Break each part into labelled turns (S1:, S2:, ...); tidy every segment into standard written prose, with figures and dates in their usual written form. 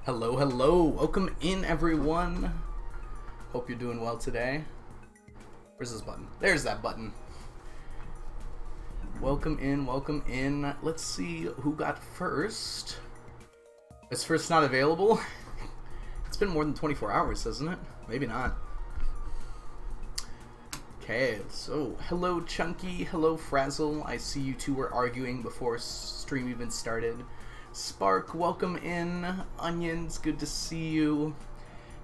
S1: Hello, hello. Welcome in, everyone. Hope you're doing well today. Where's this button? There's that button. Welcome in, welcome in. Let's see who got first. Is first not available? It's been more than 24 hours, hasn't it? Maybe not. Okay, so hello Chunky, hello Frazzle. I see you two were arguing before stream even started. Spark, welcome in. Onions, good to see you.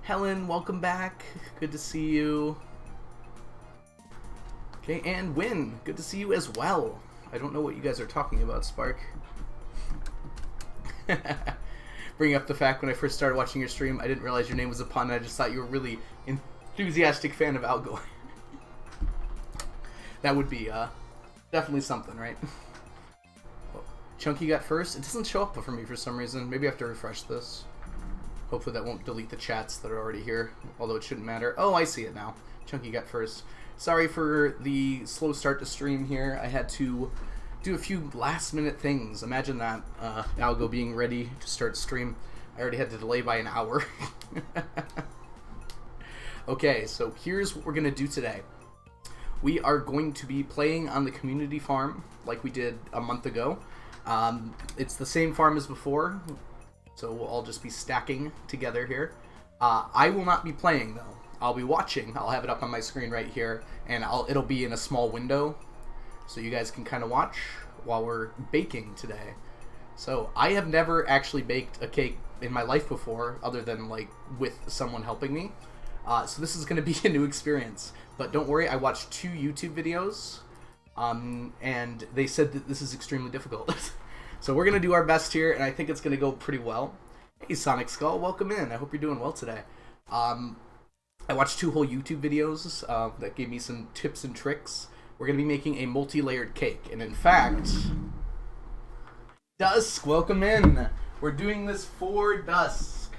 S1: Helen, welcome back. Good to see you. Okay, and Win, good to see you as well. I don't know what you guys are talking about, Spark. Bring up the fact when I first started watching your stream, I didn't realize your name was a pun. I just thought you were a really enthusiastic fan of Algo. That would be definitely something, right? Chunky got first. It doesn't show up for me for some reason. Maybe I have to refresh this. Hopefully that won't delete the chats that are already here, although it shouldn't matter. Oh, I see it now. Chunky got first. Sorry for the slow start to stream here. I had to do a few last-minute things. Imagine that, Algo being ready to start stream. I already had to delay by an hour. Okay, so here's what we're going to do today. We are going to be playing on the community farm like we did a month ago. It's the same farm as before, so we'll all just be stacking together here. I will not be playing, though. I'll be watching. I'll have it up on my screen right here, and it'll be in a small window, so you guys can kind of watch while we're baking today. So I have never actually baked a cake in my life before, other than like with someone helping me. So this is going to be a new experience. But don't worry, I watched 2 YouTube videos, and they said that this is extremely difficult. So we're going to do our best here, and I think it's going to go pretty well. Hey, Sonic Skull, welcome in. I hope you're doing well today. I watched 2 whole YouTube videos that gave me some tips and tricks. We're going to be making a multi-layered cake, and in fact, Dusk, welcome in. We're doing this for Dusk,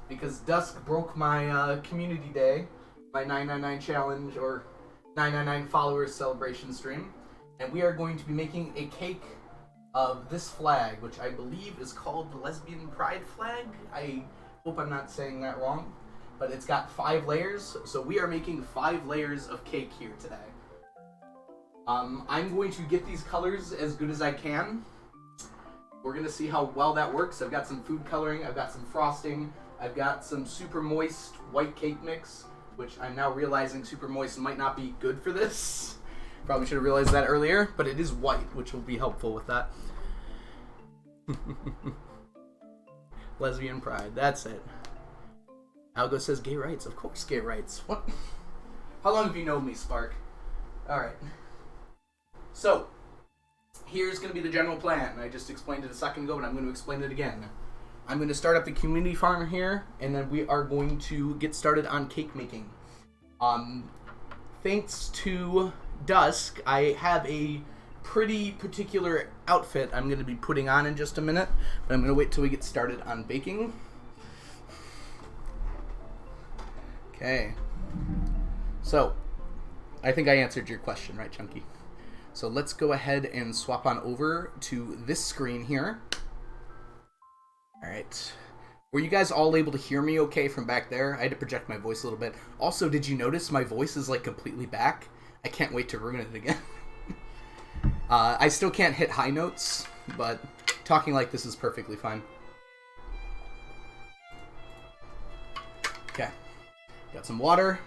S1: because Dusk broke my community day. My 999 challenge or 999 followers celebration stream, and we are going to be making a cake of this flag, which I believe is called the Lesbian Pride flag. I hope I'm not saying that wrong, but it's got 5 layers, so we are making 5 layers of cake here today. I'm going to get these colors as good as I can. We're going to see how well that works. I've got some food coloring, I've got some frosting, I've got some super moist white cake mix, which I'm now realizing super moist might not be good for this. Probably should have realized that earlier, but it is white, which will be helpful with that. Lesbian pride, that's it. Algo says gay rights. Of course gay rights. What? How long have you known me, Spark? Alright. So, here's going to be the general plan. I just explained it a second ago, but I'm going to explain it again. I'm going to start up the community farm here, and then we are going to get started on cake making. Thanks to Dusk, I have a pretty particular outfit I'm going to be putting on in just a minute, but I'm going to wait till we get started on baking. Okay. So, I think I answered your question, right, Chunky? So let's go ahead and swap on over to this screen here. Alright. Were you guys all able to hear me okay from back there? I had to project my voice a little bit. Also, did you notice my voice is like completely back? I can't wait to ruin it again. I still can't hit high notes, but talking like this is perfectly fine. Okay. Got some water.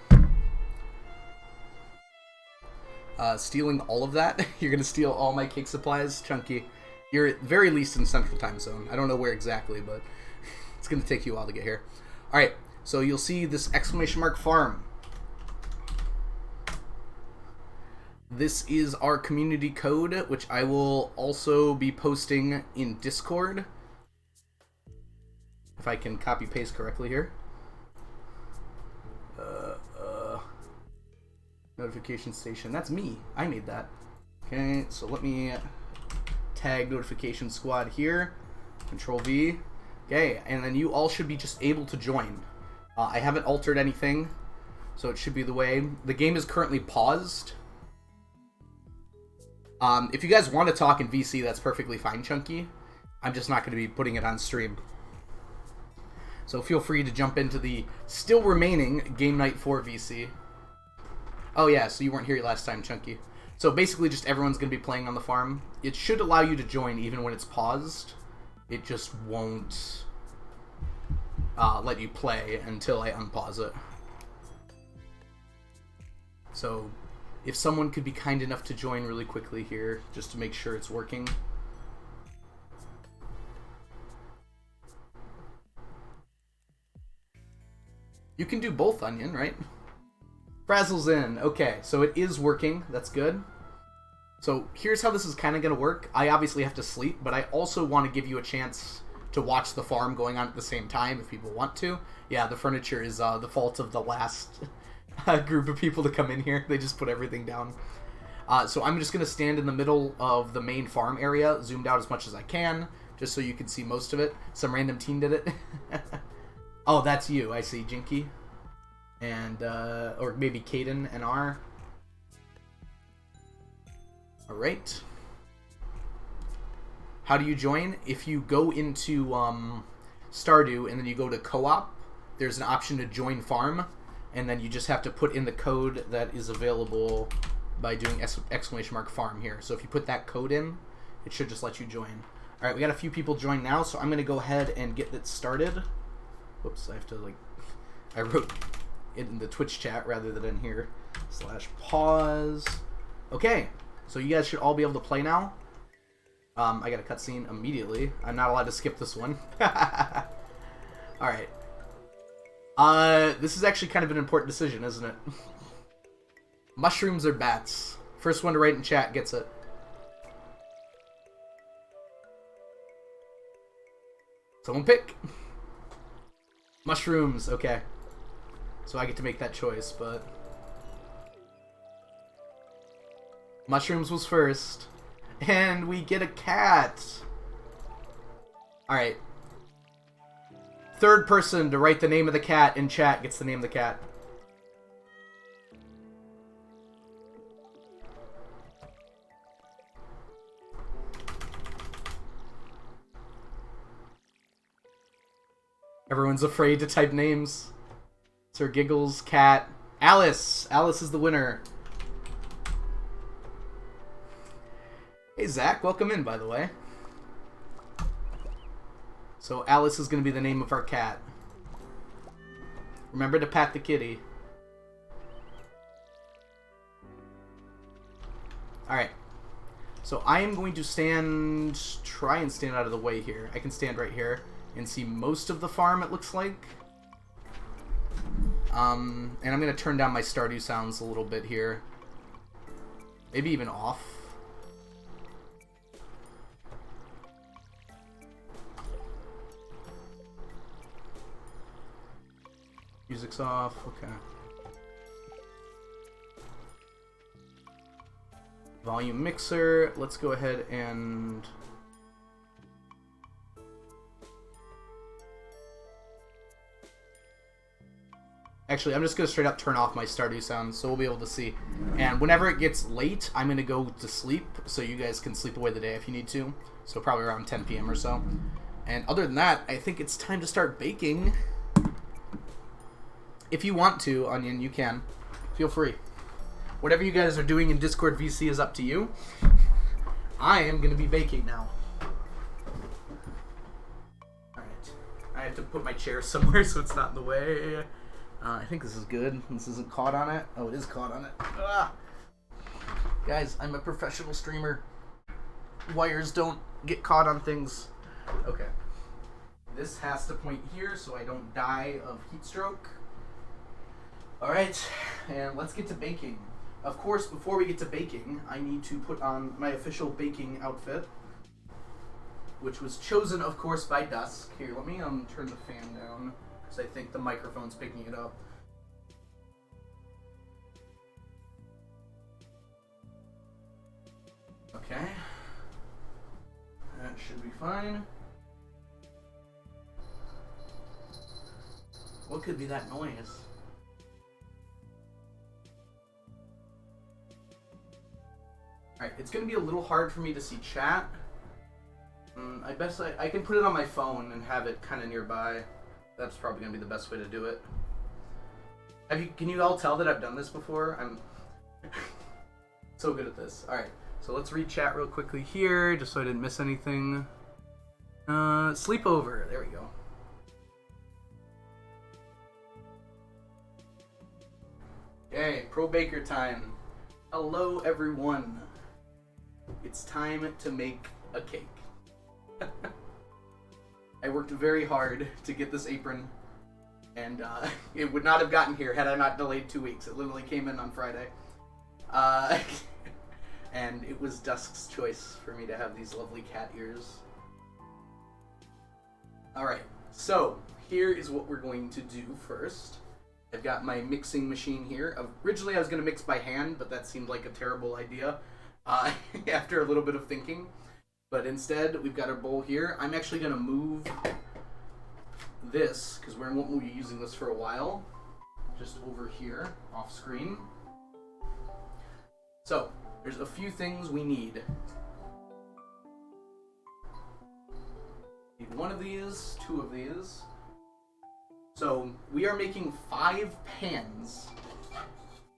S1: Stealing all of that? You're gonna steal all my cake supplies? Chunky. You're at very least in Central Time Zone. I don't know where exactly, but it's going to take you a while to get here. Alright, so you'll see this exclamation mark farm. This is our community code, which I will also be posting in Discord. If I can copy paste correctly here. Notification station. That's me. I made that. Okay, so let me tag notification squad here. Control V. Okay, and then you all should be just able to join. I haven't altered anything, so it should be the way. The game is currently paused. If you guys want to talk in VC, that's perfectly fine, Chunky. I'm just not going to be putting it on stream. So feel free to jump into the still remaining Game Night 4 VC. Oh yeah, so you weren't here last time, Chunky. So basically just everyone's going to be playing on the farm. It should allow you to join even when it's paused. It just won't let you play until I unpause it. So if someone could be kind enough to join really quickly here, just to make sure it's working. You can do both, Onion, right? Frazzle's in. Okay, so it is working. That's good. So here's how this is kind of going to work. I obviously have to sleep, but I also want to give you a chance to watch the farm going on at the same time if people want to. Yeah, the furniture is the fault of the last group of people to come in here. They just put everything down. So I'm just going to stand in the middle of the main farm area, zoomed out as much as I can, just so you can see most of it. Some random teen did it. Oh, that's you. I see, Jinky. And, or maybe Caden and R. Alright. How do you join? If you go into Stardew and then you go to Co-op, there's an option to join farm, and then you just have to put in the code that is available by doing !farm here. So if you put that code in, it should just let you join. Alright, we got a few people join now, so I'm going to go ahead and get it started. Whoops, I have to, like, I wrote it in the Twitch chat rather than in here. /pause. Okay, so you guys should all be able to play now. I got a cutscene immediately. I'm not allowed to skip this one. Alright. This is actually kind of an important decision, isn't it? Mushrooms or bats? First one to write in chat gets it. Someone pick. Mushrooms, okay. So I get to make that choice, but... Mushrooms was first. And we get a cat! Alright. Third person to write the name of the cat in chat gets the name of the cat. Everyone's afraid to type names. Sir Giggles, cat. Alice! Alice is the winner. Hey Zach, welcome in, by the way. So Alice is going to be the name of our cat. Remember to pat the kitty. Alright. So I am going to try and stand out of the way here. I can stand right here and see most of the farm, it looks like. And I'm going to turn down my Stardew sounds a little bit here. Maybe even off. Music's off, okay. Volume mixer, let's go ahead and... Actually, I'm just going to straight up turn off my Stardew sounds so we'll be able to see. And whenever it gets late, I'm going to go to sleep so you guys can sleep away the day if you need to. So probably around 10 p.m. or so. And other than that, I think it's time to start baking. If you want to, Onion, you can. Feel free. Whatever you guys are doing in Discord VC is up to you. I am going to be baking now. Alright. I have to put my chair somewhere so it's not in the way. I think this is good. This isn't caught on it. Oh, it is caught on it. Ah! Guys, I'm a professional streamer. Wires don't get caught on things. Okay. This has to point here so I don't die of heat stroke. Alright, and let's get to baking. Of course, before we get to baking, I need to put on my official baking outfit, which was chosen, of course, by Dusk. Here, let me turn the fan down, because I think the microphone's picking it up. Okay. That should be fine. What could be that noise? Alright, it's going to be a little hard for me to see chat. I can put it on my phone and have it kind of nearby. That's probably gonna be the best way to do it. Can you all tell that I've done this before? I'm so good at this. All right, so let's read chat real quickly here, just so I didn't miss anything. Sleepover. There we go. Okay, Pro Baker time. Hello, everyone. It's time to make a cake. I worked very hard to get this apron, and it would not have gotten here had I not delayed 2 weeks. It literally came in on Friday. And it was Dusk's choice for me to have these lovely cat ears. Alright, so here is what we're going to do first. I've got my mixing machine here. Originally I was going to mix by hand, but that seemed like a terrible idea after a little bit of thinking. But instead, we've got our bowl here. I'm actually going to move this, because we won't be using this for a while, just over here, off screen. So, there's a few things we need. Need one of these, 2 of these. So, we are making 5 pans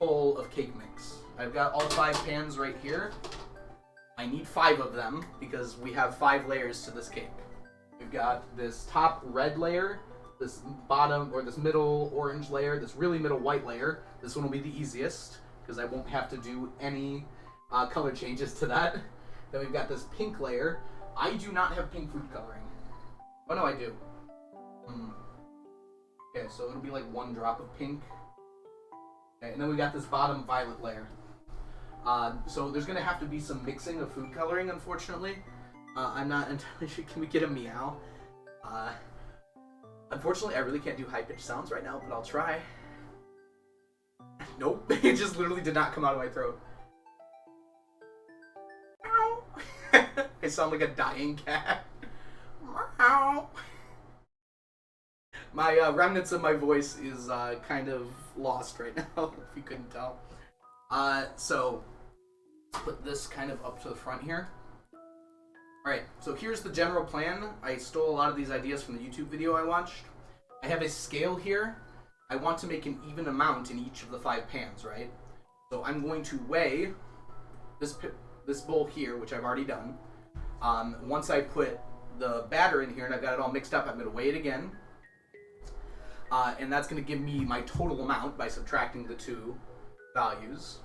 S1: full of cake mix. I've got all 5 pans right here. I need 5 of them because we have 5 layers to this cake. We've got this top red layer, this bottom or this middle orange layer, this really middle white layer. This one will be the easiest because I won't have to do any color changes to that. Then we've got this pink layer. I do not have pink food coloring. Oh no, I do. Okay, so it'll be like 1 drop of pink. Okay, and then we got this bottom violet layer. So there's going to have to be some mixing of food coloring, unfortunately. I'm not entirely sure. Can we get a meow? Unfortunately, I really can't do high-pitched sounds right now, but I'll try. Nope, it just literally did not come out of my throat. Meow. I sound like a dying cat. Meow. My remnants of my voice is kind of lost right now, if you couldn't tell. So put this kind of up to the front here. Alright, so here's the general plan. I stole a lot of these ideas from the YouTube video I watched. I have a scale here. I want to make an even amount in each of the 5 pans, right? So I'm going to weigh this bowl here, which I've already done. Once I put the batter in here and I've got it all mixed up, I'm going to weigh it again. And that's going to give me my total amount by subtracting the 2 values.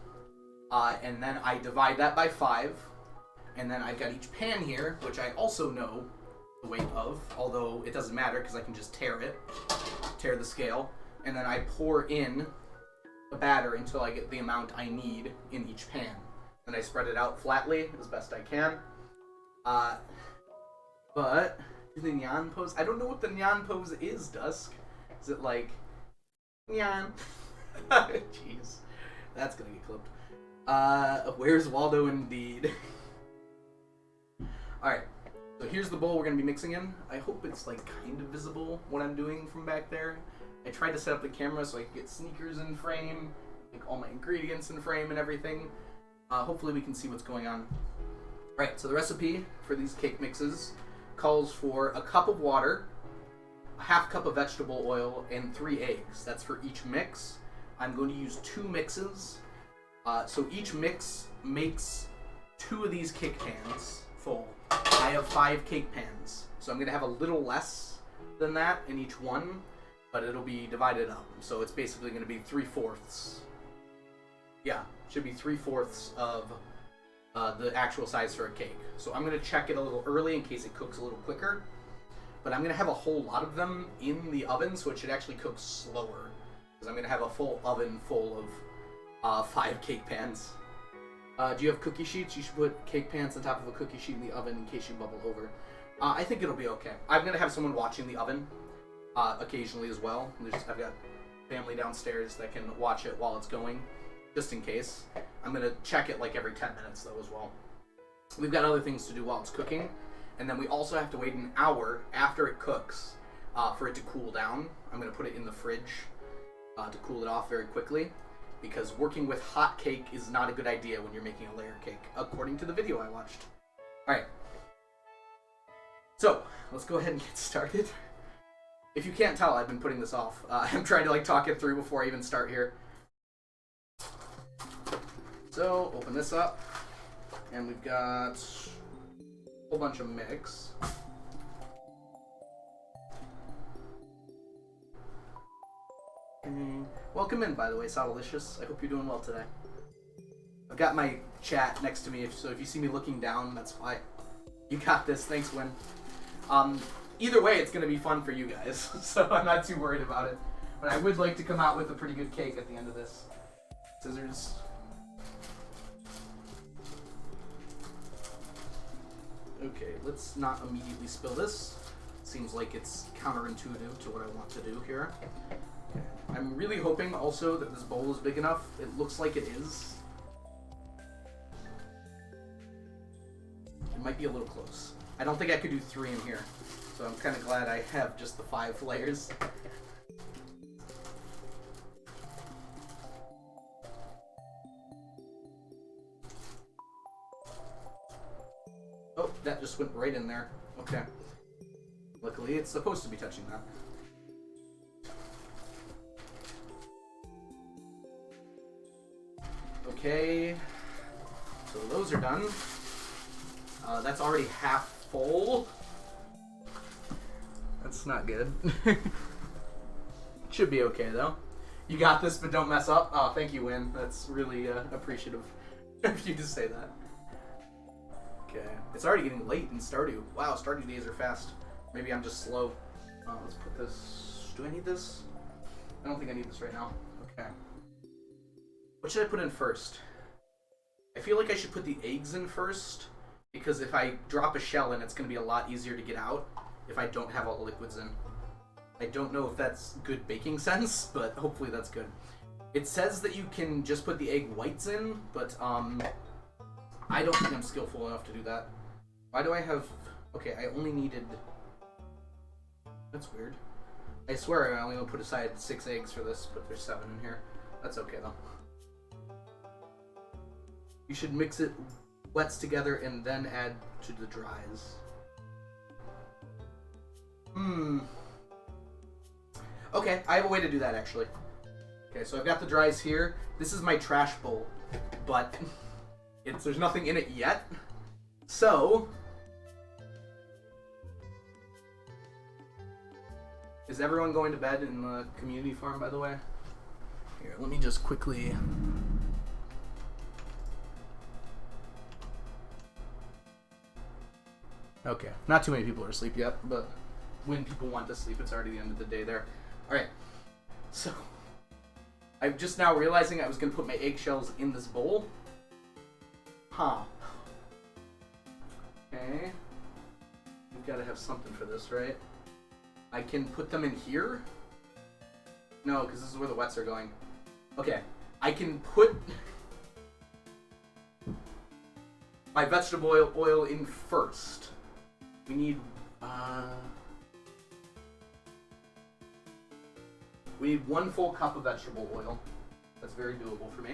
S1: And then I divide that by 5. And then I've got each pan here, which I also know the weight of, although it doesn't matter because I can just tear the scale. And then I pour in the batter until I get the amount I need in each pan. Then I spread it out flatly as best I can. But the nyan pose, I don't know what the nyan pose is, Dusk. Is it like nyan? Jeez, that's gonna get clipped. Where's Waldo indeed? Alright, so here's the bowl we're going to be mixing in. I hope it's like kind of visible what I'm doing from back there. I tried to set up the camera so I could get sneakers in frame, like all my ingredients in frame and everything. Hopefully we can see what's going on. Alright, so the recipe for these cake mixes calls for a cup of water, a half cup of vegetable oil, and 3 eggs. That's for each mix. I'm going to use 2 mixes. So each mix makes 2 of these cake pans full. I have 5 cake pans, so I'm going to have a little less than that in each one, but it'll be divided up. So it's basically going to be 3/4. Yeah, should be 3/4 of the actual size for a cake. So I'm going to check it a little early in case it cooks a little quicker. But I'm going to have a whole lot of them in the oven, so it should actually cook slower. Because I'm going to have a full oven full of 5 cake pans. Do you have cookie sheets? You should put cake pans on top of a cookie sheet in the oven in case you bubble over. I think it'll be okay. I'm going to have someone watching the oven occasionally as well. I've got family downstairs that can watch it while it's going, just in case. I'm going to check it like every 10 minutes, though, as well. We've got other things to do while it's cooking. And then we also have to wait an hour after it cooks for it to cool down. I'm going to put it in the fridge to cool it off very quickly. Because working with hot cake is not a good idea when you're making a layer cake, according to the video I watched. Alright. So, let's go ahead and get started. If you can't tell, I've been putting this off. I'm trying to like talk it through before I even start here. So, open this up. And we've got a whole bunch of mix. Welcome in, by the way, Saudelicious. I hope you're doing well today. I've got my chat next to me, so if you see me looking down, that's why. You got this. Thanks, Win. Either way, it's going to be fun for you guys, so I'm not too worried about it. But I would like to come out with a pretty good cake at the end of this. Scissors. Okay, let's not immediately spill this. Seems like it's counterintuitive to what I want to do here. Okay. I'm really hoping also that this bowl is big enough. It looks like it is. It might be a little close. I don't think I could do 3 in here. So I'm kind of glad I have just the 5 layers. Oh, that just went right in there. Okay. Luckily, it's supposed to be touching that. Okay. So those are done. That's already half full. That's not good. Should be okay, though. You got this, but don't mess up. Oh, thank you, Win. That's really appreciative of you to say that. Okay. It's already getting late in Stardew. Wow, Stardew days are fast. Maybe I'm just slow. Let's put this... Do I need this? I don't think I need this right now. Okay. What should I put in first? I feel like I should put the eggs in first, because if I drop a shell in, it's going to be a lot easier to get out if I don't have all the liquids in. I don't know if that's good baking sense, but hopefully that's good. It says that you can just put the egg whites in, but I don't think I'm skillful enough to do that. Why do I have... Okay, I only needed... That's weird. I swear I only put aside 6 eggs for this, but there's 7 in here. That's okay, though. You should mix it wets together and then add to the dries. Okay, I have a way to do that, actually. Okay, so I've got the dries here. This is my trash bowl, but there's nothing in it yet. So... Is everyone going to bed in the community farm, by the way? Here, let me just quickly... Okay, not too many people are asleep yet, but when people want to sleep, it's already the end of the day there. Alright, so... I'm just now realizing I was going to put my eggshells in this bowl. Huh. Okay. We've got to have something for this, right? I can put them in here? No, because this is where the wets are going. Okay. I can put my vegetable oil in first. We need, we need 1 full cup of vegetable oil. That's very doable for me.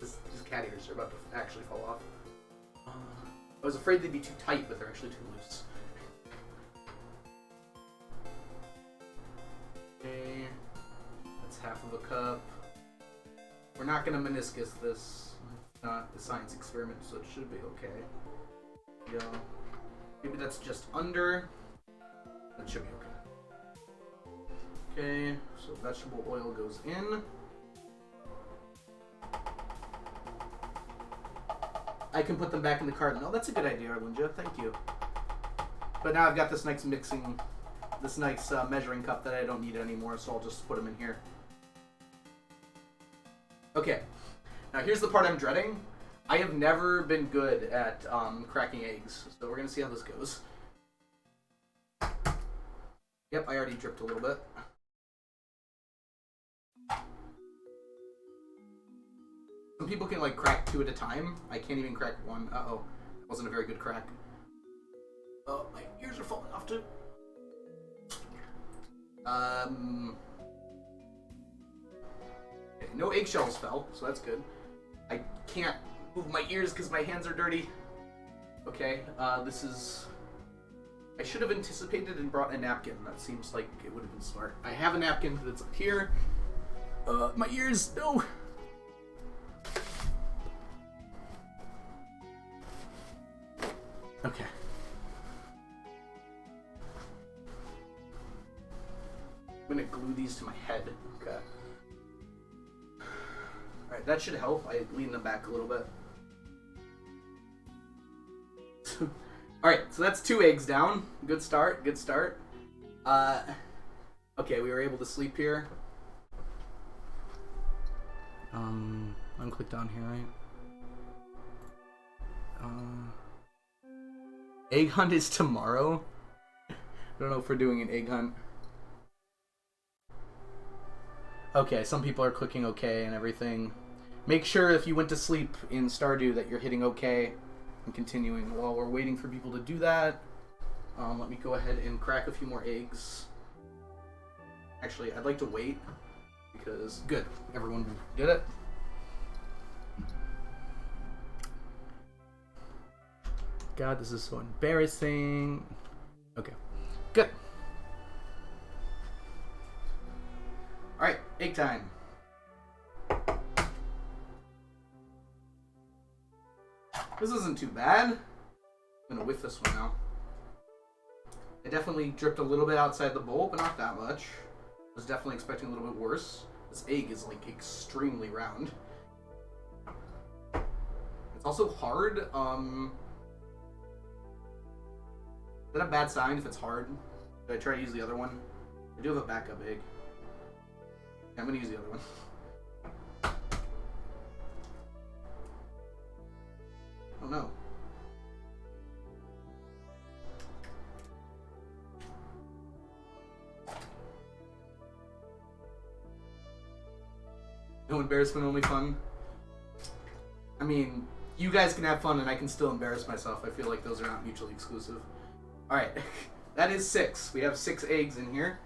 S1: These cat ears are about to actually fall off. I was afraid they'd be too tight, but they're actually too loose. Okay, that's half of a cup. We're not gonna meniscus this. It's not a science experiment, so it should be okay. Yeah. Maybe that's just under. That should be okay. Okay, so vegetable oil goes in. I can put them back in the carton. Oh, that's a good idea, Arlinja. Thank you. But now I've got this nice mixing... This nice measuring cup that I don't need anymore, so I'll just put them in here. Okay, now here's the part I'm dreading. I have never been good at cracking eggs, so we're going to see how this goes. Yep, I already dripped a little bit. Some people can like crack 2 at a time. I can't even crack 1. Uh-oh, that wasn't a very good crack. Oh, my ears are falling off too. Okay, no eggshells fell, so that's good. I can't move my ears because my hands are dirty. Okay, this is I should have anticipated and brought a napkin. That seems like it would have been smart. I have a napkin, but it's up here. My ears, no. Okay. I'm gonna glue these to my head. Okay. Alright, that should help. I lean them back a little bit. Alright, so that's 2 eggs down. Good start, good start. Okay, we were able to sleep here. Unclick down here, right? Egg hunt is tomorrow? I don't know if we're doing an egg hunt. Okay, some people are clicking okay and everything. Make sure if you went to sleep in Stardew that you're hitting okay and continuing. While we're waiting for people to do that, let me go ahead and crack a few more eggs. Actually, I'd like to wait because... Good. Everyone did it. God, this is so embarrassing. Okay. Good. Alright, egg time. This isn't too bad. I'm gonna whiff this one now. It definitely dripped a little bit outside the bowl, but not that much. I was definitely expecting a little bit worse. This egg is like extremely round. It's also hard. Is that a bad sign if it's hard? Should I try to use the other one? I do have a backup egg. Yeah, I'm gonna use the other one. Oh no. No embarrassment, only fun. I mean, you guys can have fun and I can still embarrass myself. I feel like those are not mutually exclusive. Alright, that is 6. We have 6 eggs in here.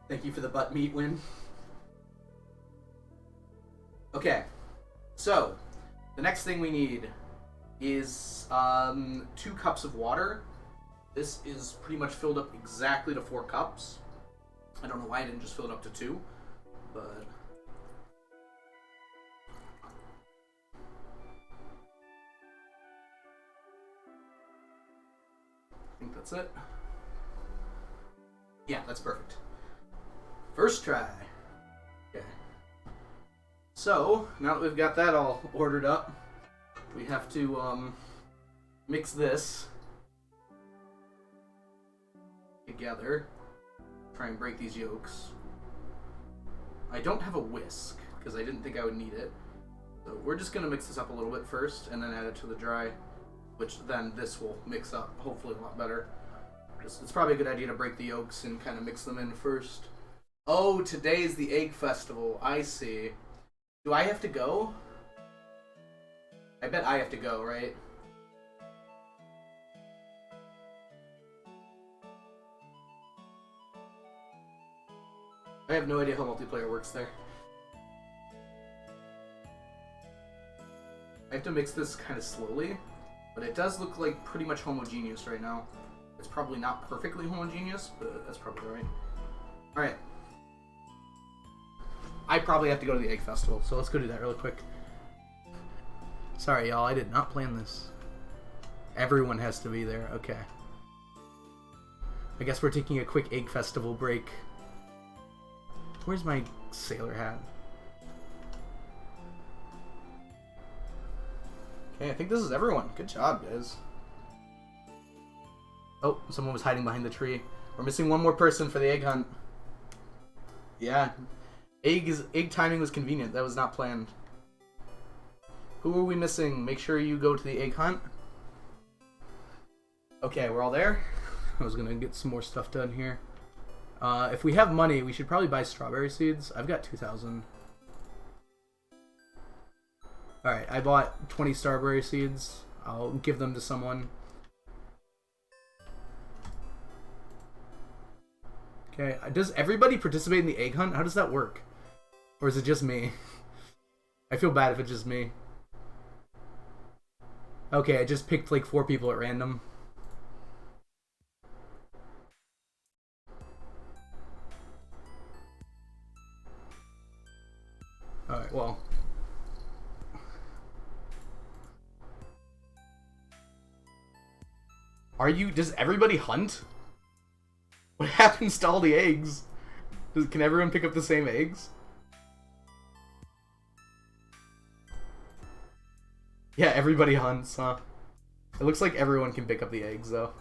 S1: Thank you for the butt meat win. Okay, so the next thing we need is 2 cups of water. This is pretty much filled up exactly to 4 cups. I don't know why I didn't just fill it up to 2, but... I think that's it. Yeah, that's perfect. First try. Okay. So, now that we've got that all ordered up, we have to mix this together. Try and break these yolks. I don't have a whisk, because I didn't think I would need it. So we're just going to mix this up a little bit first, and then add it to the dry, which then this will mix up, hopefully a lot better. It's probably a good idea to break the yolks and kind of mix them in first. Oh, today is the egg festival. I see. Do I have to go? I bet I have to go, right? I have no idea how multiplayer works there. I have to mix this kind of slowly, but it does look like pretty much homogeneous right now. It's probably not perfectly homogeneous, but that's probably right. Alright. I probably have to go to the egg festival, so let's go do that really quick. Sorry, y'all, I did not plan this. Everyone has to be there, okay. I guess we're taking a quick egg festival break. Where's my sailor hat? Okay, I think this is everyone. Good job, guys. Oh, someone was hiding behind the tree. We're missing one more person for the egg hunt. Yeah. Egg timing was convenient. That was not planned. Who are we missing? Make sure you go to the egg hunt. Okay, we're all there. I was gonna get some more stuff done here. If we have money, we should probably buy strawberry seeds. I've got 2,000. Alright, I bought 20 strawberry seeds. I'll give them to someone. Okay, does everybody participate in the egg hunt? How does that work? Or is it just me? I feel bad if it's just me. Okay, I just picked like 4 people at random. Alright, well. Does everybody hunt? What happens to all the eggs? Can everyone pick up the same eggs? Yeah, everybody hunts, huh? It looks like everyone can pick up the eggs, though.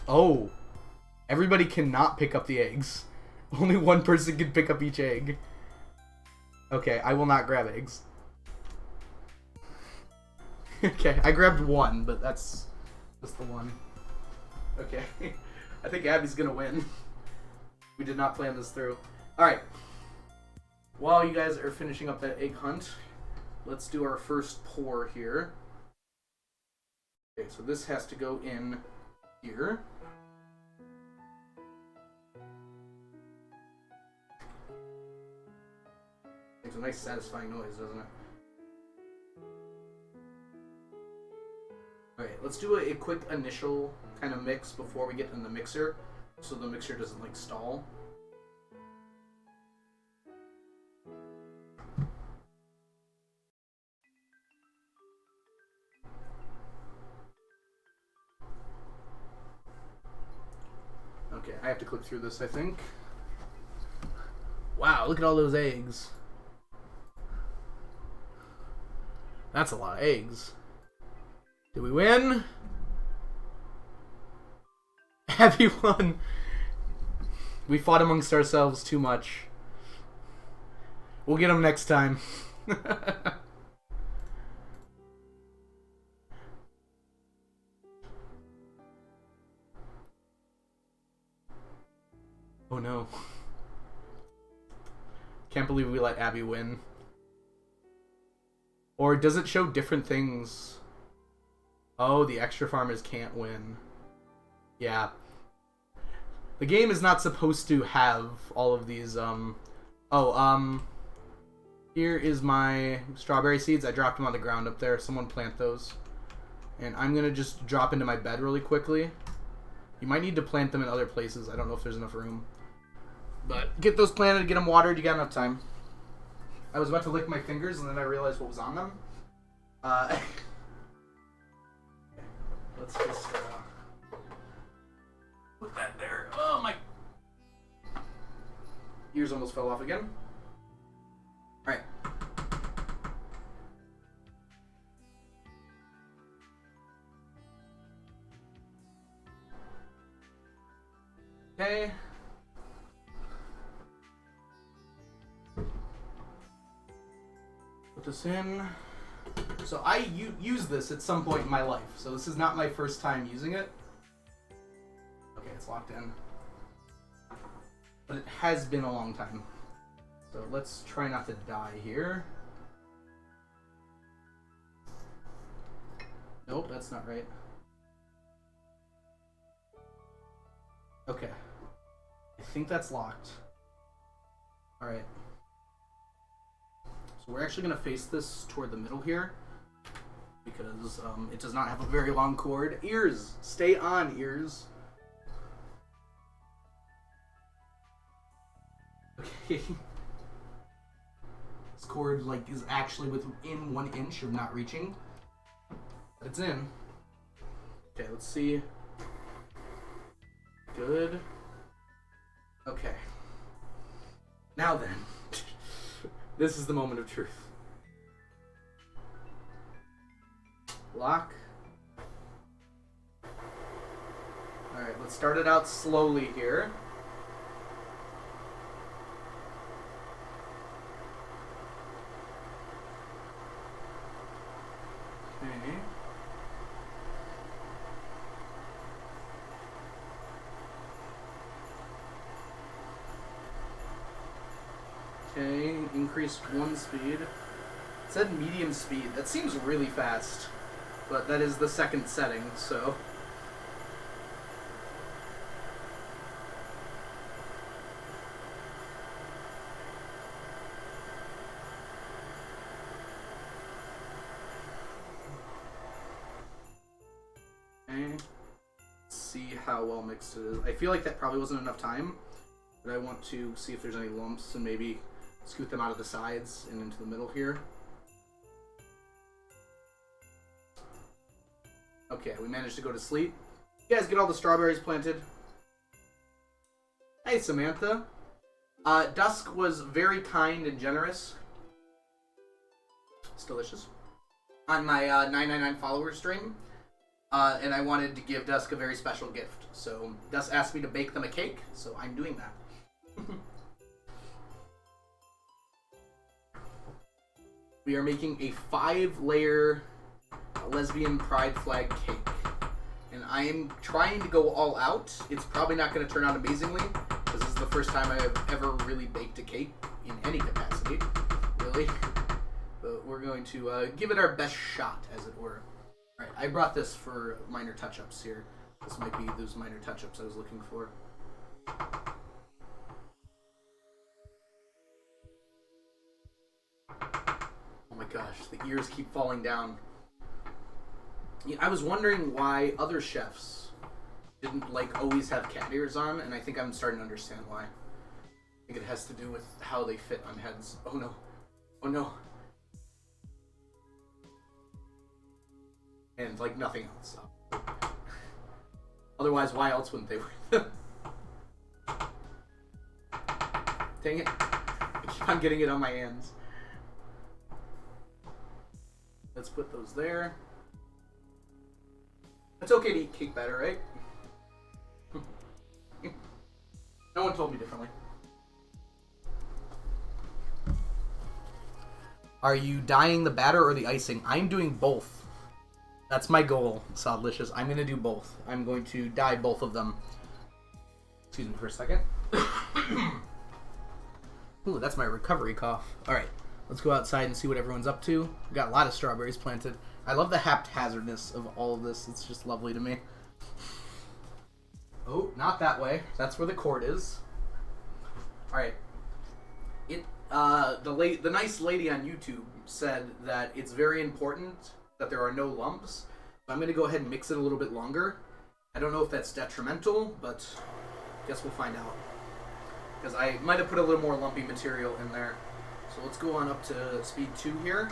S1: Oh. Everybody cannot pick up the eggs. Only one person can pick up each egg. Okay, I will not grab eggs. Okay, I grabbed one, but that's just the one. Okay. I think Abby's gonna win. We did not plan this through. Alright. While you guys are finishing up that egg hunt, let's do our first pour here. Okay, so this has to go in here. Makes a nice satisfying noise, doesn't it? Alright, let's do a quick initial kind of mix before we get in the mixer, so the mixer doesn't like stall. Okay, I have to click through this, I think. Wow, look at all those eggs. That's a lot of eggs. Did we win? Abby won. We fought amongst ourselves too much. We'll get them next time. Oh no. Can't believe we let Abby win. Or does it show different things? Oh, the extra farmers can't win. Yeah. The game is not supposed to have all of these, here is my strawberry seeds. I dropped them on the ground up there. Someone plant those. And I'm gonna just drop into my bed really quickly. You might need to plant them in other places. I don't know if there's enough room. But get those planted, get them watered, you got enough time. I was about to lick my fingers and then I realized what was on them. Let's just put that there. Oh my ears almost fell off again. Alright. Okay. Put this in. So I use this at some point in my life, so this is not my first time using it. Okay, it's locked in. But it has been a long time. So let's try not to die here. Nope, that's not right. Okay. I think that's locked. Alright. So we're actually going to face this toward the middle here. Because it does not have a very long cord. Ears! Stay on, ears. Okay. This cord is actually within 1 inch of not reaching. But it's in. Okay, let's see. Good. Okay. Now then. This is the moment of truth. Lock. Alright, let's start it out slowly here. Okay. Okay, increased 1 speed. It said medium speed. That seems really fast. But that is the second setting, so... how well mixed it is. I feel like that probably wasn't enough time, but I want to see if there's any lumps and maybe scoot them out of the sides and into the middle here. Okay, we managed to go to sleep. You guys get all the strawberries planted? Hey, Samantha. Dusk was very kind and generous. It's delicious. On my 999 followers stream. And I wanted to give Dusk a very special gift. So Dusk asked me to bake them a cake, so I'm doing that. We are making a 5-layer lesbian pride flag cake. And I am trying to go all out. It's probably not going to turn out amazingly, because this is the first time I have ever really baked a cake in any capacity, really. But we're going to give it our best shot, as it were. Alright, I brought this for minor touch-ups here. This might be those minor touch-ups I was looking for. Oh my gosh, the ears keep falling down. I was wondering why other chefs didn't, like, always have cat ears on, and I think I'm starting to understand why. I think it has to do with how they fit on heads. Oh no. Oh no. And, like, nothing else. Otherwise, why else wouldn't they wear them? Dang it. I keep on getting it on my hands. Let's put those there. It's okay to eat cake batter, right? No one told me differently. Are you dyeing the batter or the icing? I'm doing both. That's my goal, Sodlicious. I'm going to do both. I'm going to dye both of them. Excuse me for a second. Ooh, that's my recovery cough. Alright, let's go outside and see what everyone's up to. We've got a lot of strawberries planted. I love the haphazardness of all of this. It's just lovely to me. Oh, not that way. That's where the cord is. Alright. The nice lady on YouTube said that it's very important that there are no lumps. So I'm going to go ahead and mix it a little bit longer. I don't know if that's detrimental, but I guess we'll find out. Because I might have put a little more lumpy material in there. So let's go on up to speed 2 here.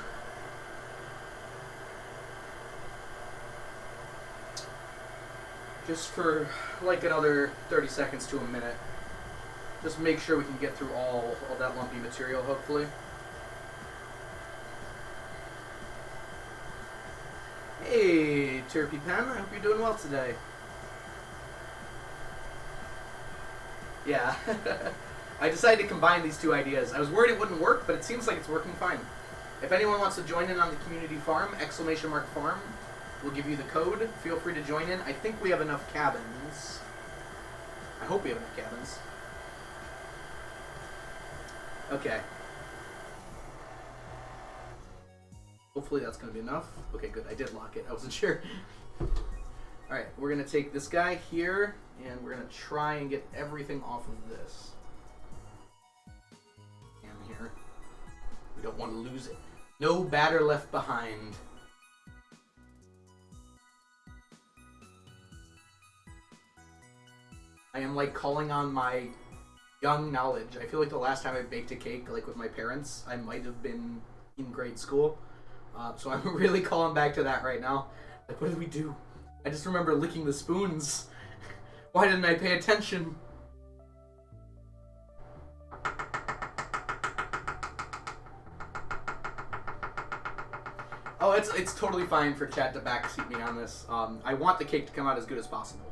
S1: Just for like another 30 seconds to a minute. Just make sure we can get through all that lumpy material, hopefully. Hey, Turpy Pen, I hope you're doing well today. Yeah, I decided to combine these two ideas. I was worried it wouldn't work, but it seems like it's working fine. If anyone wants to join in on the community farm, !farm, we'll give you the code. Feel free to join in. I think we have enough cabins. I hope we have enough cabins. Okay. Hopefully that's going to be enough. Okay, good. I did lock it. I wasn't sure. Alright, we're going to take this guy here, and we're going to try and get everything off of this. And here. We don't want to lose it. No batter left behind. I am like calling on my young knowledge. I feel like the last time I baked a cake, like with my parents, I might have been in grade school. So I'm really calling back to that right now. Like, what did we do? I just remember licking the spoons. Why didn't I pay attention? Oh, it's totally fine for chat to backseat me on this. I want the cake to come out as good as possible.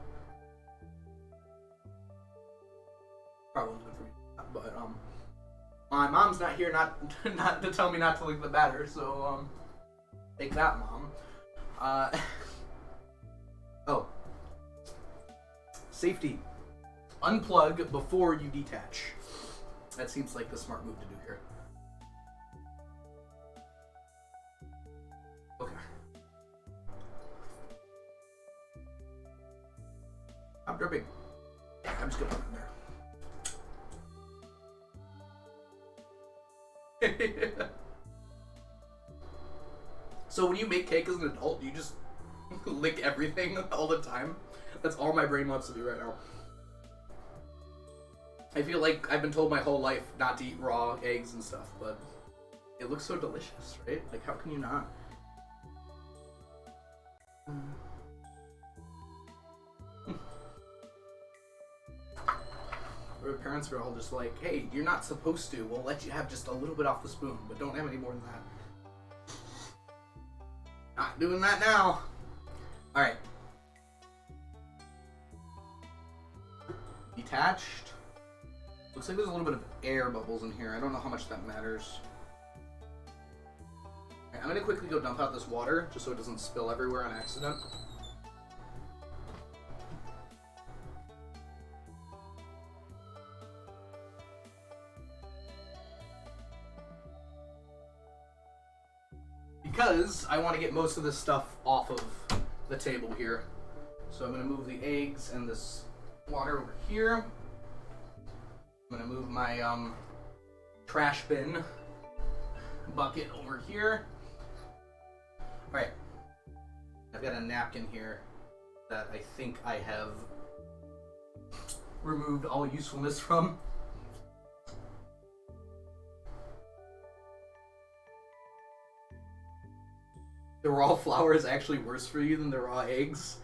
S1: Probably good for me, but my mom's not here, not to tell me not to lick the batter. So take that, Mom. Oh, safety. Unplug before you detach. That seems like the smart move to do here. Okay. I'm dripping. I'm just gonna put it in there. So when you make cake as an adult, you just Lick everything all the time. That's all my brain wants to do right now. I feel like I've been told my whole life not to eat raw eggs and stuff, but it looks so delicious, right? Like, how can you not? Our parents were all just like, hey, you're not supposed to. We'll let you have just a little bit off the spoon, but don't have any more than that. Not doing that now. Alright. Detached. Looks like there's a little bit of air bubbles in here. I don't know how much that matters. Okay, I'm going to quickly go dump out this water, just so it doesn't spill everywhere on accident. Because I want to get most of this stuff off of the table here. So I'm going to move the eggs and this water over here. I'm going to move my trash bin bucket over here. Alright. I've got a napkin here that I think I have removed all usefulness from. The raw flour is actually worse for you than the raw eggs.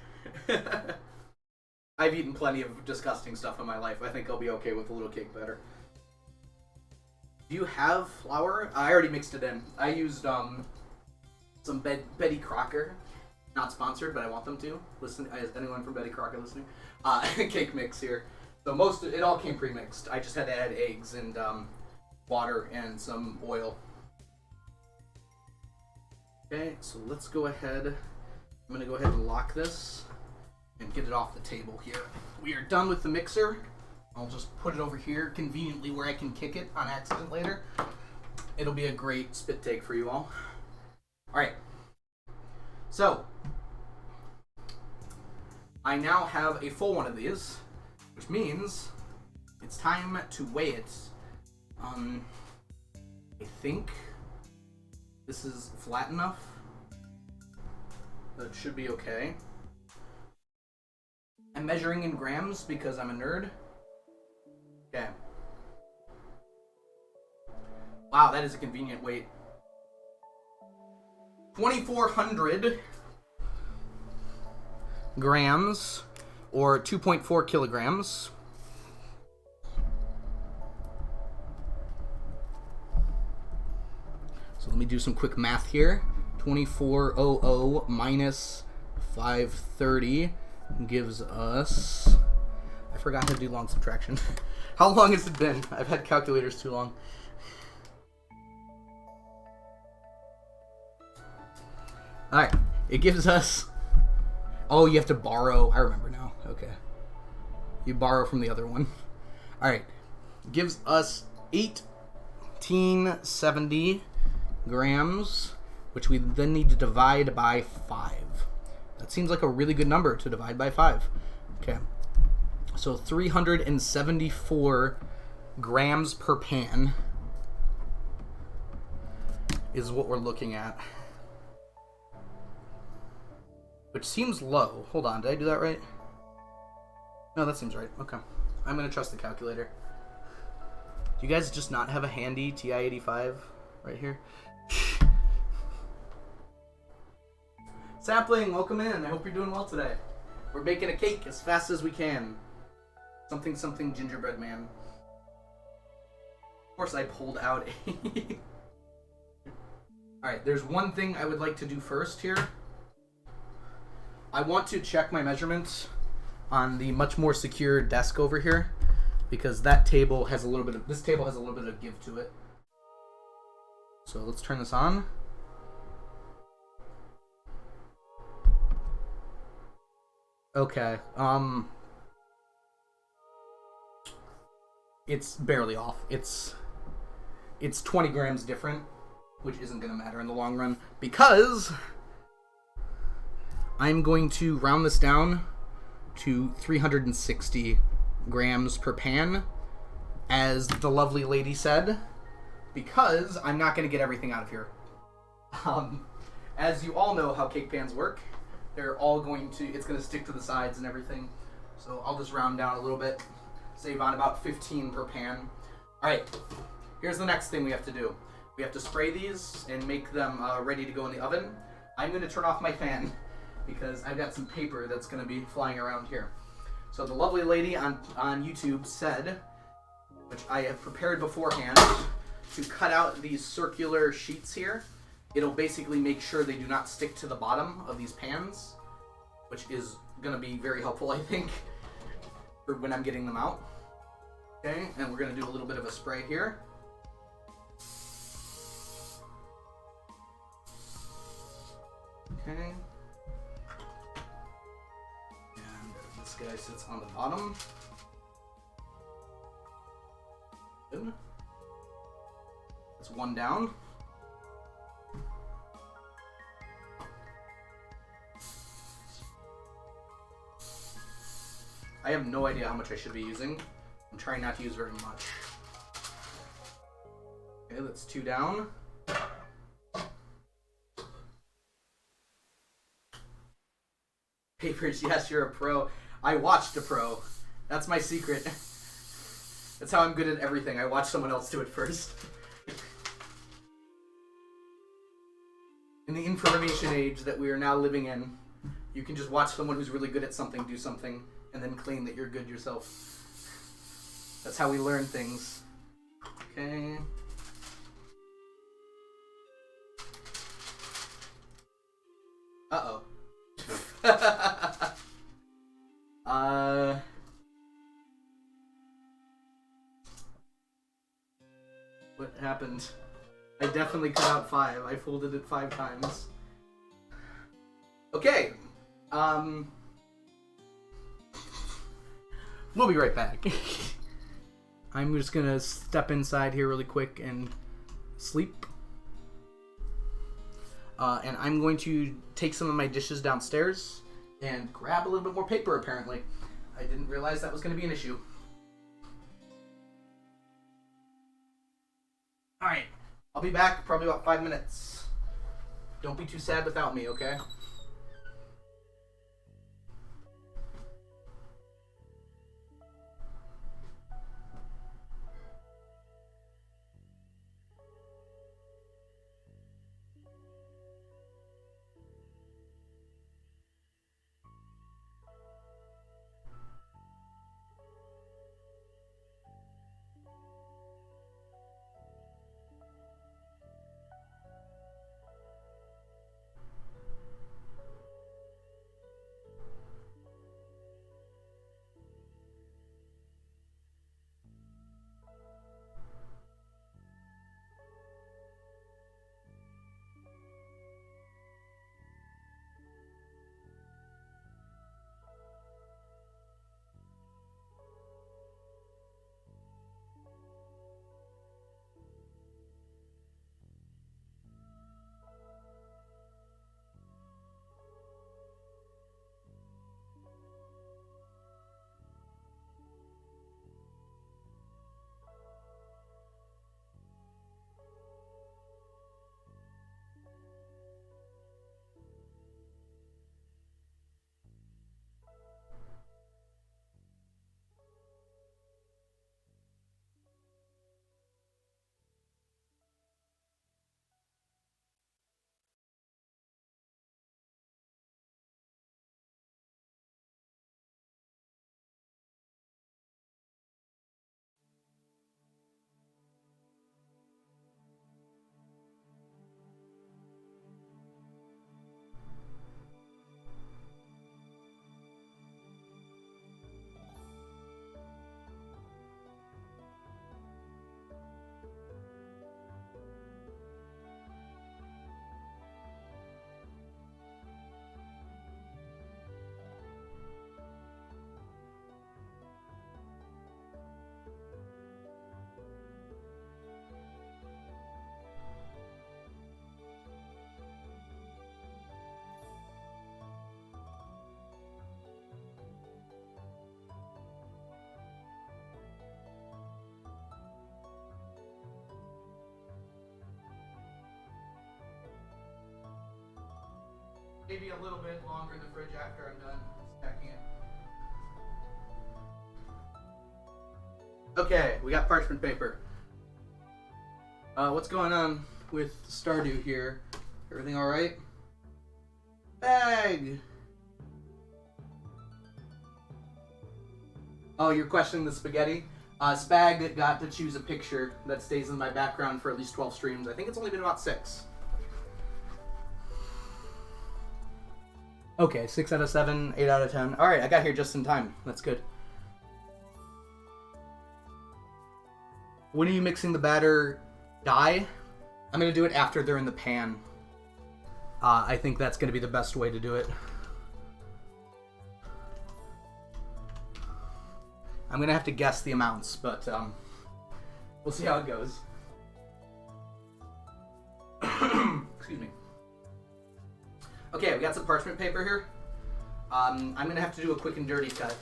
S1: I've eaten plenty of disgusting stuff in my life. I think I'll be okay with a little cake batter. Do you have flour? I already mixed it in. I used some Betty Crocker. Not sponsored, but I want them to. Listen, is anyone from Betty Crocker listening? Cake mix here. So it all came pre-mixed. I just had to add eggs and water and some oil. Okay, so let's go ahead. I'm going to go ahead and lock this and get it off the table here. We are done with the mixer. I'll just put it over here conveniently where I can kick it on accident later. It'll be a great spit take for you all. Alright. So, I now have a full one of these, which means it's time to weigh it. I think this is flat enough. That should be okay. I'm measuring in grams because I'm a nerd. Okay. Wow, that is a convenient weight. 2,400 grams, or 2.4 kilograms. So let me do some quick math here. 2400 minus 530 gives us... I forgot how to do long subtraction. How long has it been? I've had calculators too long. Alright, it gives us... Oh, you have to borrow. I remember now. Okay. You borrow from the other one. Alright. Gives us 1870 grams, which we then need to divide by 5. That seems like a really good number to divide by 5. Okay. So 374 grams per pan is what we're looking at. Which seems low. Hold on, did I do that right? No, that seems right. Okay. I'm going to trust the calculator. Do you guys just not have a handy TI-85 right here? Sapling, welcome in. I hope you're doing well today. We're baking a cake as fast as we can. Something, something gingerbread man. Of course I pulled out a... Alright, there's one thing I would like to do first here. I want to check my measurements on the much more secure desk over here, because that table has a little bit of... This table has a little bit of give to it. So let's turn this on. Okay, it's barely off. It's 20 grams different, which isn't going to matter in the long run, because I'm going to round this down to 360 grams per pan, as the lovely lady said, because I'm not going to get everything out of here. As you all know how cake pans work, they're all it's going to stick to the sides and everything. So I'll just round down a little bit, save on about 15 per pan. All right, here's the next thing we have to do. We have to spray these and make them ready to go in the oven. I'm going to turn off my fan because I've got some paper that's going to be flying around here. So the lovely lady on YouTube said, which I have prepared beforehand, to cut out these circular sheets here. It'll basically make sure they do not stick to the bottom of these pans, which is going to be very helpful, I think, for when I'm getting them out. Okay, and we're going to do a little bit of a spray here. Okay. And this guy sits on the bottom. Good. That's one down. I have no idea how much I should be using. I'm trying not to use very much. Okay, that's two down. Papers, yes, you're a pro. I watched a pro. That's my secret. That's how I'm good at everything. I watch someone else do it first. In the information age that we are now living in, you can just watch someone who's really good at something do something and then claim that you're good yourself. That's how we learn things. Okay. Uh-oh. What happened? I definitely cut out 5. I folded it 5 times. Okay. We'll be right back. I'm just gonna step inside here really quick and sleep. And I'm going to take some of my dishes downstairs and grab a little bit more paper, apparently. I didn't realize that was going to be an issue. Alright, I'll be back probably about 5 minutes. Don't be too sad without me, okay? Maybe a little bit longer in the fridge after I'm done stacking it. Okay, we got parchment paper. What's going on with Stardew here? Everything alright? Bag! Oh, you're questioning the spaghetti? Spag got to choose a picture that stays in my background for at least 12 streams. I think it's only been about 6. Okay, 6 out of 7, 8 out of 10. Alright, I got here just in time. That's good. When are you mixing the batter dye? I'm going to do it after they're in the pan. I think that's going to be the best way to do it. I'm going to have to guess the amounts, but we'll see how it goes. Excuse me. Okay, we got some parchment paper here. I'm going to have to do a quick and dirty cut.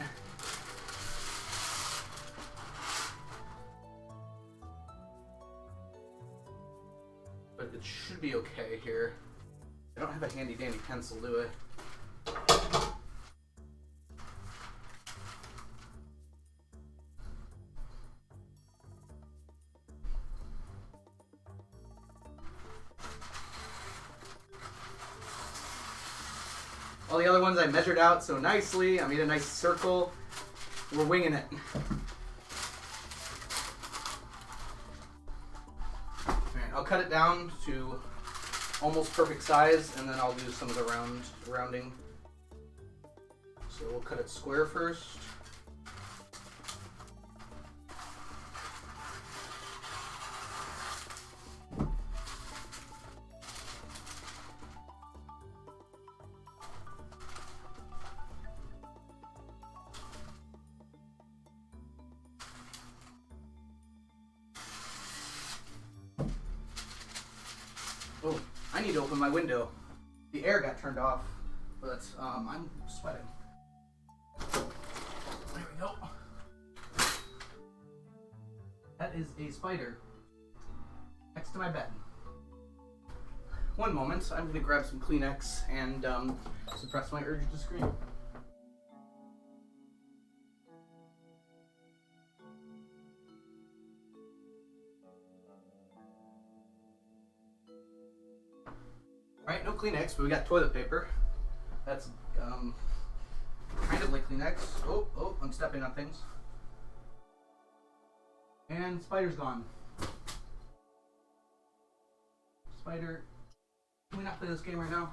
S1: But it should be okay here. I don't have a handy dandy pencil, do I? All the other ones I measured out so nicely. I made a nice circle. We're winging it. Alright, I'll cut it down to almost perfect size, and then I'll do some of the rounding. So we'll cut it square first. Oh, I need to open my window. The air got turned off, but I'm sweating. There we go. That is a spider next to my bed. One moment, I'm gonna grab some Kleenex and suppress my urge to scream. Alright, no Kleenex, but we got toilet paper. That's kind of like Kleenex. Oh, I'm stepping on things. And spider's gone. Spider, can we not play this game right now?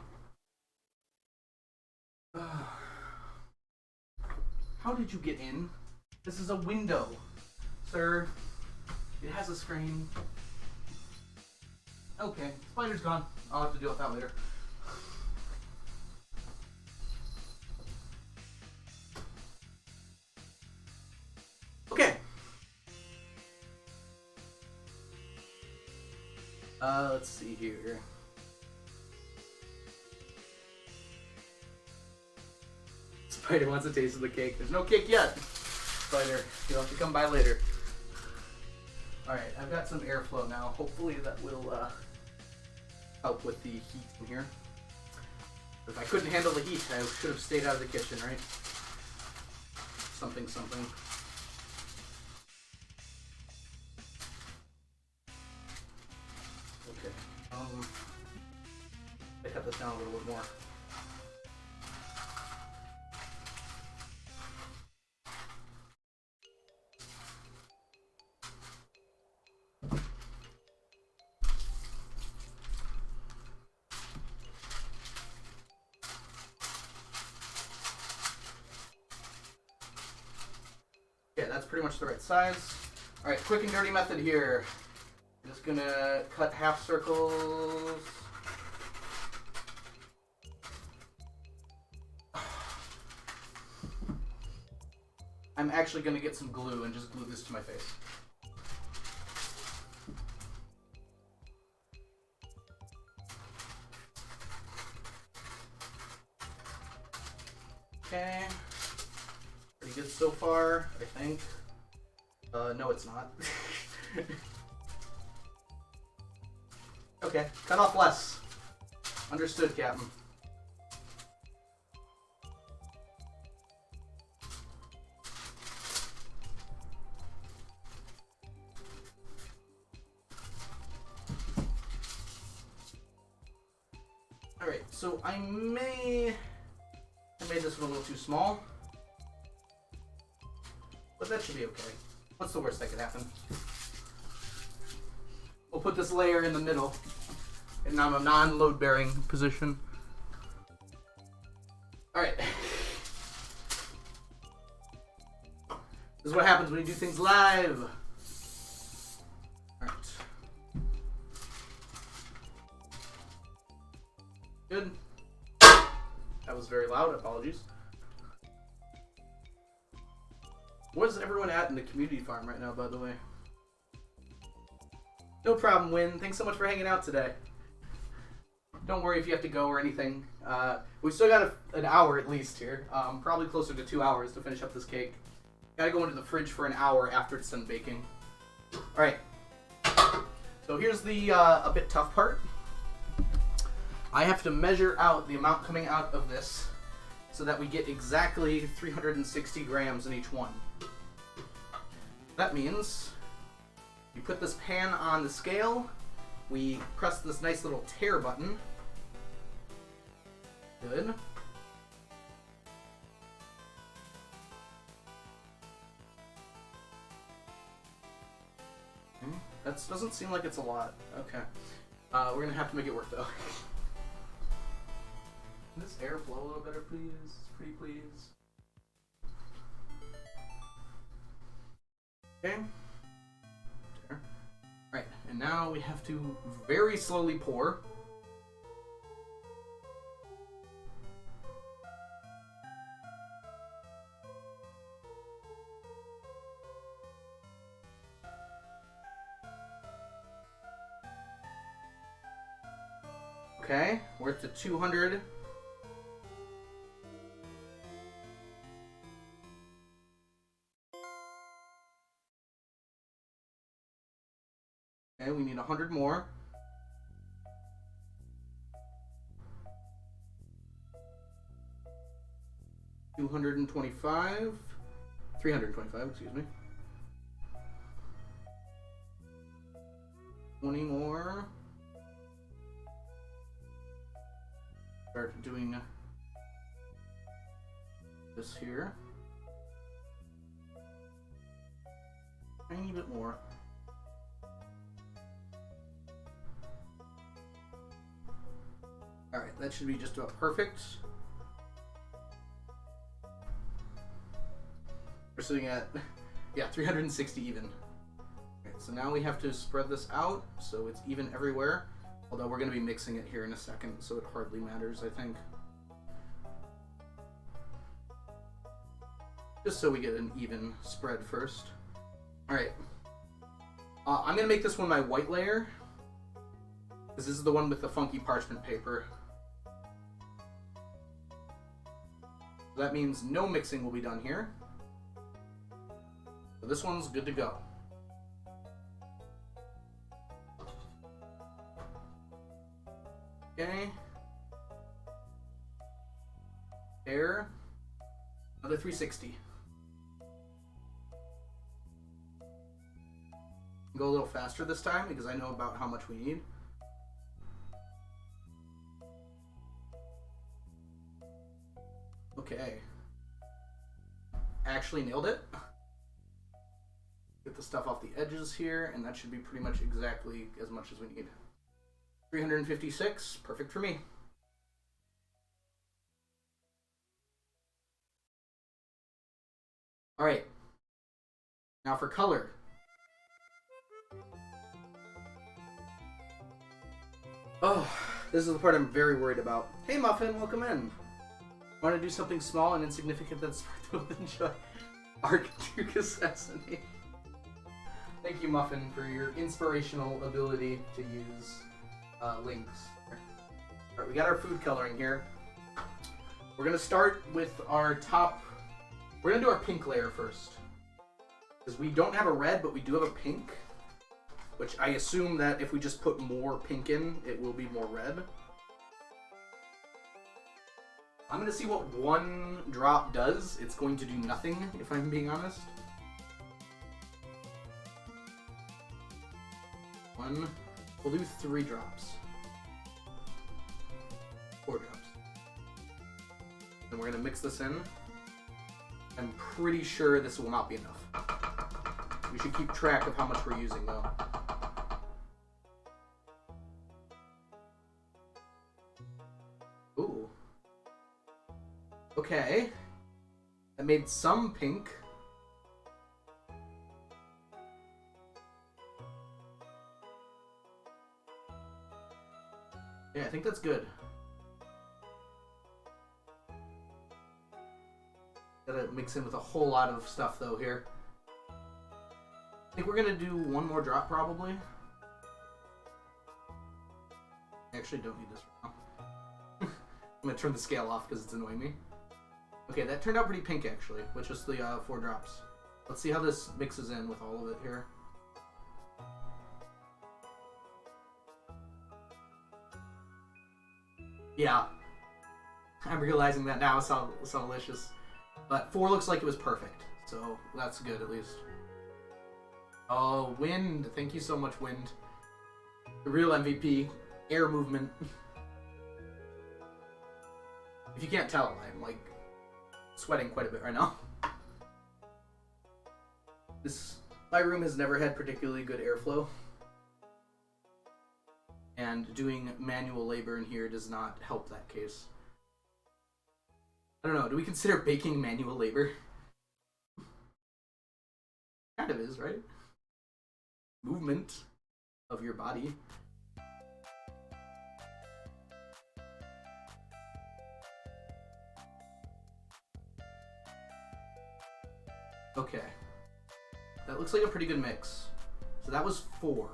S1: How did you get in? This is a window, sir. It has a screen. Okay, spider's gone. I'll have to deal with that later. Okay. Let's see here. Spider wants a taste of the cake. There's no cake yet. Spider, you'll have to come by later. Alright, I've got some airflow now. Hopefully that will help with the heat in here. If I couldn't handle the heat, I should have stayed out of the kitchen, right? Something. Okay. I cut this down a little bit more. Yeah, that's pretty much the right size. Alright, quick and dirty method here. I'm just gonna cut half circles. I'm actually gonna get some glue and just glue this to my face. Okay. Pretty good so far, I think. No, it's not. Okay, cut off less. Understood, Captain. so I made this one a little too small. But that should be okay. What's the worst that could happen? We'll put this layer in the middle, in a non-load bearing position. Alright. This is what happens when you do things live. Alright. Good. That was very loud, apologies. Where's everyone at in the community farm right now, by the way? No problem, Win. Thanks so much for hanging out today. Don't worry if you have to go or anything. We've still got an hour at least here. Probably closer to 2 hours to finish up this cake. Gotta go into the fridge for an hour after it's done baking. Alright. So here's the a bit tough part. I have to measure out the amount coming out of this so that we get exactly 360 grams in each one. That means you put this pan on the scale, we press this nice little tear button. Good. That doesn't seem like it's a lot. Okay. We're gonna have to make it work though. Can this air flow a little better, please? Pretty please. Okay. There. Right, and now we have to very slowly pour. Okay, we're at the 200. Okay, we need 100 more. $225. 325, excuse me. 20 more. Start doing this here. Tiny bit more. Alright, that should be just about perfect. We're sitting at, yeah, 360 even. Okay, so now we have to spread this out so it's even everywhere. Although we're going to be mixing it here in a second, so it hardly matters, I think. Just so we get an even spread first. Alright. I'm going to make this one my white layer, because this is the one with the funky parchment paper. So that means no mixing will be done here. So this one's good to go. Okay. There. Another 360. Go a little faster this time because I know about how much we need. Okay. Actually nailed it. Get the stuff off the edges here, and that should be pretty much exactly as much as we need. 356, perfect for me. Alright. Now for color. Oh, this is the part I'm very worried about. Hey Muffin, welcome in. Want to do something small and insignificant that Sparta will enjoy? Archduke Assassinate. Thank you, Muffin, for your inspirational ability to use links. Alright, we got our food coloring here. We're going to start with our top... We're going to do our pink layer first. Because we don't have a red, but we do have a pink. Which I assume that if we just put more pink in, it will be more red. I'm going to see what one drop does. It's going to do nothing, if I'm being honest. We'll do 3 drops. 4 drops. Then we're gonna mix this in. I'm pretty sure this will not be enough. We should keep track of how much we're using though. Ooh. Okay. I made some pink. Yeah, I think that's good. Gotta mix in with a whole lot of stuff though here. I think we're gonna do one more drop probably. I actually don't need this right now. I'm gonna turn the scale off because it's annoying me. Okay, that turned out pretty pink actually, with just the 4 drops. Let's see how this mixes in with all of it here. Yeah, I'm realizing that now. It's so delicious. But 4 looks like it was perfect, so that's good at least. Oh, wind! Thank you so much, wind. The real MVP, air movement. If you can't tell, I'm like sweating quite a bit right now. My room has never had particularly good airflow. And doing manual labor in here does not help that case. I don't know, do we consider baking manual labor? Kind of is, right? Movement of your body. Okay. That looks like a pretty good mix. So that was 4.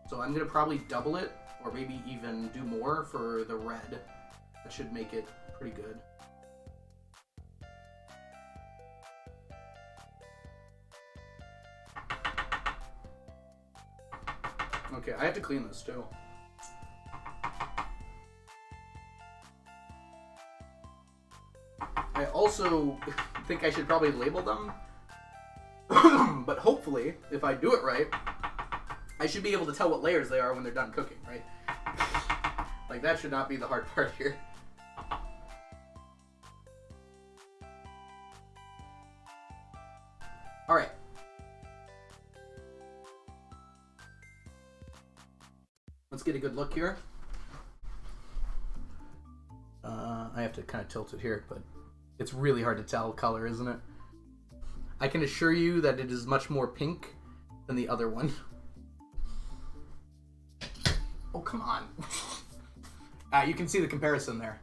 S1: So I'm going to probably double it, or maybe even do more for the red. That should make it pretty good. Okay, I have to clean this too. I also think I should probably label them. But hopefully, if I do it right, I should be able to tell what layers they are when they're done cooking, right? Like, that should not be the hard part here. Alright. Let's get a good look here. I have to kind of tilt it here, but it's really hard to tell color, isn't it? I can assure you that it is much more pink than the other one. Oh, come on. You can see the comparison there.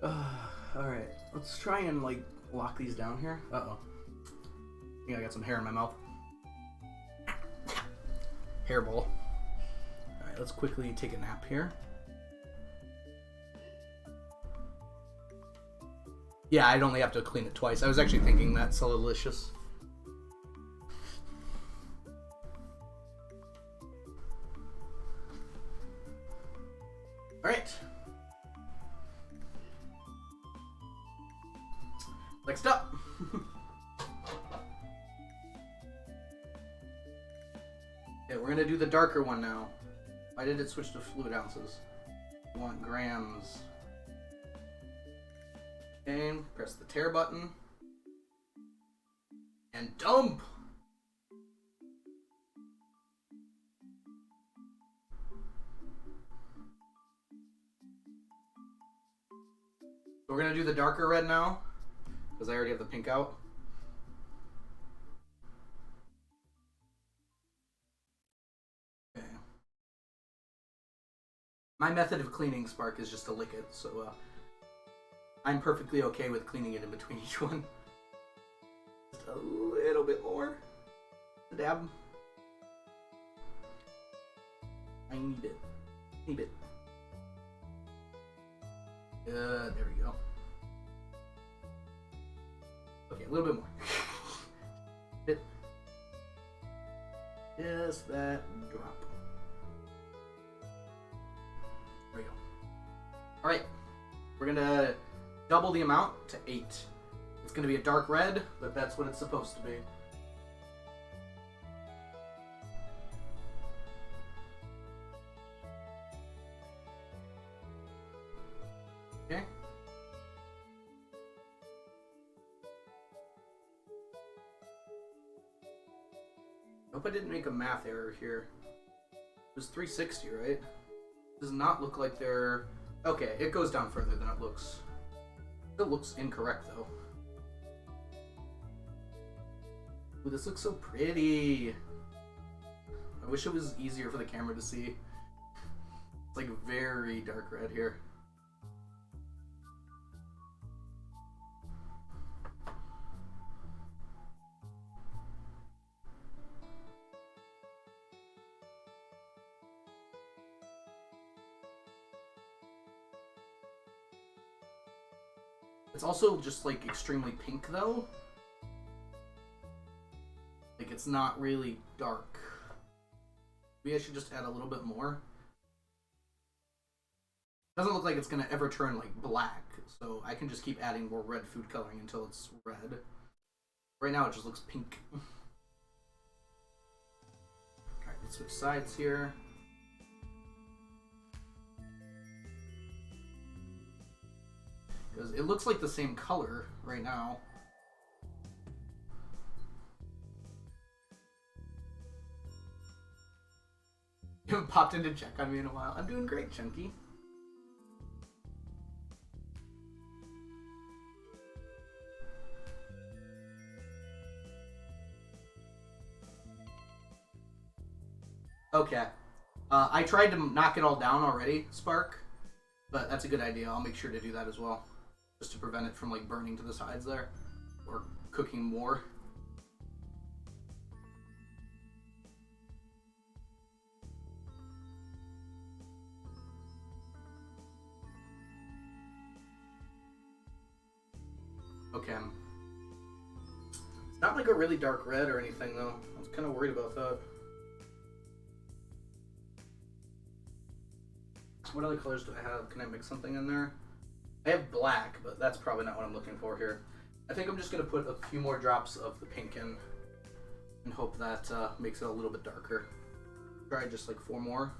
S1: Alright, let's try and, like, lock these down here. Uh-oh. I think I got some hair in my mouth. Hairball. Alright, let's quickly take a nap here. Yeah, I'd only have to clean it twice. I was actually thinking that's so delicious. Alright. Next up. Okay, we're gonna do the darker one now. Why did it switch to fluid ounces? We want grams. Okay, press the tear button. And dump! So we're gonna do the darker red now, because I already have the pink out. Okay. My method of cleaning Spark is just to lick it, so I'm perfectly okay with cleaning it in between each one. Just a little bit more. A dab. I need it. Need it. There we go. Okay, a little bit more. Bit. Just that drop. There we go. Alright. We're gonna double the amount to 8. It's gonna be a dark red, but that's what it's supposed to be. Okay, Hope I didn't make a math error here. It was 360, right? Does not look like they're... Okay, it goes down further than it looks. It looks incorrect, though. Ooh, this looks so pretty. I wish it was easier for the camera to see. It's like very dark red here. It's also just like extremely pink though. Like it's not really dark. Maybe I should just add a little bit more. Doesn't look like it's gonna ever turn like black, so I can just keep adding more red food coloring until it's red. Right now it just looks pink. Alright, let's switch sides here. Because it looks like the same color right now. You haven't popped in to check on me in a while. I'm doing great, Chunky. Okay. I tried to knock it all down already, Spark. But that's a good idea. I'll make sure to do that as well. Just to prevent it from like burning to the sides there. Or cooking more. Okay. It's not like a really dark red or anything though. I was kind of worried about that. What other colors do I have? Can I mix something in there? I have black, but that's probably not what I'm looking for here. I think I'm just going to put a few more drops of the pink in and hope that makes it a little bit darker. Try just like 4 more.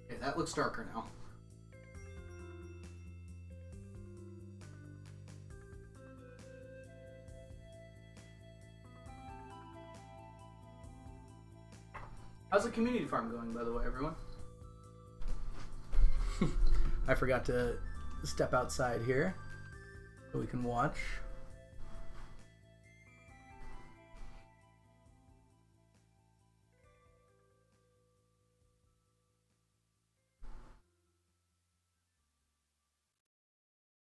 S1: Okay, that looks darker now. How's the community farm going, by the way, everyone? I forgot to step outside here so we can watch.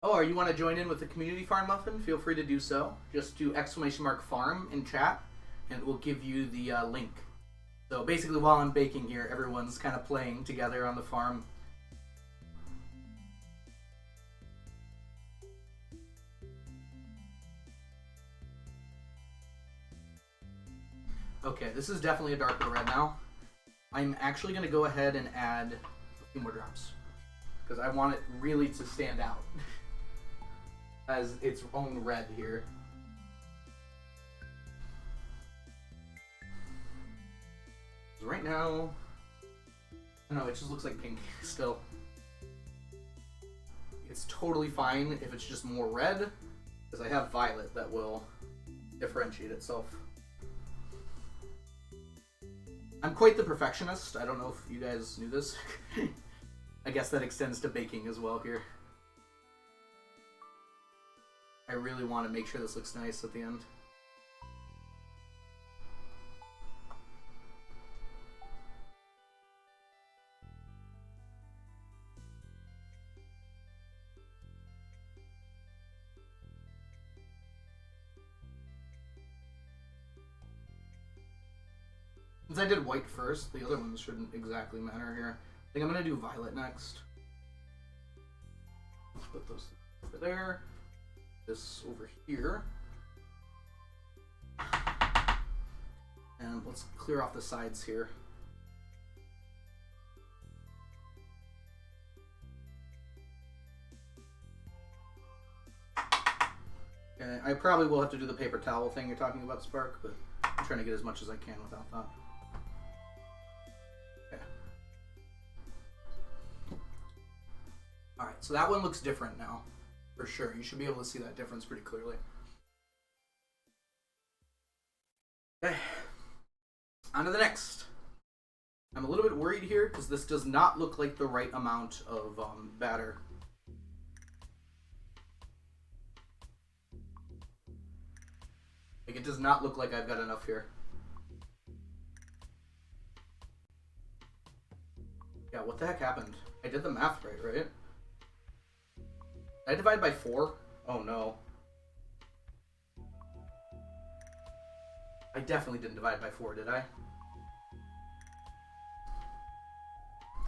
S1: Oh, or you want to join in with the community farm muffin? Feel free to do so. Just do !farm in chat and it will give you the link. So basically while I'm baking here, everyone's kind of playing together on the farm. Okay, this is definitely a darker red now. I'm actually going to go ahead and add a few more drops. Because I want it really to stand out as its own red here. Right now, I don't know, it just looks like pink still. It's totally fine if it's just more red, because I have violet that will differentiate itself. I'm quite the perfectionist. I don't know if you guys knew this. I guess that extends to baking as well here. I really want to make sure this looks nice at the end. Since I did white first, the other ones shouldn't exactly matter here. I think I'm going to do violet next. Let's put those over there. This over here. And let's clear off the sides here. Okay, I probably will have to do the paper towel thing you're talking about, Spark, but I'm trying to get as much as I can without that. Alright, so that one looks different now. For sure. You should be able to see that difference pretty clearly. Okay. On to the next. I'm a little bit worried here because this does not look like the right amount of batter. Like, it does not look like I've got enough here. Yeah, what the heck happened? I did the math right, right? Did I divide by 4? Oh no. I definitely didn't divide by 4, did I?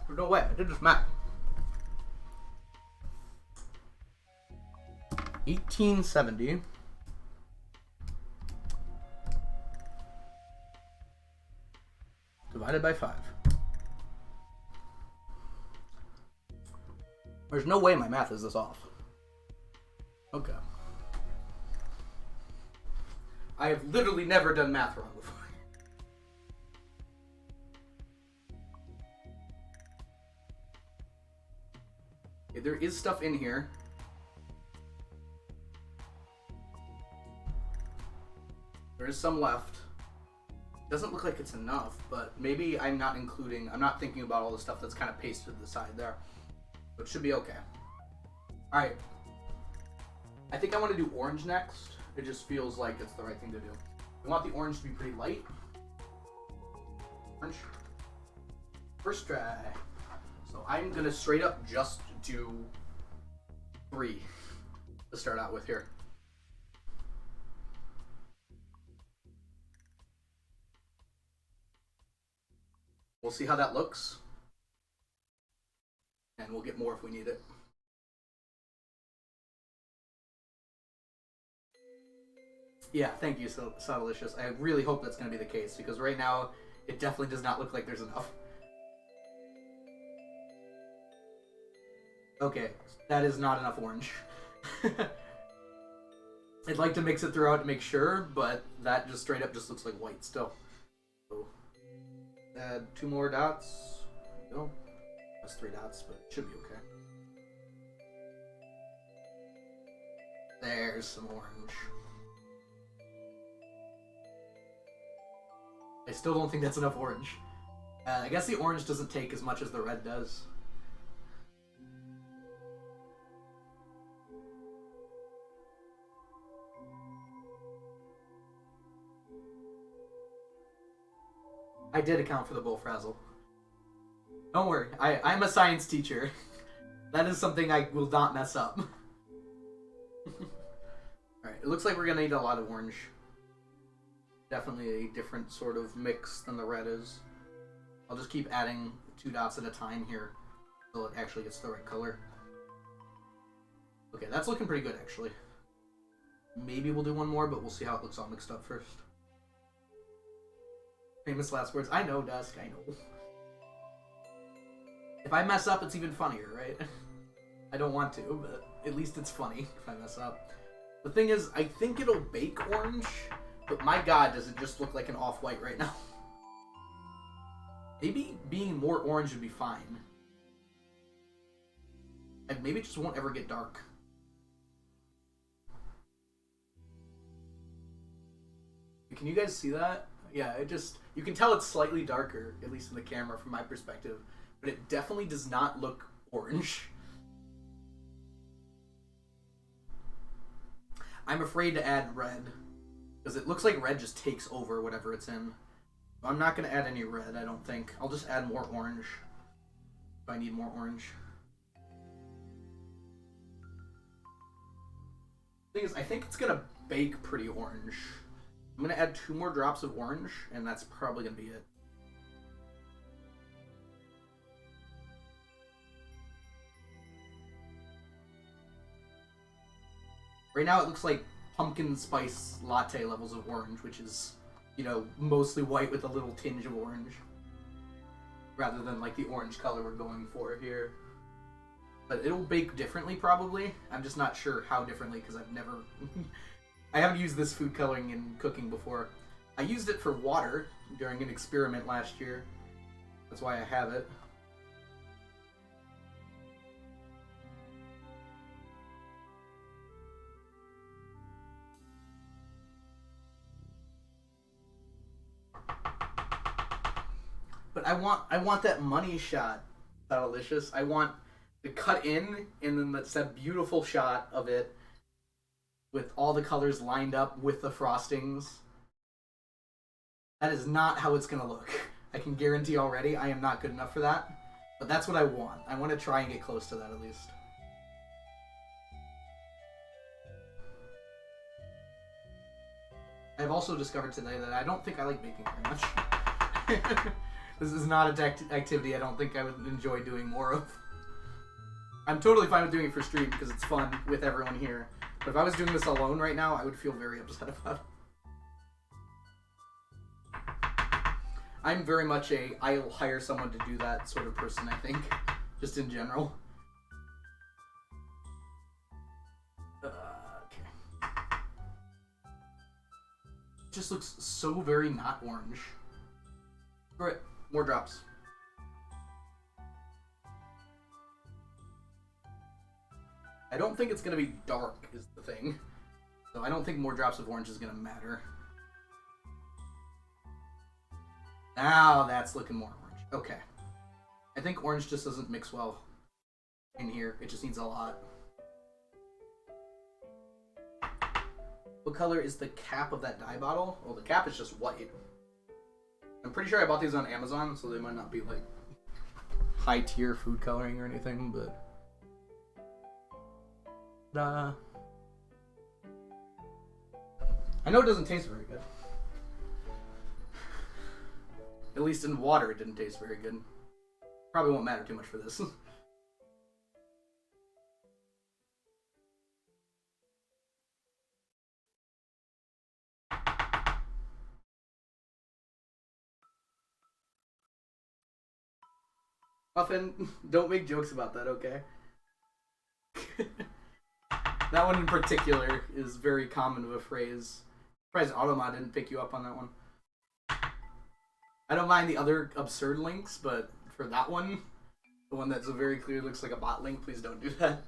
S1: No way, I did this math. 1870 divided by 5. There's no way my math is this off. Okay. I have literally never done math wrong before. Okay, there is stuff in here. There is some left. Doesn't look like it's enough, but maybe I'm not thinking about all the stuff that's kind of pasted to the side there. So it should be okay. Alright. I think I want to do orange next. It just feels like it's the right thing to do. We want the orange to be pretty light. Orange. First try. So I'm going to straight up just do 3 to start out with here. We'll see how that looks. And we'll get more if we need it. Yeah, thank you, Sodelicious. I really hope that's going to be the case, because right now, it definitely does not look like there's enough. Okay, that is not enough orange. I'd like to mix it throughout to make sure, but that just straight up just looks like white still. So, add 2 more dots. There we go. That's 3 dots, but it should be okay. There's some orange. I still don't think that's enough orange. I guess the orange doesn't take as much as the red does. I did account for the bull frazzle. Don't worry, I'm a science teacher. That is something I will not mess up. Alright, it looks like we're gonna need a lot of orange. Definitely a different sort of mix than the red is. I'll just keep adding 2 dots at a time here until it actually gets the right color. Okay, that's looking pretty good actually. Maybe we'll do 1 more, but we'll see how it looks all mixed up first. Famous last words. I know, Dusk, I know. If I mess up, it's even funnier, right? I don't want to, but at least it's funny if I mess up. The thing is, I think it'll bake orange, but my god, does it just look like an off-white right now. Maybe being more orange would be fine. And maybe it just won't ever get dark. Can you guys see that? Yeah, it just... You can tell it's slightly darker, at least in the camera from my perspective. But it definitely does not look orange. I'm afraid to add red. Because it looks like red just takes over whatever it's in. I'm not going to add any red, I don't think. I'll just add more orange. If I need more orange. The thing is, I think it's going to bake pretty orange. I'm going to add 2 more drops of orange, and that's probably going to be it. Right now it looks like pumpkin spice latte levels of orange, which is, you know, mostly white with a little tinge of orange. Rather than like the orange color we're going for here. But it'll bake differently probably. I'm just not sure how differently because I've never... I haven't used this food coloring in cooking before. I used it for water during an experiment last year. That's why I have it. But I want that money shot, Delicious. I want to cut in, and then that's that beautiful shot of it with all the colors lined up with the frostings. That is not how it's gonna look. I can guarantee already I am not good enough for that. But that's what I want. I want to try and get close to that at least. I've also discovered today that I don't think I like baking very much. This is not an activity I don't think I would enjoy doing more of. I'm totally fine with doing it for stream because it's fun with everyone here. But if I was doing this alone right now, I would feel very upset about it. I'm very much I'll hire someone to do that sort of person, I think. Just in general. Okay. It just looks so very not orange. Alright, more drops. I don't think it's going to be dark, is the thing. So I don't think more drops of orange is going to matter. Now that's looking more orange. Okay. I think orange just doesn't mix well in here. It just needs a lot. What color is the cap of that dye bottle? Well, the cap is just white. I'm pretty sure I bought these on Amazon, so they might not be like high tier food coloring or anything, but... I know it doesn't taste very good. At least in water, it didn't taste very good. Probably won't matter too much for this. Muffin, don't make jokes about that, okay? That one in particular is very common of a phrase. I'm surprised Automa didn't pick you up on that one. I don't mind the other absurd links, but for that one, the one that so very clearly looks like a bot link, please don't do that.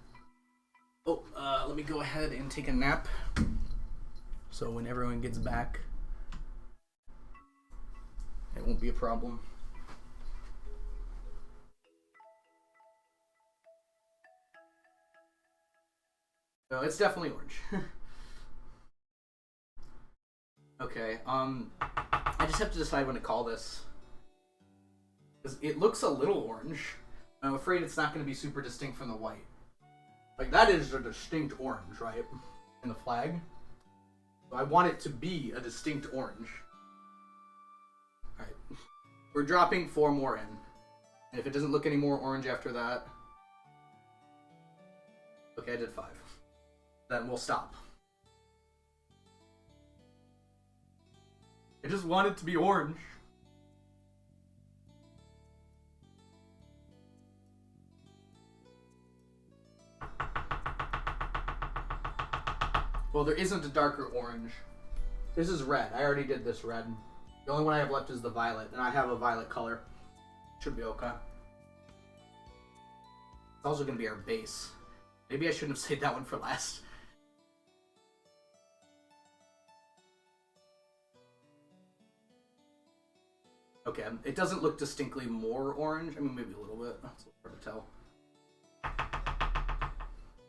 S1: Oh, let me go ahead and take a nap. So when everyone gets back, it won't be a problem. No, it's definitely orange. Okay, I just have to decide when to call this. Because it looks a little orange. I'm afraid it's not going to be super distinct from the white. Like, that is a distinct orange, right? In the flag. So I want it to be a distinct orange. Alright. We're dropping 4 more in. And if it doesn't look any more orange after that... Okay, I did 5. Then we'll stop. I just want it to be orange. Well, there isn't a darker orange. This is red. I already did this red. The only one I have left is the violet, and I have a violet color. Should be okay. It's also going to be our base. Maybe I shouldn't have saved that one for last. Okay, it doesn't look distinctly more orange. I mean, maybe a little bit. That's hard to tell.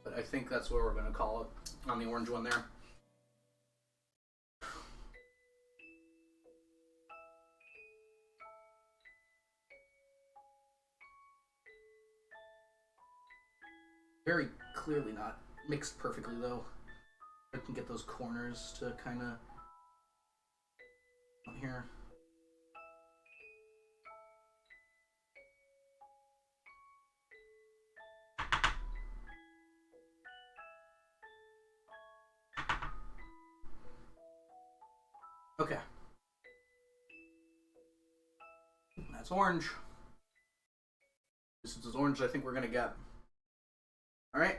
S1: But I think that's what we're going to call it on the orange one there. Very clearly not mixed perfectly, though. I can get those corners to kind of... on here. Okay. That's orange. This is as orange as I think we're going to get. Alright.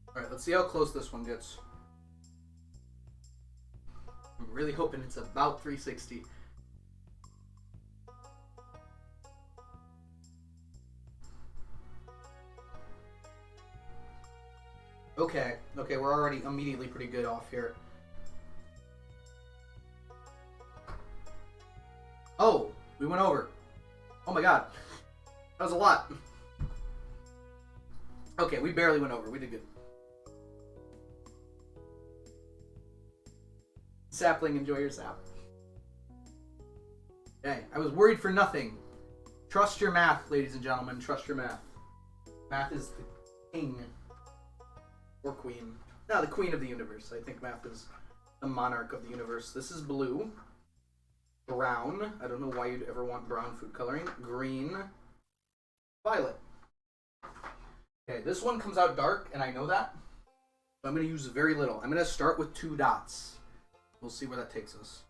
S1: Alright, let's see how close this one gets. I'm really hoping it's about 360. Okay, we're already immediately pretty good off here. Oh, we went over. Oh my god. That was a lot. Okay, we barely went over. We did good. Sapling, enjoy your sap. Okay, I was worried for nothing. Trust your math, ladies and gentlemen. Trust your math. Math is the king. Or queen. No, the queen of the universe. I think math is the monarch of the universe. This is blue. Brown. I don't know why you'd ever want brown food coloring. Green. Violet. Okay, this one comes out dark, and I know that. So I'm going to use very little. I'm going to start with 2 dots. We'll see where that takes us.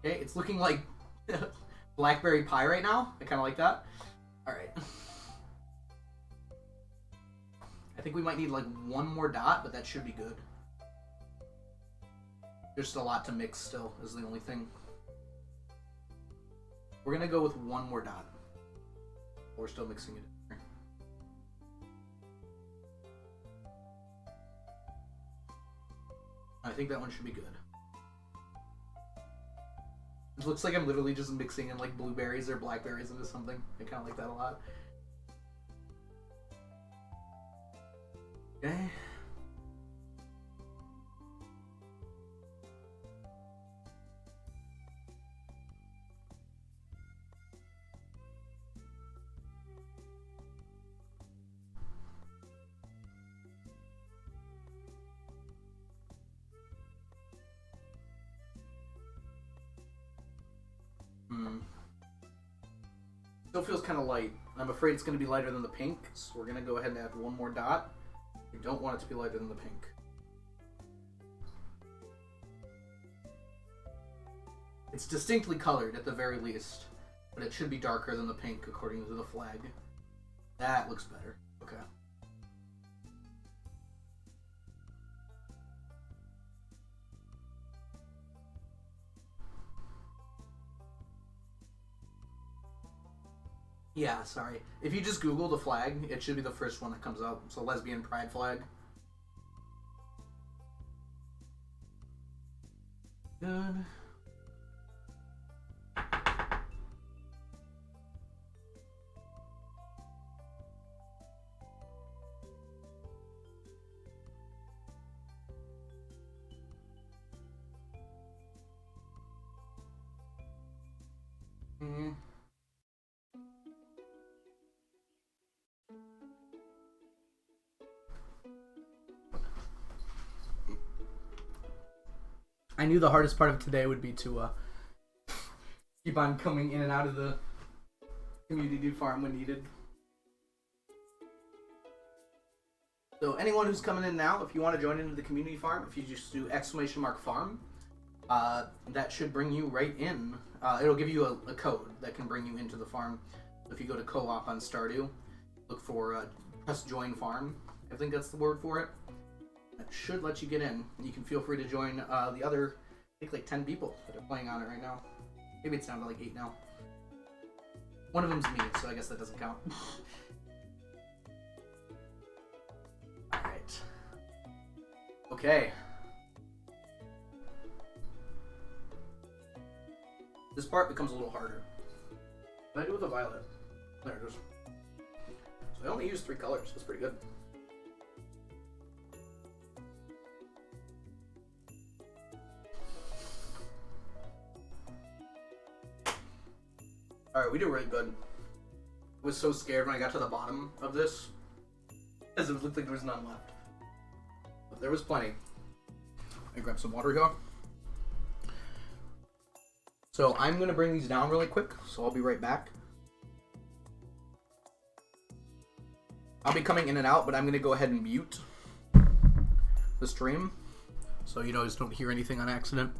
S1: Okay, it's looking like blackberry pie right now. I kind of like that. Alright. I think we might need like 1 more dot, but that should be good. There's a lot to mix still, is the only thing. We're going to go with 1 more dot. We're still mixing it. I think that one should be good. It looks like I'm literally just mixing in like blueberries or blackberries into something. I kind of like that a lot. Okay. Still feels kind of light. I'm afraid it's going to be lighter than the pink, so we're going to go ahead and add 1 more dot. We don't want it to be lighter than the pink. It's distinctly colored at the very least, but it should be darker than the pink according to the flag. That looks better. Okay. Yeah, sorry. If you just Google the flag, it should be the first one that comes up. So, lesbian pride flag. Good. I knew the hardest part of today would be to keep on coming in and out of the community farm when needed. So anyone who's coming in now, if you want to join into the community farm, if you just do !farm, that should bring you right in. It'll give you a code that can bring you into the farm. If you go to co-op on Stardew, look for press join farm. I think that's the word for it. That should let you get in. You can feel free to join the other, I think like 10 people that are playing on it right now. Maybe it's down to like 8 now. One of them's me, so I guess that doesn't count. Alright. Okay. This part becomes a little harder. What do I do with the violet? There it is. So I only use 3 colors. That's pretty good. Alright, we did really good. I was so scared when I got to the bottom of this, as it looked like there was none left. But there was plenty. I grab some water here. So I'm going to bring these down really quick, so I'll be right back. I'll be coming in and out, but I'm going to go ahead and mute the stream, so you just don't hear anything on accident.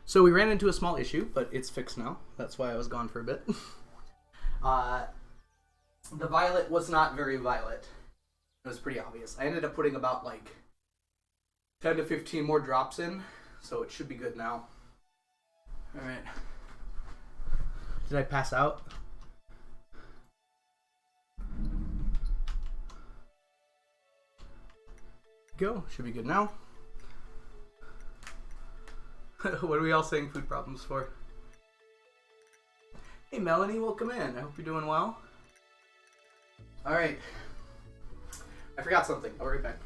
S1: So we ran into a small issue, but it's fixed now. That's why I was gone for a bit. The violet was not very violet. It was pretty obvious. I ended up putting about like 10 to 15 more drops in, so it should be good now. Alright. Did I pass out? Go. Should be good now. What are we all saying food problems for? Hey Melanie, welcome in. I hope you're doing well. Alright. I forgot something. I'll be right back.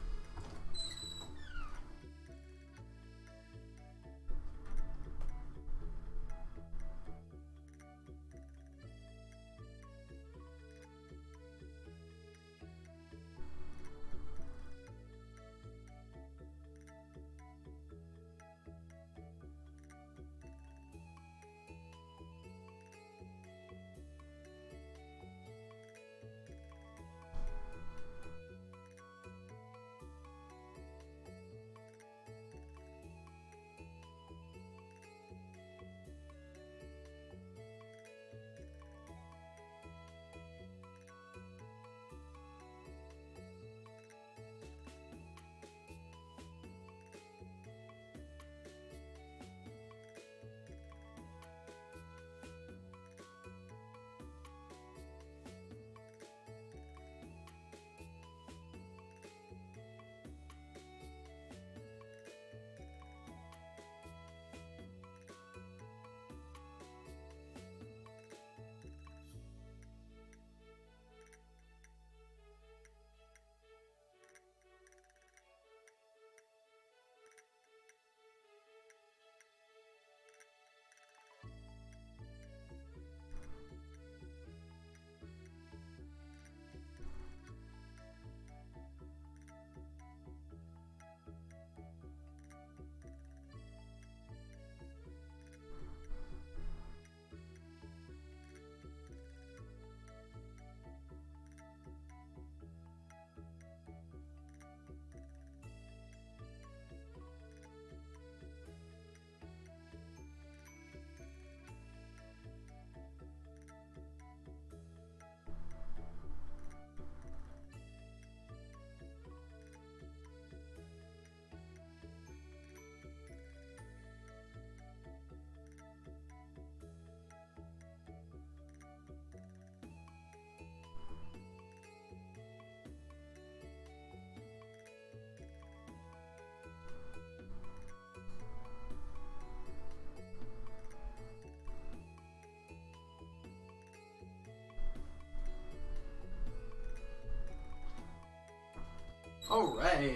S1: Alright,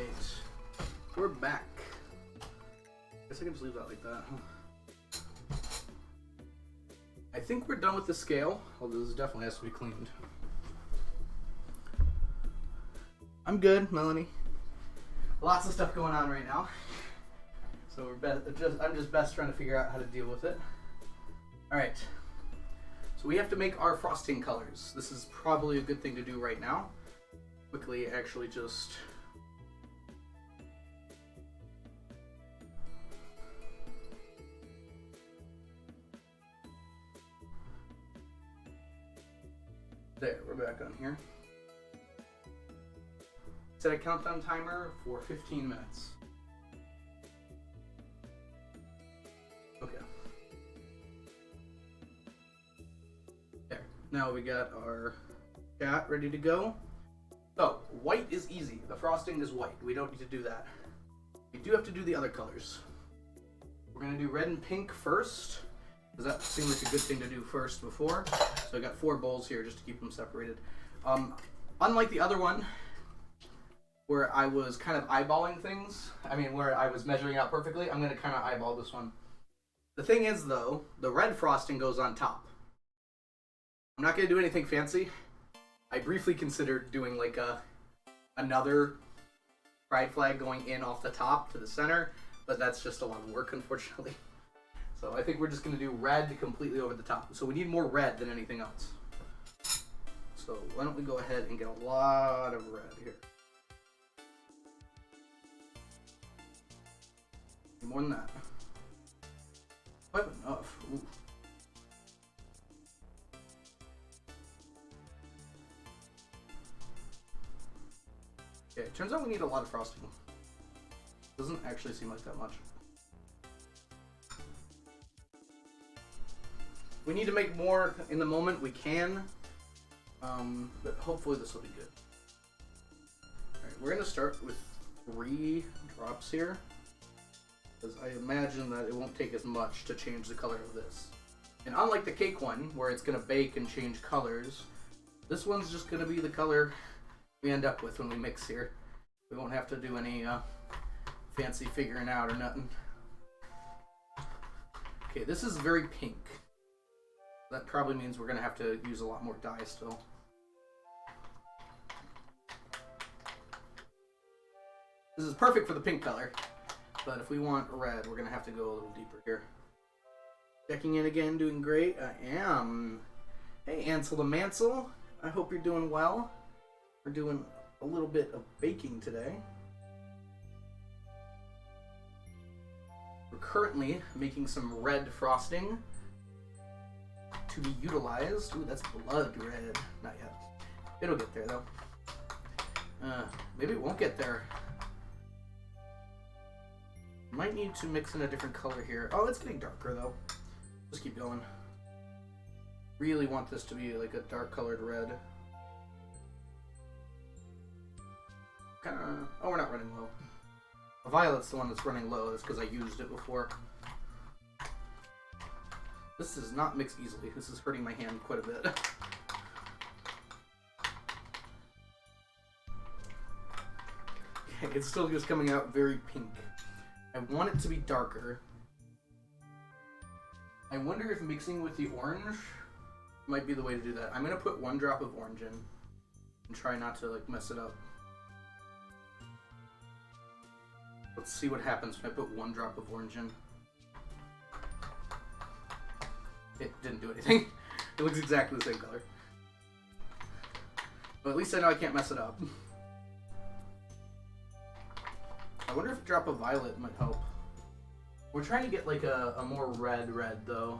S1: we're back. Guess I can just leave that like that, huh? I think we're done with the scale, although this definitely has to be cleaned. I'm good, Melanie. Lots of stuff going on right now. So I'm just best trying to figure out how to deal with it. Alright, so we have to make our frosting colors. This is probably a good thing to do right now. Quickly, actually just... There, we're back on here. Set a countdown timer for 15 minutes. Okay. There. Now we got our chat ready to go. So, white is easy. The frosting is white. We don't need to do that. We do have to do the other colors. We're going to do red and pink first, because that seemed like a good thing to do first before. So I got 4 bowls here just to keep them separated. Unlike the other one, where I was kind of eyeballing things, where I was measuring out perfectly, I'm going to kind of eyeball this one. The thing is, though, the red frosting goes on top. I'm not going to do anything fancy. I briefly considered doing like another pride flag going in off the top to the center, but that's just a lot of work, unfortunately. So I think we're just going to do red completely over the top. So we need more red than anything else. So why don't we go ahead and get a lot of red here. More than that. I have enough. Ooh. Okay, it turns out we need a lot of frosting. Doesn't actually seem like that much. We need to make more in the moment. We can, but hopefully this will be good. Alright, we're going to start with 3 drops here, because I imagine that it won't take as much to change the color of this. And unlike the cake one, where it's going to bake and change colors, this one's just going to be the color we end up with when we mix here. We won't have to do any fancy figuring out or nothing. Okay, this is very pink. That probably means we're going to have to use a lot more dye still. This is perfect for the pink color, but if we want red, we're going to have to go a little deeper here. Checking in again, doing great. I am. Hey, Ansel the Mansel. I hope you're doing well. We're doing a little bit of baking today. We're currently making some red frosting to be utilized. Ooh, that's blood red. Not yet. It'll get there, though. Maybe it won't get there. Might need to mix in a different color here. Oh, it's getting darker, though. Just keep going. Really want this to be like a dark colored red. Oh, we're not running low. The violet's the one that's running low. That's because I used it before. This does not mix easily. This is hurting my hand quite a bit. Okay, it's still just coming out very pink. I want it to be darker. I wonder if mixing with the orange might be the way to do that. I'm going to put 1 drop of orange in and try not to like mess it up. Let's see what happens when I put 1 drop of orange in. It didn't do anything. It looks exactly the same color. But at least I know I can't mess it up. I wonder if a drop of violet might help. We're trying to get like a more red though.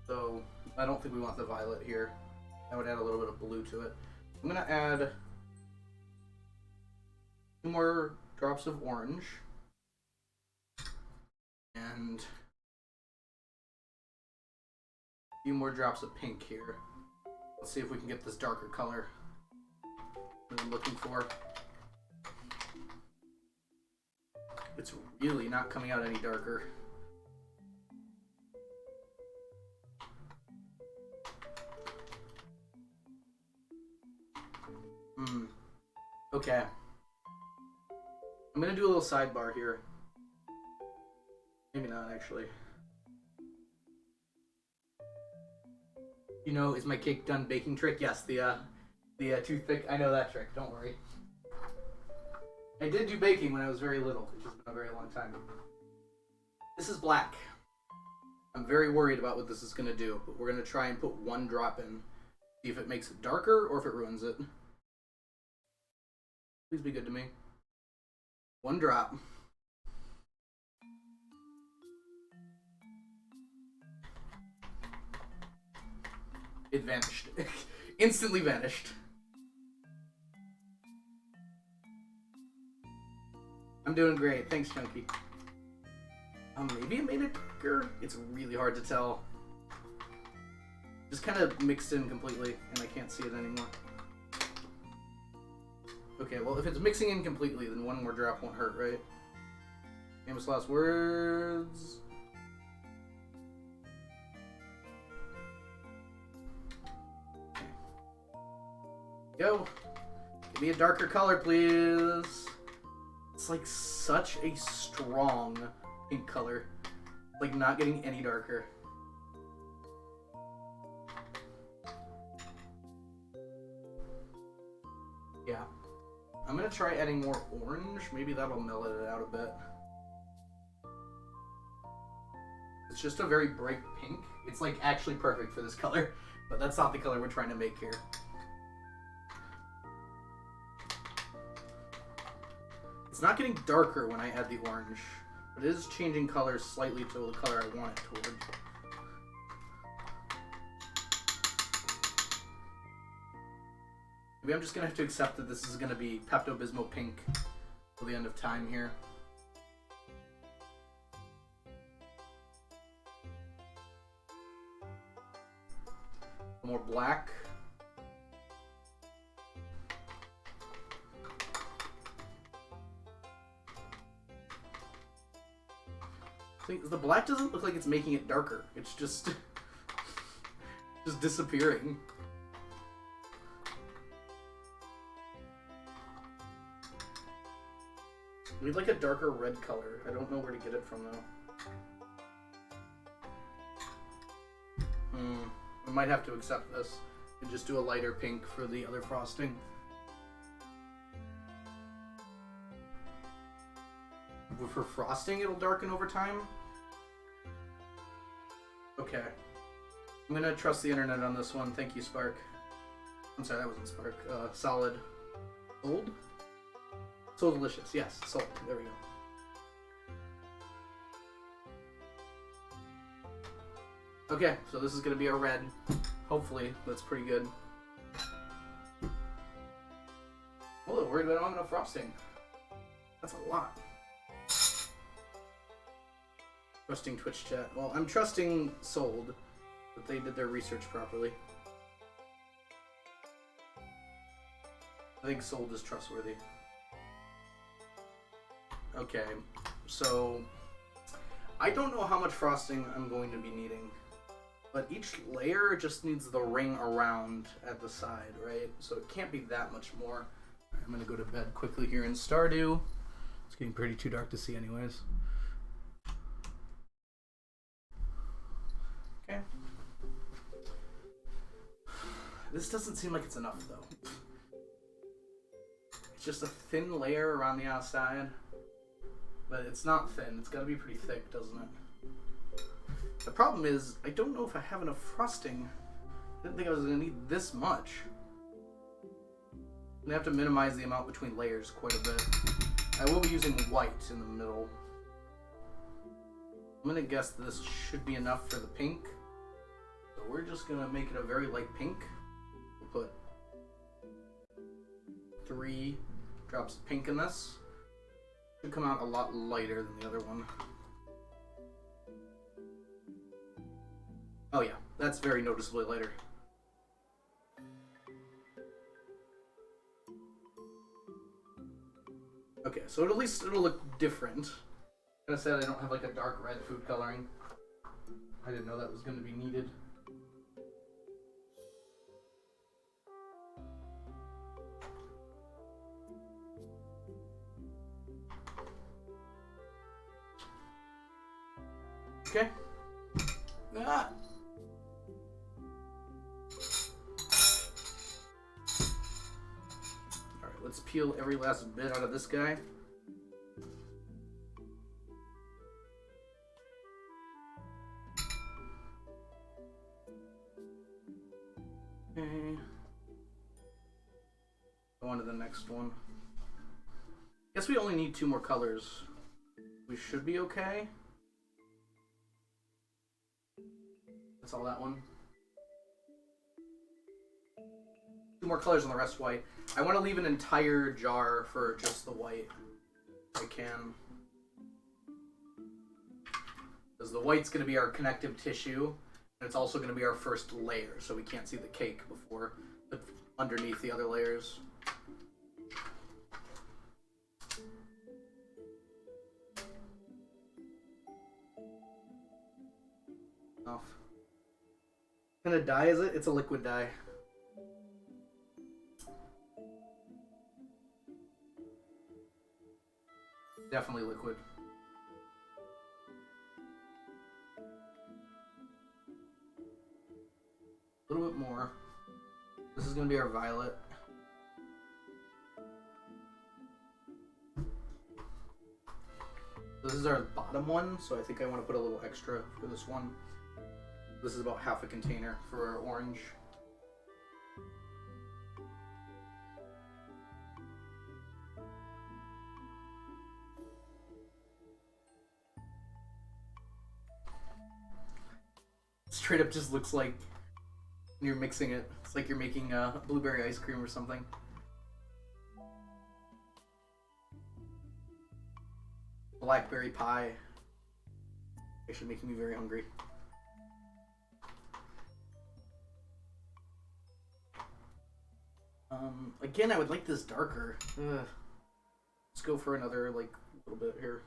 S1: So I don't think we want the violet here. That would add a little bit of blue to it. I'm going to add 2 more drops of orange. And few more drops of pink here. Let's see if we can get this darker color that I'm looking for. It's really not coming out any darker. Okay. I'm gonna do a little sidebar here. Maybe not, actually. You know, is my cake done baking trick? Yes, the toothpick. I know that trick. Don't worry. I did do baking when I was very little. It's just been a very long time. This is black. I'm very worried about what this is going to do, but we're going to try and put 1 drop in. See if it makes it darker or if it ruins it. Please be good to me. 1 drop. It vanished. Instantly vanished. I'm doing great. Thanks, Chunky. Maybe it made it darker. It's really hard to tell. Just kind of mixed in completely, and I can't see it anymore. Okay, well, if it's mixing in completely, then 1 more drop won't hurt, right? Famous last words. Go. Give me a darker color, please. It's like such a strong pink color. Like not getting any darker. Yeah. I'm gonna try adding more orange. Maybe that'll mellow it out a bit. It's just a very bright pink. It's like actually perfect for this color, but that's not the color we're trying to make here. It's not getting darker when I add the orange. But it is changing colors slightly to the color I want it toward. Maybe I'm just going to have to accept that this is going to be Pepto-Bismol pink till the end of time here. More black. The black doesn't look like it's making it darker. It's just disappearing. I need like a darker red color. I don't know where to get it from though. I might have to accept this and just do a lighter pink for the other frosting. For frosting, it'll darken over time. Okay. I'm gonna trust the internet on this one. Thank you, Spark. I'm sorry, that wasn't Spark. Solid. Sold? So delicious. Yes, sold. There we go. Okay, so this is gonna be a red. Hopefully, that's pretty good. I'm a little worried about not enough frosting. That's a lot. Trusting Twitch chat. Well, I'm trusting Sold that they did their research properly. I think Sold is trustworthy. Okay, so I don't know how much frosting I'm going to be needing, but each layer just needs the ring around at the side, right? So it can't be that much more. I'm gonna go to bed quickly here in Stardew. It's getting pretty too dark to see anyways. Okay. This doesn't seem like it's enough though. It's just a thin layer around the outside. But it's not thin. It's got to be pretty thick, doesn't it? The problem is, I don't know if I have enough frosting. I didn't think I was going to need this much. I'm going to have to minimize the amount between layers quite a bit. I will be using white in the middle. I'm going to guess this should be enough for the pink. So we're just going to make it a very light pink. We'll put 3 drops of pink in this. Should come out a lot lighter than the other one. Oh yeah, that's very noticeably lighter. Okay, so at least it'll look different. Like I said, I don't have like a dark red food coloring. I didn't know that was going to be needed. Okay. Ah. Alright, let's peel every last bit out of this guy. Okay. Go on to the next one. Guess we only need 2 more colors. We should be okay. That's all that one. 2 more colors and the rest white. I want to leave an entire jar for just the white. If I can. Because the white's going to be our connective tissue. And it's also going to be our first layer. So we can't see the cake before. But underneath the other layers. Off. What kind of dye is it? It's a liquid dye. Definitely liquid. A little bit more. This is going to be our violet. This is our bottom one, so I think I want to put a little extra for this one. This is about half a container for our orange. straight up just looks like you're mixing it. It's like you're making blueberry ice cream or something. Blackberry pie. Actually making me very hungry. Again, I would like this darker. Let's go for another, like, little bit here.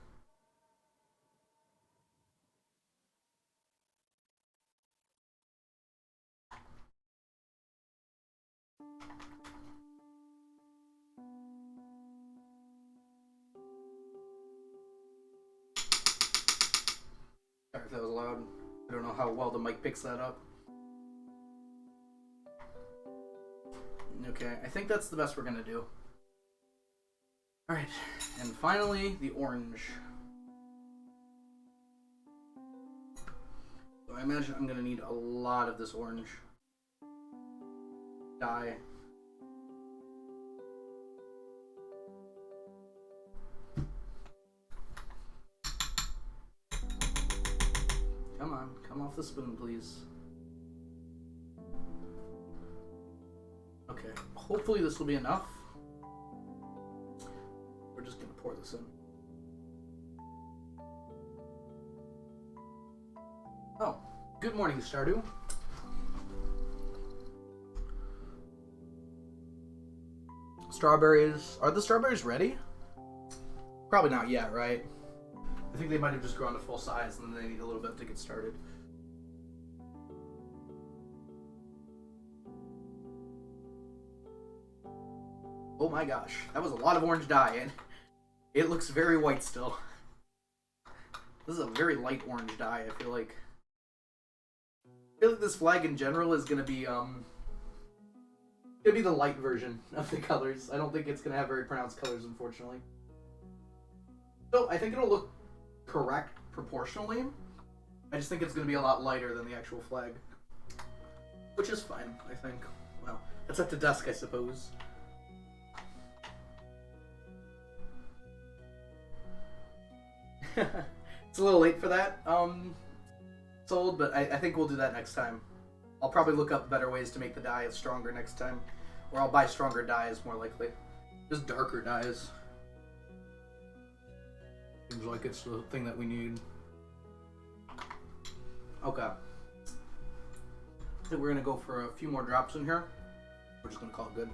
S1: Sorry if that was loud. I don't know how well the mic picks that up. Okay, I think that's the best we're gonna do. Alright, and finally, the orange. So I imagine I'm gonna need a lot of this orange dye. Come on, come off the spoon, please. Okay, hopefully this will be enough. We're just gonna pour this in. Oh, good morning, Stardew. Strawberries. Are the strawberries ready? Probably not yet, right? I think they might have just grown to full size and then they need a little bit to get started. Oh my gosh, that was a lot of orange dye, and it looks very white still. This is a very light orange dye, I feel like. I feel like this flag in general is gonna be the light version of the colors. I don't think it's gonna have very pronounced colors, unfortunately. So I think it'll look correct proportionally. I just think it's gonna be a lot lighter than the actual flag. Which is fine, I think. Well, it's up to dusk, I suppose. It's a little late for that, sold, but I think we'll do that next time. I'll probably look up better ways to make the dye stronger next time. Or I'll buy stronger dyes, more likely. Just darker dyes. Seems like it's the thing that we need. Okay. I think we're gonna go for a few more drops in here. We're just gonna call it good.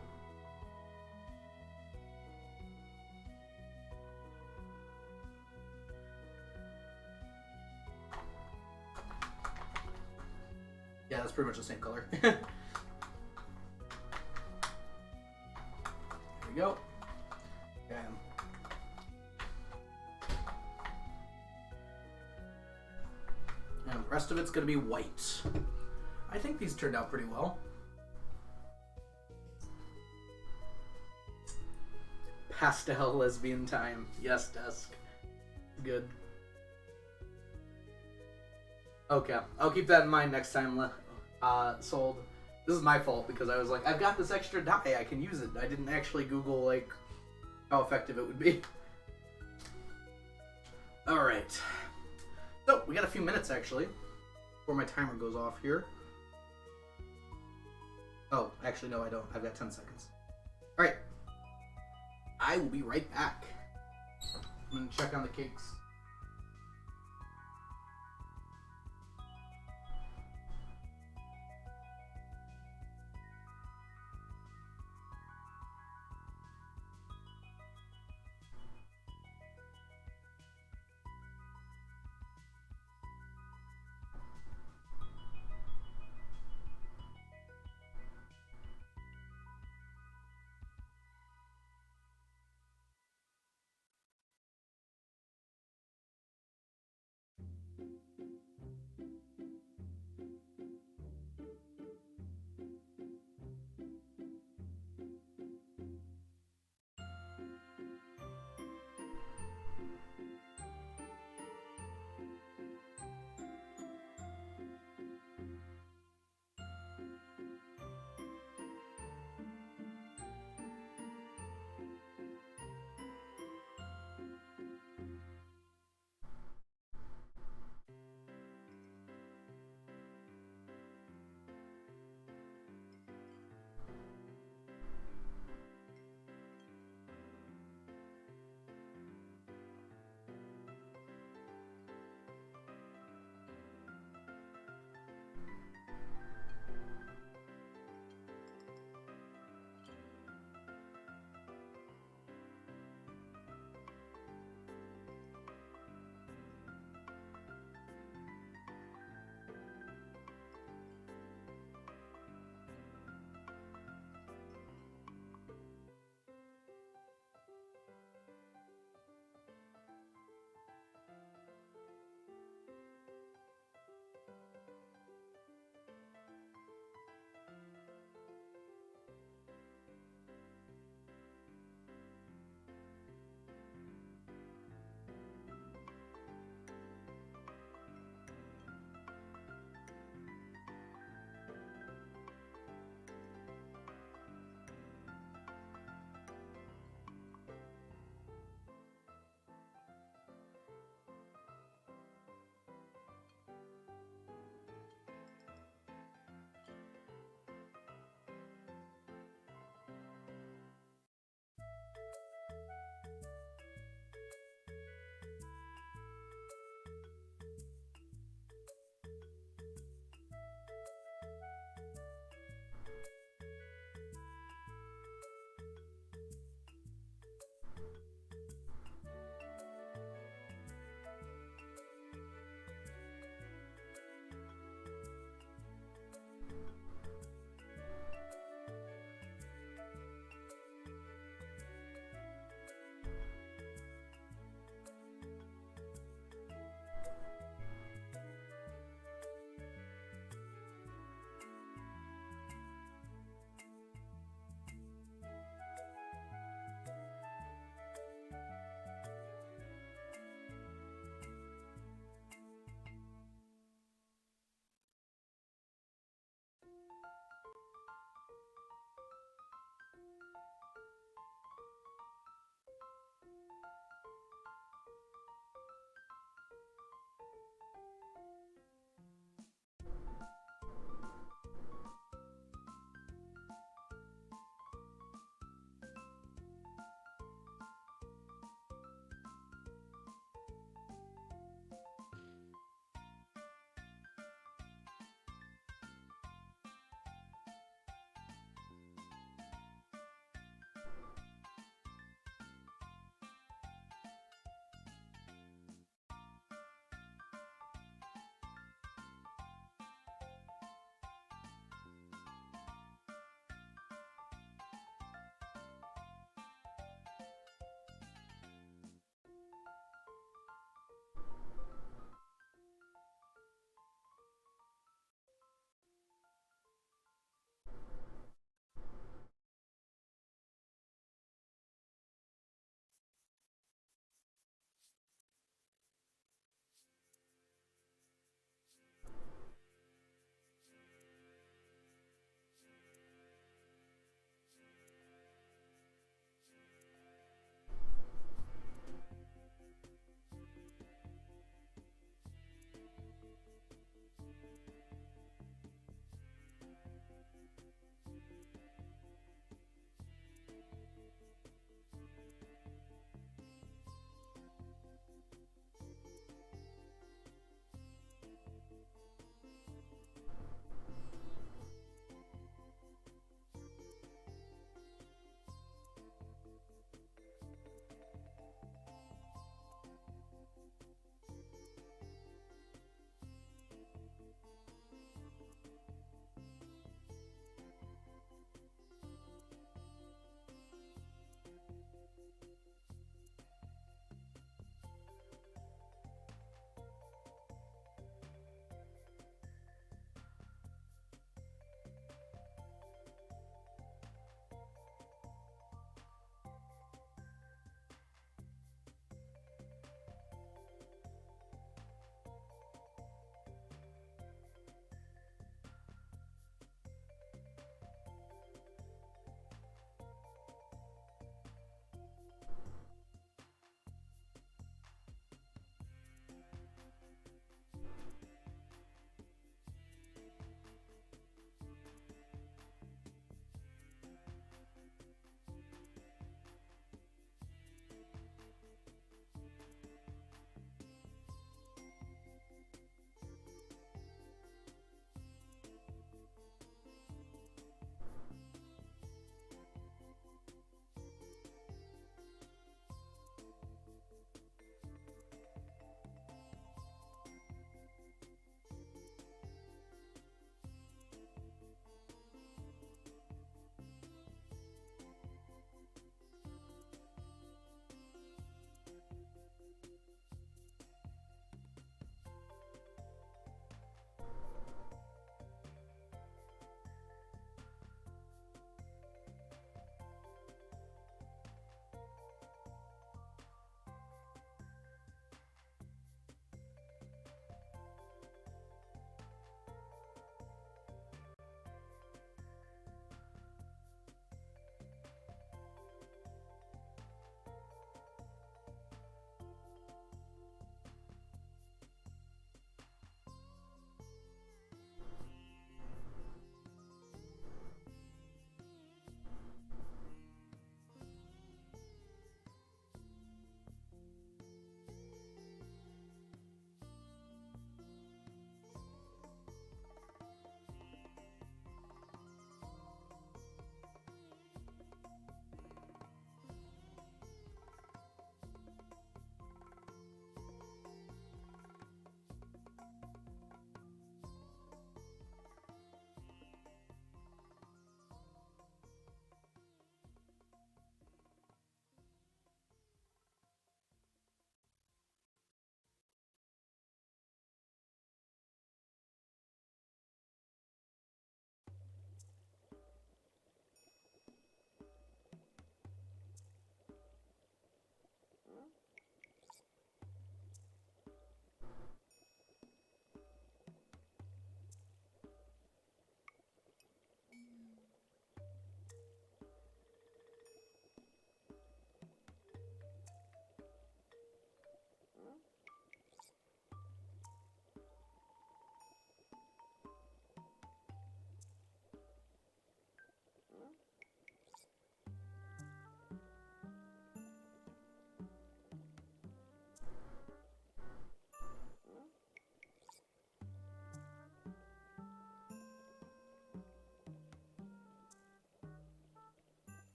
S1: Yeah, that's pretty much the same color. There we go. Okay. And the rest of it's gonna be white. I think these turned out pretty well. Pastel lesbian time. Yes, Dusk. Good. Okay, I'll keep that in mind next time, sold. This is my fault because I was like, I've got this extra dye, I can use it. I didn't actually Google, like, how effective it would be. Alright. So, we got a few minutes, actually, before my timer goes off here. Oh, actually, no, I don't. I've got 10 seconds. Alright. I will be right back. I'm gonna check on the cakes.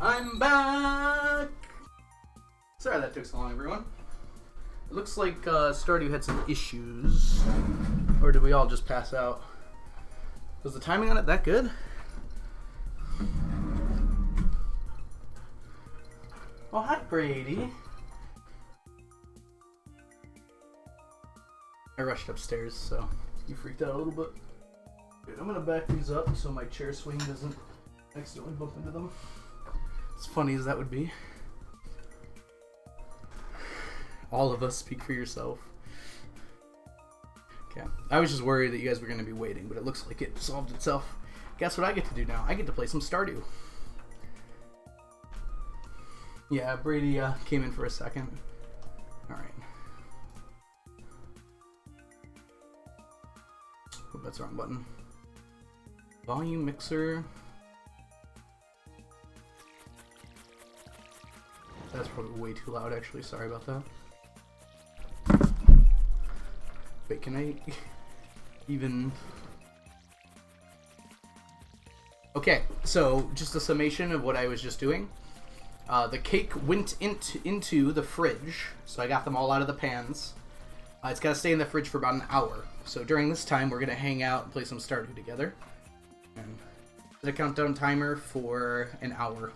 S1: I'm back! Sorry that took so long, everyone. It looks like Stardew had some issues. Or did we all just pass out? Was the timing on it that good? Oh, hi, Brady. I rushed upstairs, so you freaked out a little bit. Dude, I'm gonna back these up so my chair swing doesn't accidentally bump into them. As funny as that would be. All of us, speak for yourself. Okay, I was just worried that you guys were gonna be waiting, but it looks like it solved itself. Guess what I get to do now? I get to play some Stardew. Yeah, Brady came in for a second. Alright. Oh, that's the wrong button. Volume mixer. That's probably way too loud, actually. Sorry about that. Wait, can I even... Okay, so just a summation of what I was just doing. The cake went into the fridge, so I got them all out of the pans. It's got to stay in the fridge for about an hour. So during this time, we're going to hang out and play some Stardew together. And set a countdown timer for an hour.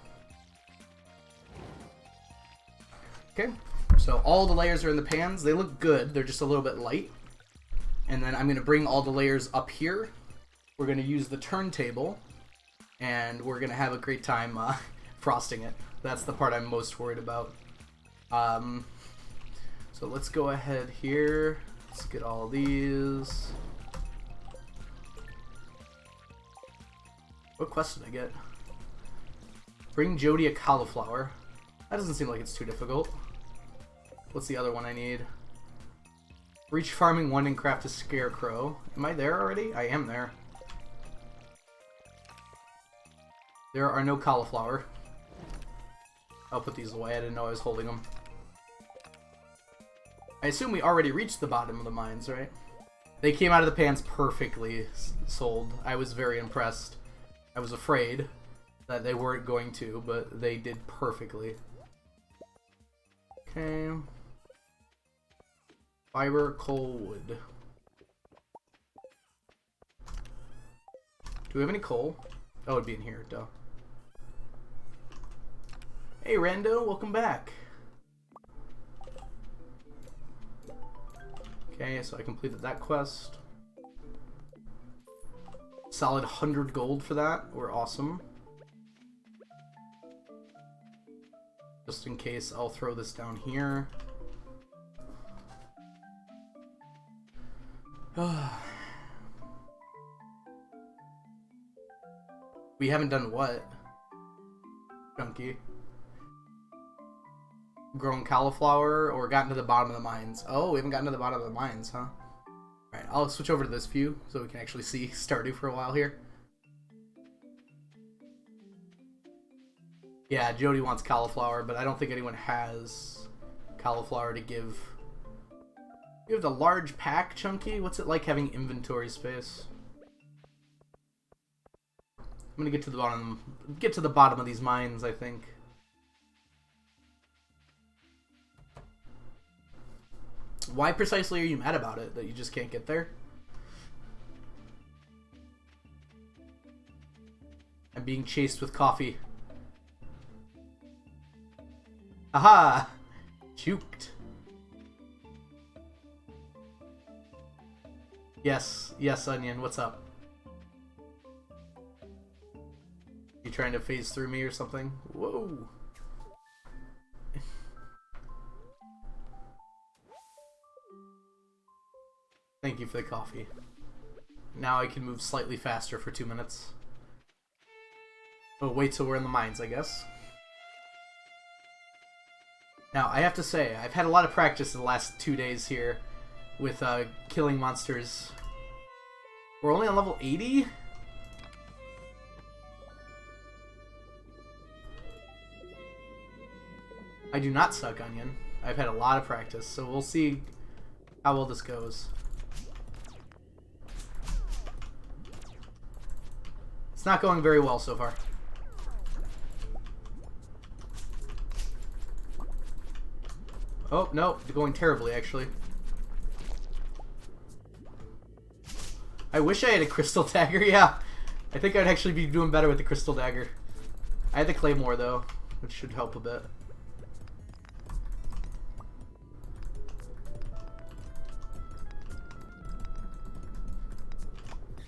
S1: Okay, so all the layers are in the pans. They look good. They're just a little bit light. And then I'm going to bring all the layers up here. We're going to use the turntable. And we're going to have a great time frosting it. That's the part I'm most worried about. So let's go ahead here. Let's get all these. What quest did I get? Bring Jody a cauliflower. That doesn't seem like it's too difficult. What's the other one I need? Reach farming 1 and craft a scarecrow. Am I there already? I am there. There are no cauliflower. I'll put these away. I didn't know I was holding them. I assume we already reached the bottom of the mines, right? They came out of the pans perfectly sold. I was very impressed. I was afraid that they weren't going to, but they did perfectly. Okay. Fiber, coal, wood. Do we have any coal? Oh, it'd be in here, duh. Hey, Rando, welcome back. Okay, so I completed that quest. Solid 100 gold for that. We're awesome. Just in case, I'll throw this down here. We haven't done what? Chunky. Grown cauliflower or gotten to the bottom of the mines. Oh, we haven't gotten to the bottom of the mines, huh? Alright, I'll switch over to this view so we can actually see Stardew for a while here. Yeah, Jody wants cauliflower, but I don't think anyone has cauliflower to give. You have the large pack, Chunky? What's it like having inventory space? I'm gonna get to the bottom of these mines, I think. Why precisely are you mad about it, that you just can't get there? I'm being chased with coffee. Aha! Juked. Yes, yes, Onion, what's up? You trying to phase through me or something? Whoa! Thank you for the coffee. Now I can move slightly faster for 2 minutes. Oh, wait till we're in the mines, I guess. Now, I have to say, I've had a lot of practice in the last 2 days here with killing monsters. We're only on level 80? I do not suck, Onion. I've had a lot of practice, so we'll see how well this goes. It's not going very well so far. Oh, no. They're going terribly, actually. I wish I had a crystal dagger, yeah. I think I'd actually be doing better with the crystal dagger. I had the claymore, though, which should help a bit.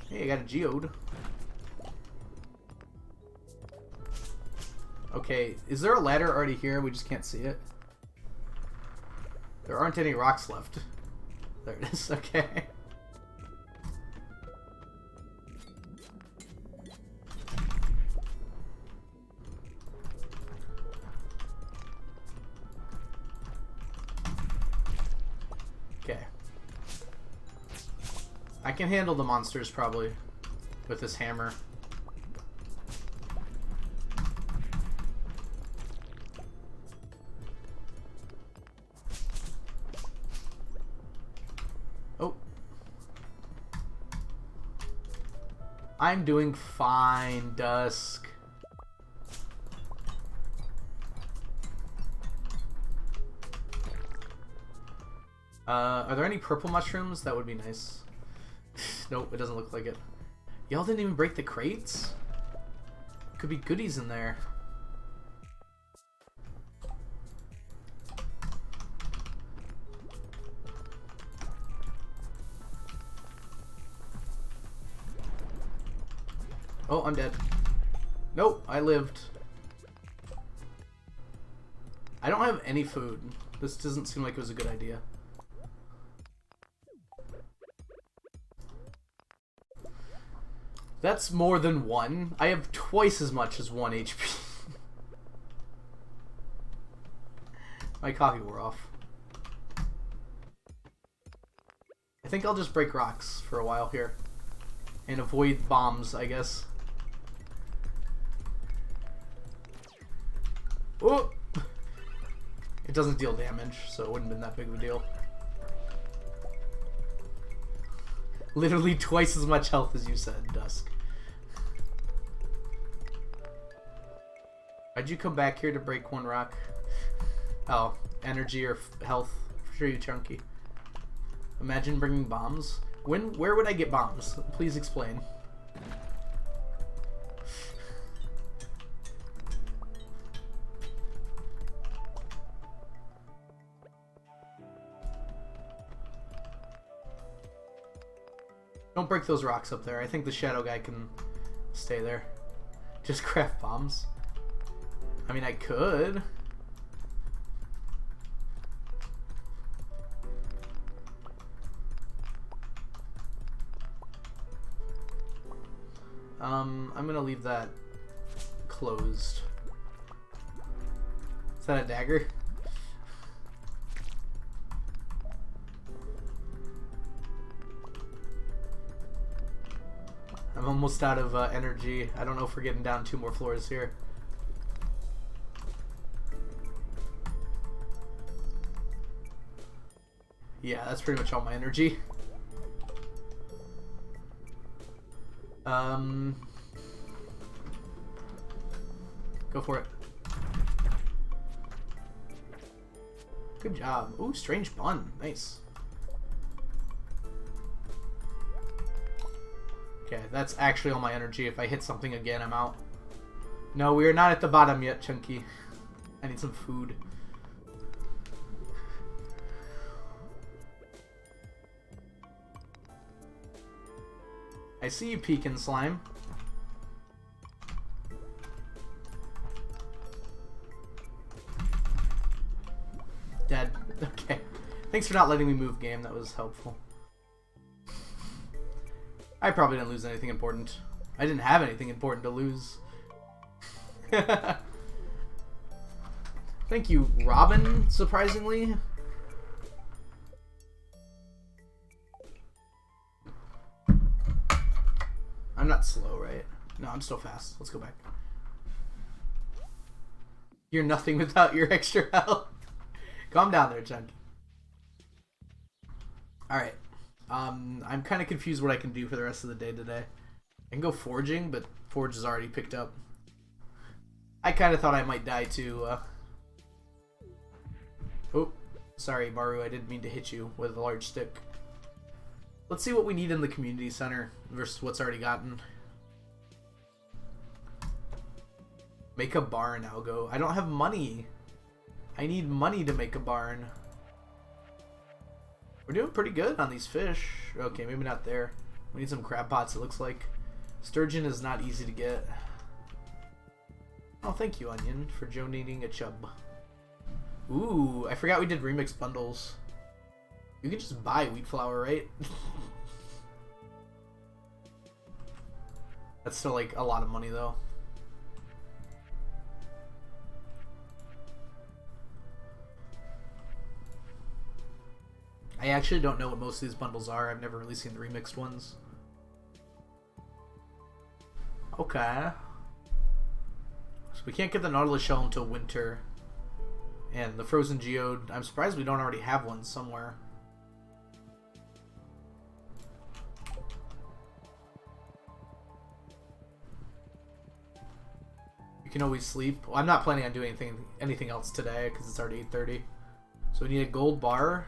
S1: Hey, I got a geode. Okay, is there a ladder already here? We just can't see it. There aren't any rocks left. There it is, okay. Okay. I can handle the monsters, probably, with this hammer. Oh. I'm doing fine, Dusk. Are there any purple mushrooms? That would be nice. Nope, it doesn't look like it. Y'all didn't even break the crates? Could be goodies in there. Oh, I'm dead. Nope, I lived. I don't have any food. This doesn't seem like it was a good idea. That's more than one. I have twice as much as 1 HP. My coffee wore off. I think I'll just break rocks for a while here. And avoid bombs, I guess. Oh! It doesn't deal damage, so it wouldn't have been that big of a deal. Literally twice as much health as you said, Dusk. Why'd you come back here to break one rock? Oh, energy or health. For sure you chunky. Imagine bringing bombs. Where would I get bombs? Please explain. Don't break those rocks up there. I think the shadow guy can stay there. Just craft bombs. I mean, I could. I'm gonna leave that closed. Is that a dagger? I'm almost out of energy. I don't know if we're getting down 2 more floors here. Yeah, that's pretty much all my energy. Go for it. Good job. Ooh, strange bun. Nice. Okay, that's actually all my energy. If I hit something again, I'm out. No, we are not at the bottom yet, Chunky. I need some food. I see you peeking, slime. Dead. Okay. Thanks for not letting me move, game. That was helpful. I probably didn't lose anything important. I didn't have anything important to lose. Thank you, Robin, surprisingly. I'm not slow, right? No, I'm still fast. Let's go back. You're nothing without your extra health. Calm down there, Chunky. Alright. I'm kind of confused what I can do for the rest of the day today. I can go forging, but forge is already picked up. I kind of thought I might die too. Oh, Sorry, Maru, I didn't mean to hit you with a large stick. Let's see what we need in the community center versus what's already gotten. Make a barn, Algo. I don't have money. I need money to make a barn. We're doing pretty good on these fish. Okay, maybe not there. We need some crab pots, it looks like. Sturgeon is not easy to get. Oh, thank you, Onion, for donating a chub. Ooh, I forgot we did remix bundles. You can just buy wheat flour, right? That's still like a lot of money though. I actually don't know what most of these bundles are. I've never really seen the remixed ones. Okay. So we can't get the Nautilus shell until winter. And the frozen geode, I'm surprised we don't already have one somewhere. You can always sleep. Well, I'm not planning on doing anything else today because it's already 8:30. So we need a gold bar.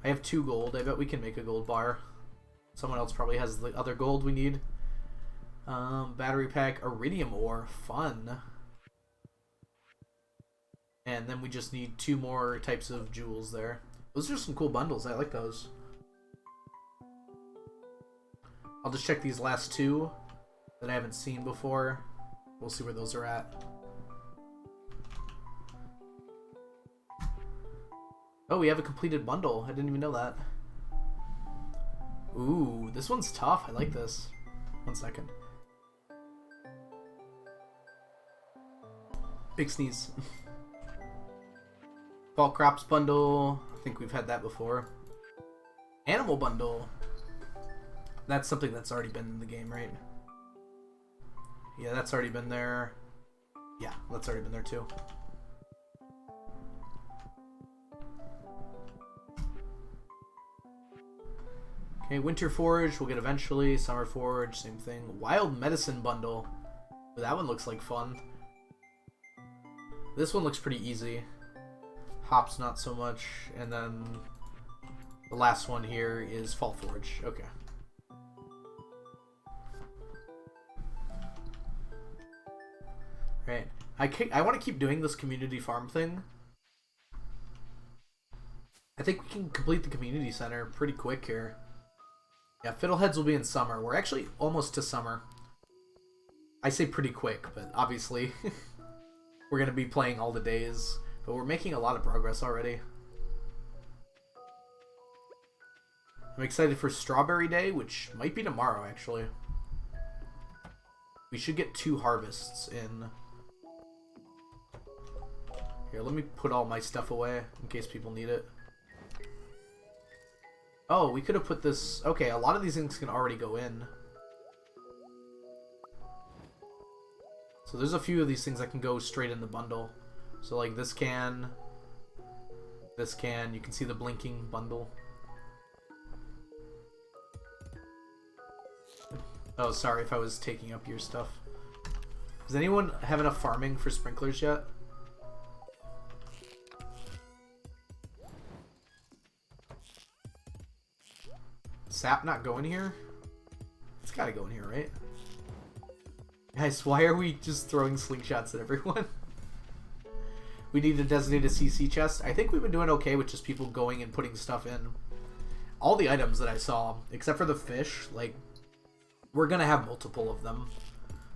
S1: I have 2 gold. I bet we can make a gold bar. Someone else probably has the other gold we need. Battery pack, iridium ore, fun. And then we just need 2 more types of jewels there. Those are some cool bundles. I like those. I'll just check these last 2 that I haven't seen before. We'll see where those are at. Oh, we have a completed bundle. I didn't even know that. Ooh, this one's tough. I like this. 1 second. Big sneeze. Fall crops bundle. I think we've had that before. Animal bundle. That's something that's already been in the game, right? Yeah, that's already been there. Yeah, that's already been there too. Okay, winter forage we'll get eventually. Summer forage, same thing. Wild medicine bundle. That one looks like fun. This one looks pretty easy. Hops not so much, and then the last one here is fall forage. Okay. Right. I want to keep doing this community farm thing. I think we can complete the community center pretty quick here. Yeah, Fiddleheads will be in summer. We're actually almost to summer. I say pretty quick, but obviously we're going to be playing all the days. But we're making a lot of progress already. I'm excited for Strawberry Day, which might be tomorrow, actually. We should get 2 harvests in. Here, let me put all my stuff away in case people need it. Oh, we could have put this... Okay, a lot of these things can already go in. So there's a few of these things that can go straight in the bundle. So like this can, you can see the blinking bundle. Oh, sorry if I was taking up your stuff. Does anyone have enough farming for sprinklers yet? Sap not going here? It's gotta go in here, right? Guys, why are we just throwing slingshots at everyone? We need to designate a CC chest. I think we've been doing okay with just people going and putting stuff in. All the items that I saw, except for the fish, like, we're gonna have multiple of them.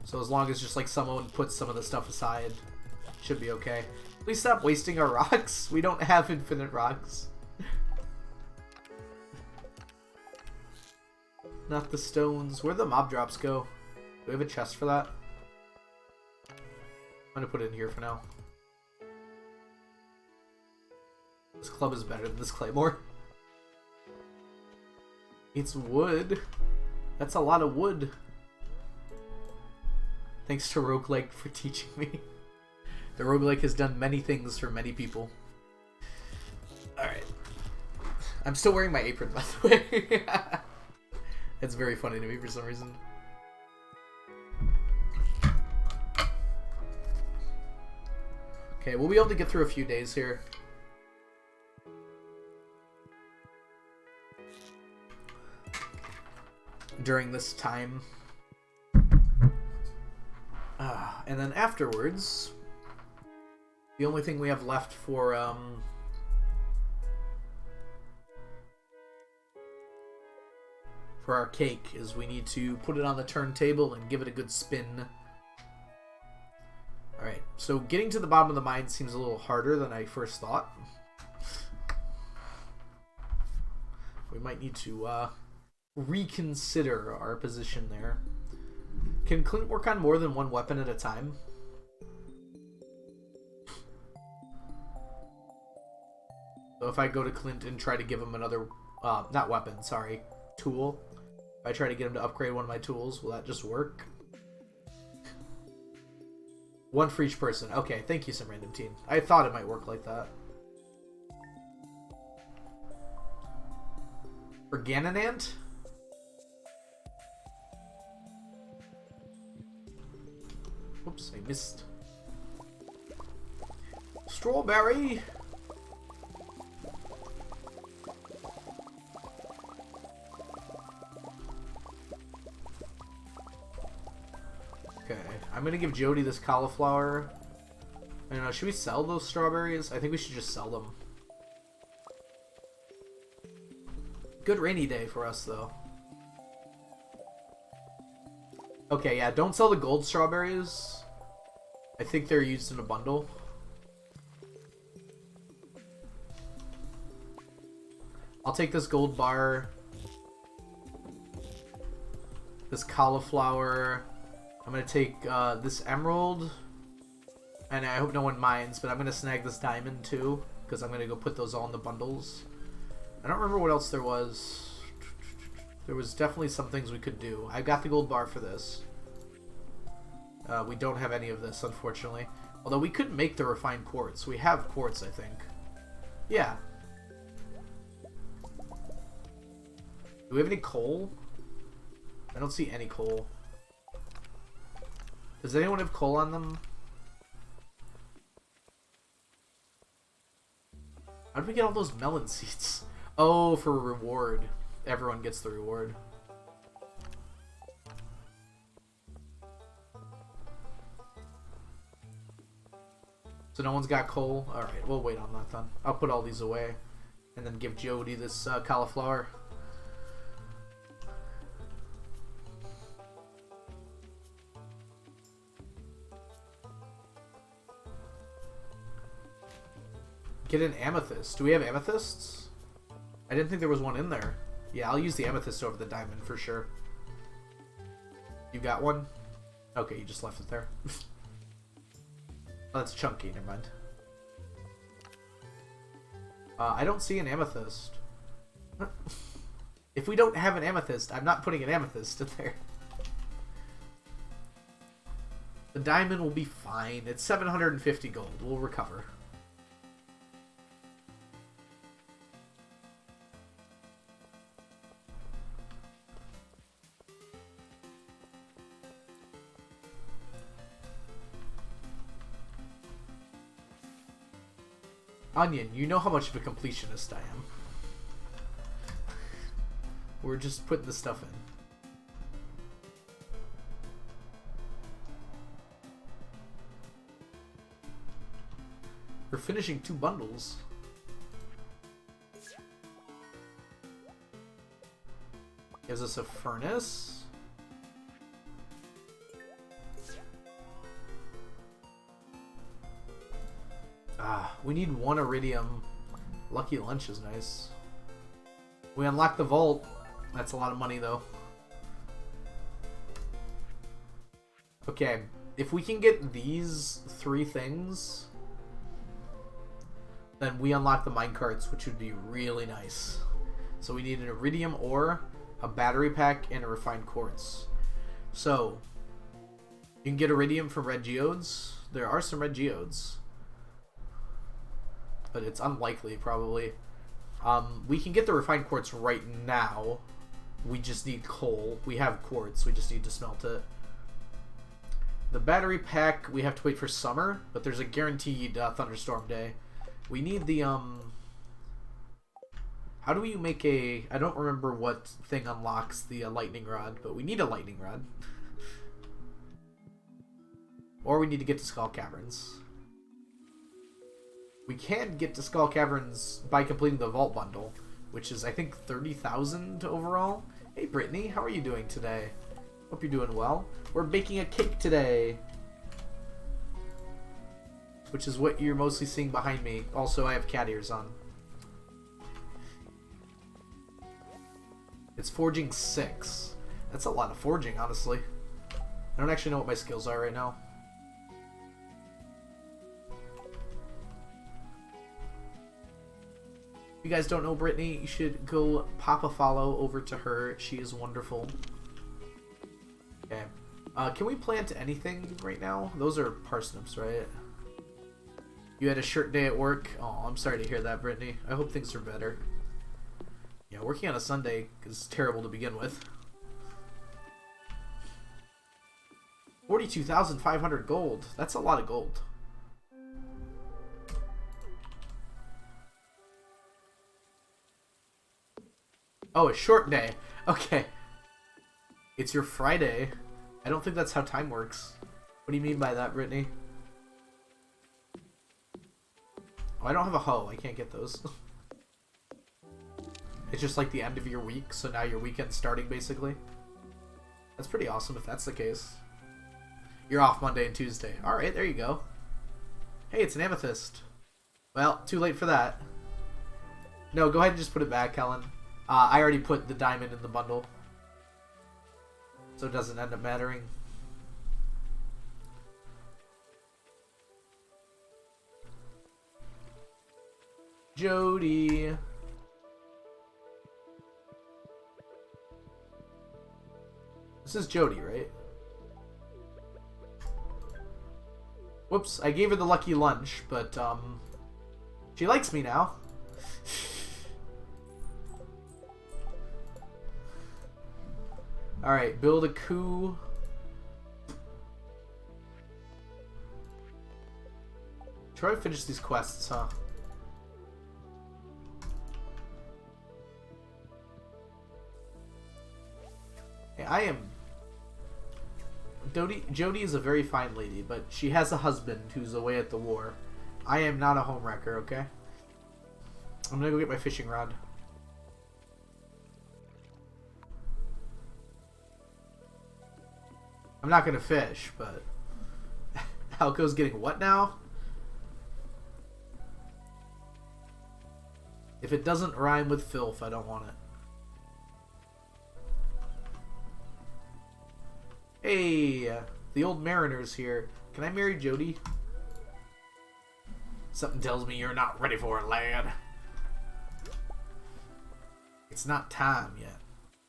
S1: So as long as just like someone puts some of the stuff aside, should be okay. Please stop wasting our rocks. We don't have infinite rocks. Not the stones. Where'd the mob drops go? Do we have a chest for that? I'm gonna put it in here for now. This club is better than this claymore. It's wood. That's a lot of wood. Thanks to Roguelike for teaching me. The Roguelike has done many things for many people. Alright. I'm still wearing my apron, by the way. It's very funny to me for some reason. Okay, we'll be able to get through a few days here. during this time. And then afterwards, the only thing we have left for our cake is we need to put it on the turntable and give it a good spin. Alright, so getting to the bottom of the mine seems a little harder than I first thought. We might need to reconsider our position there. Can Clint work on more than one weapon at a time? So if I go to Clint and try to give him another, not weapon, sorry, tool. If I try to get him to upgrade one of my tools, will that just work? One for each person. Okay, thank you, some random teen. I thought it might work like that. For Ganonant? Oops, I missed. Strawberry! Okay, I'm gonna give Jody this cauliflower. I don't know, should we sell those strawberries? I think we should just sell them. Good rainy day for us, though. Okay, yeah, don't sell the gold strawberries. I think they're used in a bundle. I'll take this gold bar. This cauliflower. I'm going to take this emerald. And I hope no one minds, but I'm going to snag this diamond too. Because I'm going to go put those all in the bundles. I don't remember what else there was. There was definitely some things we could do. I got the gold bar for this. We don't have any of this, unfortunately. Although we could make the refined quartz. We have quartz, I think. Yeah. Do we have any coal? I don't see any coal. Does anyone have coal on them? How did we get all those melon seeds? Oh, for a reward. Everyone gets the reward. So no one's got coal? Alright, we'll wait on that then. I'll put all these away. And then give Jody this cauliflower. Get an amethyst. Do we have amethysts? I didn't think there was one in there. Yeah, I'll use the amethyst over the diamond for sure. You got one? Okay, you just left it there. Oh, that's chunky, never mind. I don't see an amethyst. If we don't have an amethyst, I'm not putting an amethyst in there. The diamond will be fine. It's 750 gold. We'll recover. Onion, you know how much of a completionist I am. We're just putting the stuff in. We're finishing 2 bundles. Gives us a furnace. We need 1 iridium. Lucky lunch is nice. We unlock the vault. That's a lot of money, though. Okay, if we can get these 3 things, then we unlock the minecarts, which would be really nice. So we need an iridium ore, a battery pack, and a refined quartz. So, you can get iridium from red geodes. There are some red geodes. But it's unlikely, probably. We can get the refined quartz right now. We just need coal. We have quartz. We just need to smelt it. The battery pack, we have to wait for summer, but there's a guaranteed thunderstorm day. We need the How do we make a... I don't remember what thing unlocks the lightning rod, but we need a lightning rod. Or we need to get to Skull Caverns. We can get to Skull Caverns by completing the Vault Bundle, which is, I think, 30,000 overall. Hey, Brittany, how are you doing today? Hope you're doing well. We're baking a cake today, which is what you're mostly seeing behind me. Also, I have cat ears on. It's forging 6. That's a lot of forging, honestly. I don't actually know what my skills are right now. If you guys don't know Brittany, you should go pop a follow over to her. She is wonderful. Okay. Can we plant anything right now? Those are parsnips, right? You had a short day at work? Oh, I'm sorry to hear that, Brittany. I hope things are better. Yeah, working on a Sunday is terrible to begin with. 42,500 gold. That's a lot of gold. Oh, a short day. Okay. It's your Friday. I don't think that's how time works. What do you mean by that, Brittany? Oh, I don't have a hoe. I can't get those. It's just like the end of your week, so now your weekend's starting, basically. That's pretty awesome if that's the case. You're off Monday and Tuesday. Alright, there you go. Hey, it's an amethyst. Well, too late for that. No, go ahead and just put it back, Helen. I already put the diamond in the bundle, so it doesn't end up mattering. Jody. This is Jody, right? Whoops, I gave her the lucky lunch, but she likes me now. Alright, build a coup. Try to finish these quests, huh? Hey, I am... Jody is a very fine lady, but she has a husband who's away at the war. I am not a homewrecker, okay? I'm gonna go get my fishing rod. I'm not gonna fish, but... Halco's getting what now? If it doesn't rhyme with filth, I don't want it. Hey, the old mariner's here. Can I marry Jody? Something tells me you're not ready for it, lad. It's not time yet.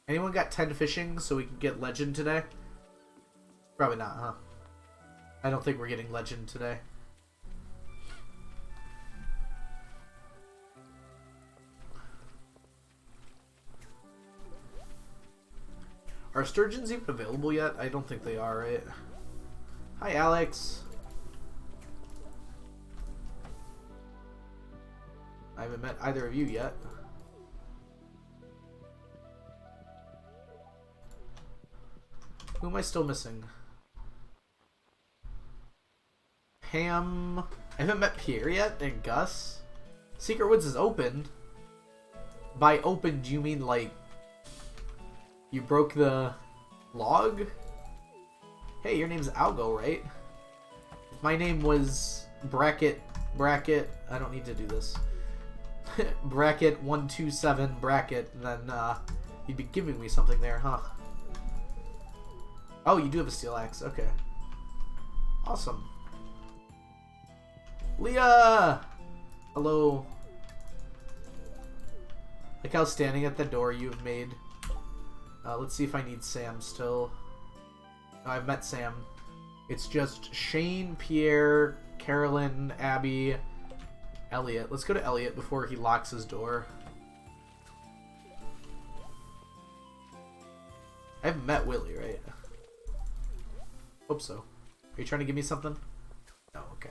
S1: Anyone got 10 fishing so we can get legend today? Probably not, huh? I don't think we're getting legend today. Are sturgeons even available yet? I don't think they are, right? Hi, Alex. I haven't met either of you yet. Who am I still missing? Pam. I haven't met Pierre yet, and Gus. Secret Woods is open. By open, do you mean like you broke the log? Hey, your name's Algo, right? If my name was bracket, I don't need to do this. bracket 127 bracket, then you'd be giving me something there, huh? Oh, you do have a steel axe. Okay. Awesome. Leah! Hello. Like how standing at the door you've made. Let's see if I need Sam still. No, I've met Sam. It's just Shane, Pierre, Carolyn, Abby, Elliot. Let's go to Elliot before he locks his door. I haven't met Willie, right? Hope so. Are you trying to give me something? No, okay.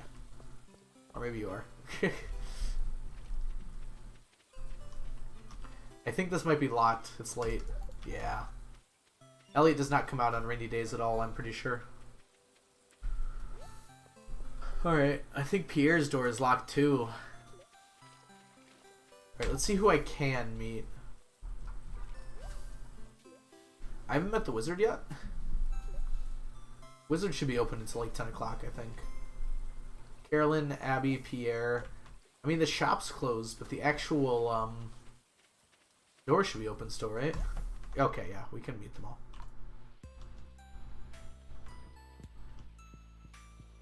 S1: Or maybe you are. I think this might be locked. It's late. Yeah. Elliot does not come out on rainy days at all, I'm pretty sure. Alright, I think Pierre's door is locked too. Alright, let's see who I can meet. I haven't met the wizard yet. Wizard should be open until like 10 o'clock, I think. Carolyn, Abby, Pierre. I mean, the shop's closed, but the actual door should be open still, right? Okay, yeah, we can meet them all.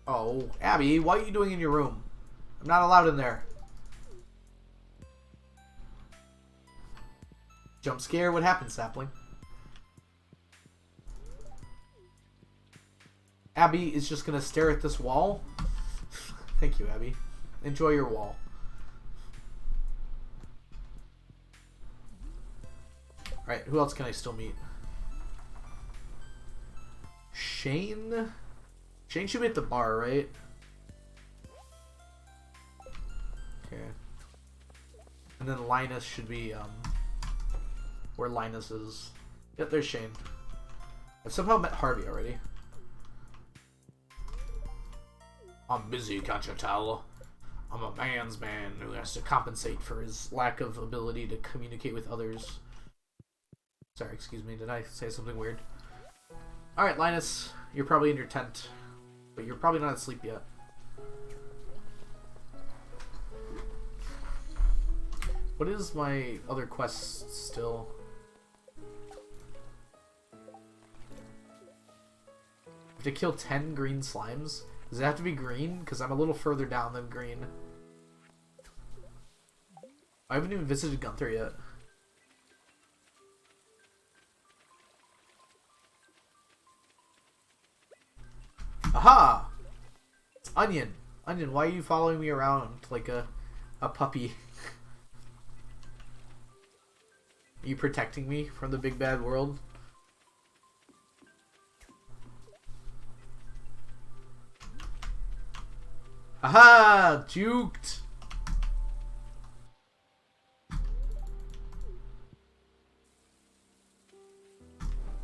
S1: Oh, Abby, what are you doing in your room? I'm not allowed in there. Jump scare? What happened, sapling? Abby is just gonna stare at this wall. Thank you, Abby. Enjoy your wall. Alright, who else can I still meet? Shane? Shane should be at the bar, right? Okay. And then Linus should be, where Linus is. Yep, there's Shane. I've somehow met Harvey already. I'm busy, can't you tell? I'm a man's man who has to compensate for his lack of ability to communicate with others. Sorry, excuse me, did I say something weird? Alright, Linus, you're probably in your tent, but you're probably not asleep yet. What is my other quest still? I have to kill 10 green slimes? Does it have to be green? Because I'm a little further down than green. I haven't even visited Gunther yet. Aha! It's Onion. Onion, why are you following me around like a puppy? Are you protecting me from the big bad world? Aha! Juked!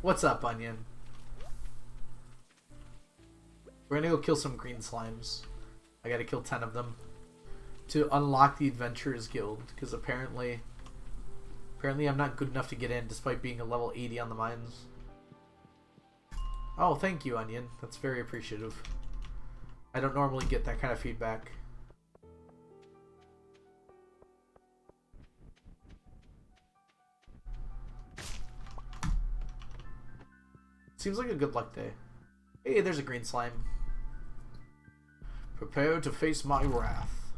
S1: What's up, Onion? We're gonna go kill some green slimes. I gotta kill 10 of them to unlock the Adventurers Guild, because apparently I'm not good enough to get in despite being a level 80 on the mines. Oh, thank you, Onion. That's very appreciative. I don't normally get that kind of feedback. Seems like a good luck day. Hey, there's a green slime. Prepare to face my wrath.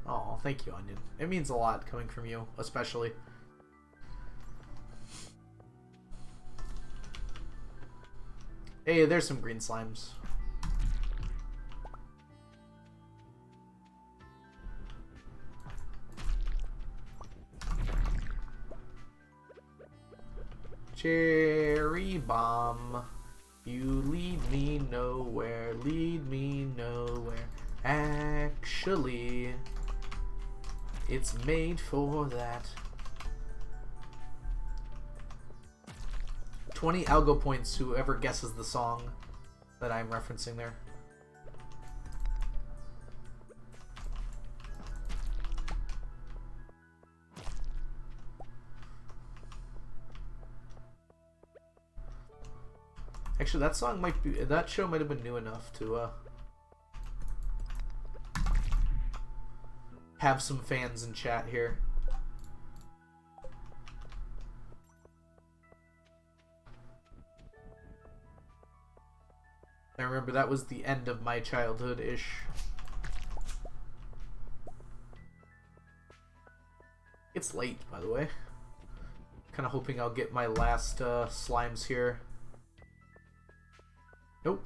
S1: Oh, thank you, Onion. It means a lot coming from you, especially. Hey, there's some green slimes. Cherry bomb, you lead me nowhere, lead me nowhere. Actually, it's made for that. 20 algo points, whoever guesses the song that I'm referencing there. Actually, that song might be, that show might have been new enough to have some fans in chat here. I remember that was the end of my childhood-ish. It's late, by the way. Kind of hoping I'll get my last slimes here. Nope.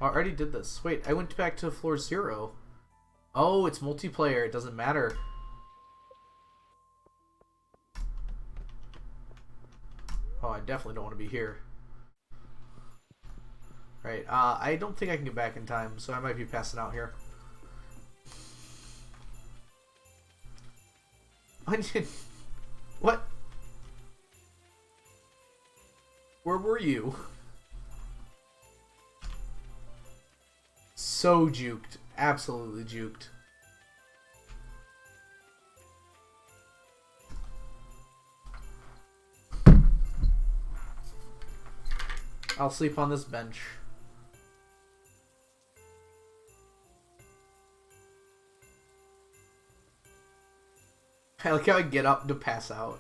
S1: I already did this. Wait, I went back to floor 0. Oh, it's multiplayer. It doesn't matter. Oh, I definitely don't want to be here. Right, I don't think I can get back in time, so I might be passing out here. Onion! What? Where were you? So juked. Absolutely juked. I'll sleep on this bench. I like how I get up to pass out.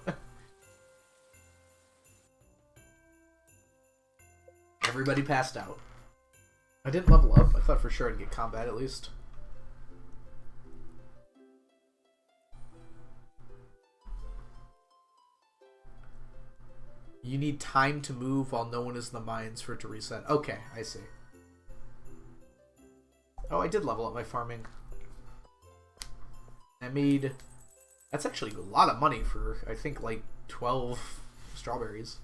S1: Everybody passed out. I didn't level up. I thought for sure I'd get combat at least. You need time to move while no one is in the mines for it to reset. Okay, I see. Oh, I did level up my farming. I made... That's actually a lot of money for, I think, like 12 strawberries.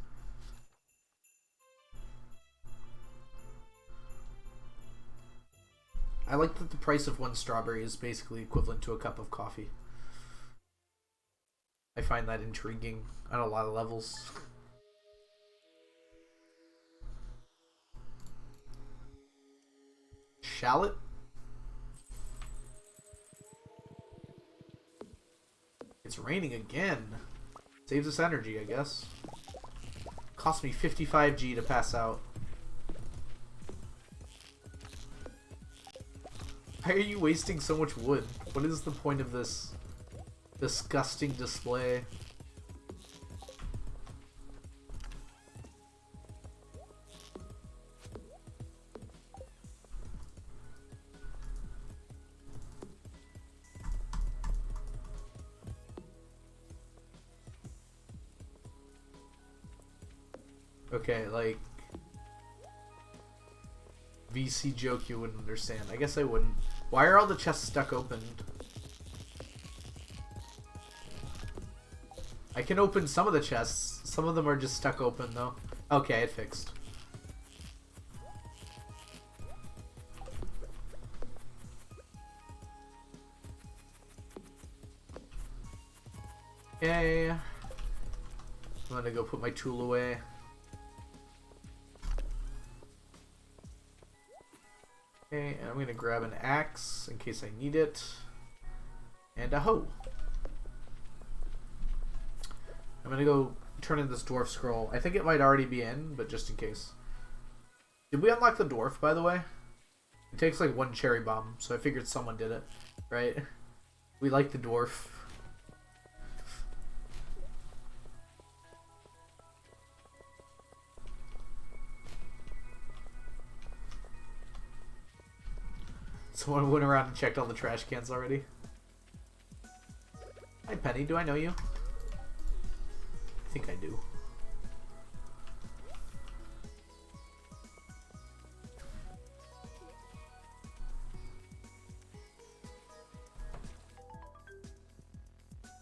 S1: I like that the price of one strawberry is basically equivalent to a cup of coffee. I find that intriguing on a lot of levels. Shallot? It's raining again. Saves us energy, I guess. Cost me 55G to pass out. Why are you wasting so much wood? What is the point of this disgusting display? Okay, like... VC joke you wouldn't understand. I guess I wouldn't. Why are all the chests stuck open? I can open some of the chests. Some of them are just stuck open, though. Okay, it fixed. Yay. I'm gonna go put my tool away. Okay, and I'm gonna grab an axe in case I need it. And a hoe. I'm gonna go turn in this dwarf scroll. I think it might already be in, but just in case. Did we unlock the dwarf, by the way? It takes like one cherry bomb, so I figured someone did it, right? We like the dwarf. Someone went around and checked all the trash cans already. Hi, Penny. Do I know you? I think I do.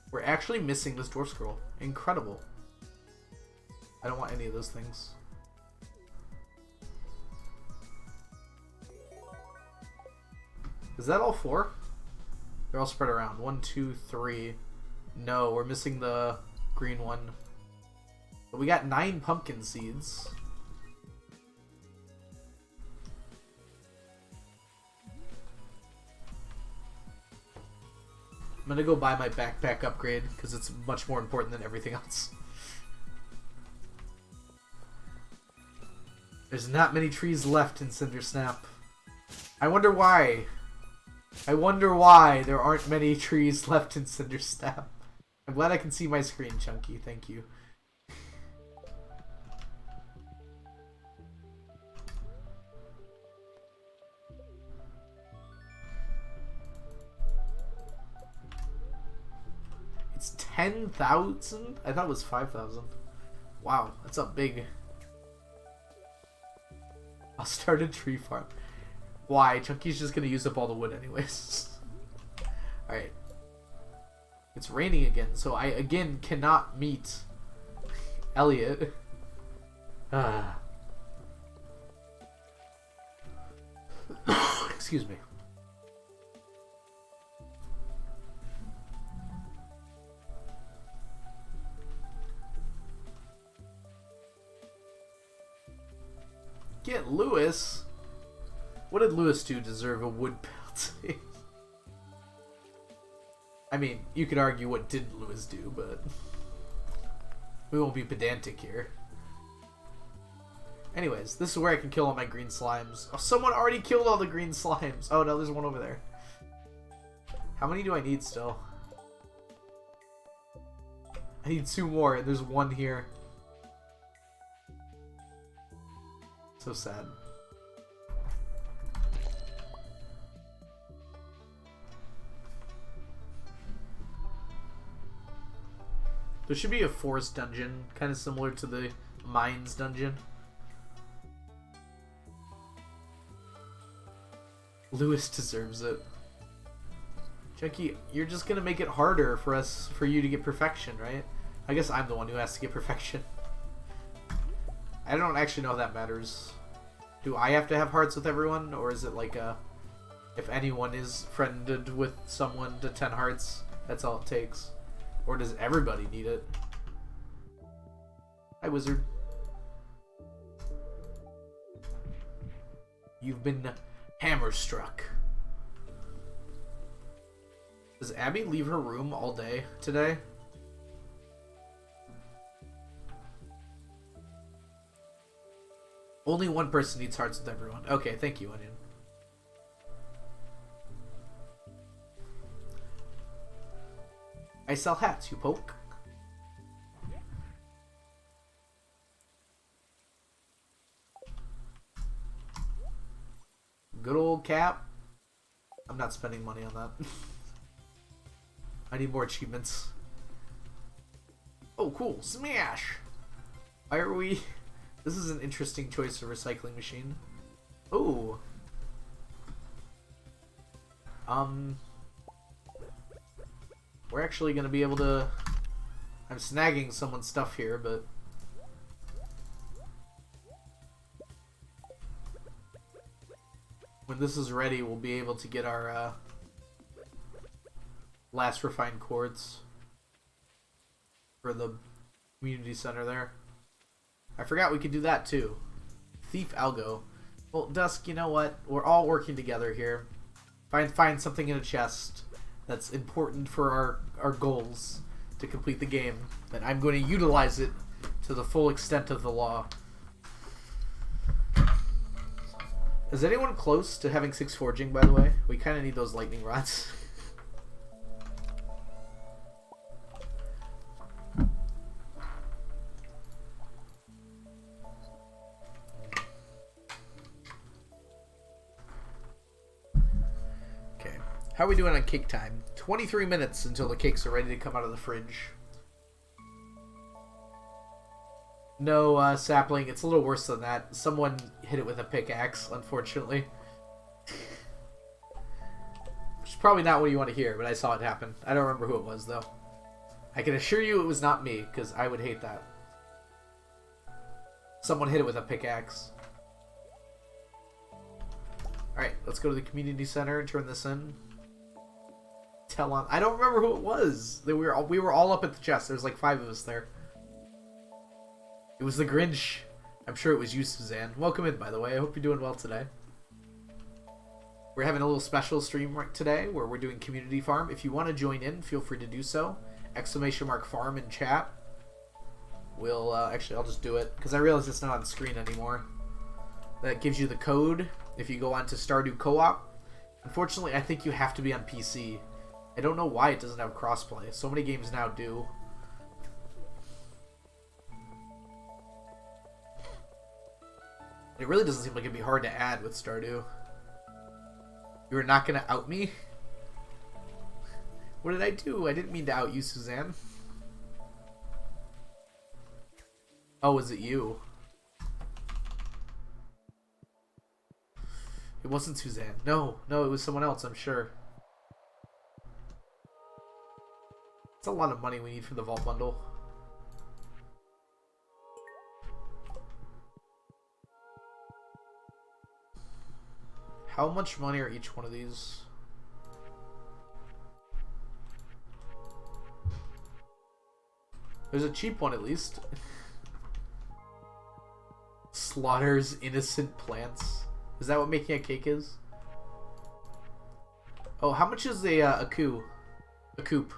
S1: We're actually missing this dwarf scroll. Incredible. I don't want any of those things. Is that all four? They're all spread around. 1, 2, 3. No, we're missing the green one. But we got 9 pumpkin seeds. I'm gonna go buy my backpack upgrade because it's much more important than everything else. There's not many trees left in Cinder Snap. I wonder why. I wonder why there aren't many trees left in Cinder Snap. I'm glad I can see my screen, Chunky. Thank you. It's 10,000? I thought it was 5,000. Wow, that's a big... I'll start a tree farm. Why? Chunky's just gonna use up all the wood anyways. Alright. It's raining again, so I again cannot meet Elliot. Ah. Excuse me. Get Lewis? What did Lewis do to deserve a wood penalty? I mean, you could argue what did Lewis do, but we won't be pedantic here. Anyways, this is where I can kill all my green slimes. Oh, someone already killed all the green slimes. Oh no, there's one over there. How many do I need still? I need 2 more, and there's 1 here. So sad. There should be a forest dungeon, kind of similar to the mines dungeon. Lewis deserves it. Junkie, you're just gonna make it harder for you to get perfection, right? I guess I'm the one who has to get perfection. I don't actually know if that matters. Do I have to have hearts with everyone, or is it like a if anyone is friended with someone to 10 hearts, that's all it takes? Or does everybody need it? Hi, wizard. You've been hammer struck. Does Abby leave her room all day today? Only one person needs hearts with everyone. Okay, thank you, Onion. I sell hats, you poke. Good old cap. I'm not spending money on that. I need more achievements. Oh, cool. Smash! Why are we... This is an interesting choice of recycling machine. Oh. We're actually going to be able to... I'm snagging someone's stuff here, but... When this is ready, we'll be able to get our last refined quartz for the community center there. I forgot we could do that too. Thief Algo. Well, Dusk, you know what? We're all working together here. Find something in a chest that's important for our goals to complete the game. And I'm going to utilize it to the full extent of the law. Is anyone close to having 6 forging, by the way? We kind of need those lightning rods. Okay. How are we doing on cake time? 23 minutes until the cakes are ready to come out of the fridge. No, sapling. It's a little worse than that. Someone hit it with a pickaxe, unfortunately. Which is probably not what you want to hear, but I saw it happen. I don't remember who it was, though. I can assure you it was not me, because I would hate that. Someone hit it with a pickaxe. Alright, let's go to the community center and turn this in. Tell on... I don't remember who it was. We were all up at the chest. There's like 5 of us there. It was the Grinch. I'm sure it was you, Suzanne. Welcome in, by the way. I hope you're doing well today. We're having a little special stream today where we're doing Community Farm. If you want to join in, feel free to do so. !farm in chat. We'll, actually, I'll just do it because I realize it's not on the screen anymore. That gives you the code if you go on to Stardew Co-op. Unfortunately, I think you have to be on PC. I don't know why it doesn't have crossplay. So many games now do. It really doesn't seem like it'd be hard to add with Stardew. You were not going to out me? What did I do? I didn't mean to out you, Suzanne. Oh, was it you? It wasn't Suzanne. No, it was someone else, I'm sure. It's a lot of money we need for the vault bundle. How much money are each one of these? There's a cheap one at least. Slaughters innocent plants. Is that what making a cake is? Oh, how much is a coup? A coop.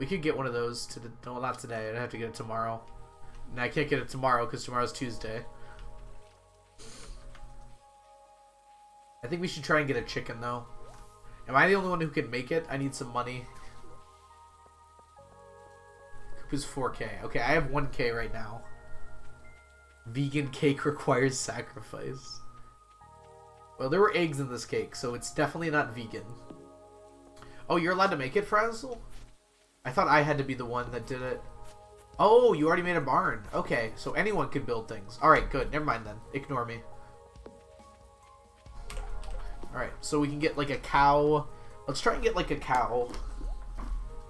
S1: We could get one of those to the... No, not today. I'd have to get it tomorrow. And I can't get it tomorrow because tomorrow's Tuesday. I think we should try and get a chicken, though. Am I the only one who can make it? I need some money. Coop is 4K. Okay, I have 1K right now. Vegan cake requires sacrifice. Well, there were eggs in this cake, so it's definitely not vegan. Oh, you're allowed to make it, Frazzle? I thought I had to be the one that did it. Oh, you already made a barn. Okay, so anyone can build things. Alright, good. Never mind then. Ignore me. Alright, so we can get like a cow. Let's try and get like a cow.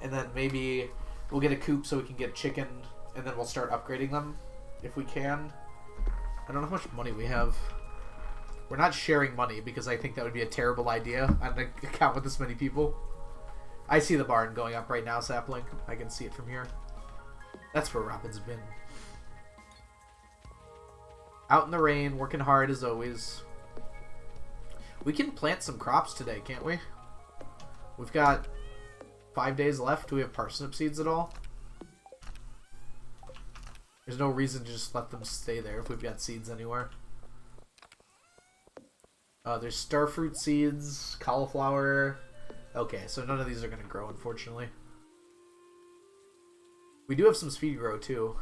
S1: And then maybe we'll get a coop so we can get a chicken. And then we'll start upgrading them if we can. I don't know how much money we have. We're not sharing money because I think that would be a terrible idea on an account with this many people. I see the barn going up right now, Sapling. I can see it from here. That's where Robin's been. Out in the rain, working hard as always. We can plant some crops today, can't we? We've got 5 days left. Do we have parsnip seeds at all? There's no reason to just let them stay there if we've got seeds anywhere. There's starfruit seeds, cauliflower. Okay, so none of these are going to grow, unfortunately. We do have some speed grow, too.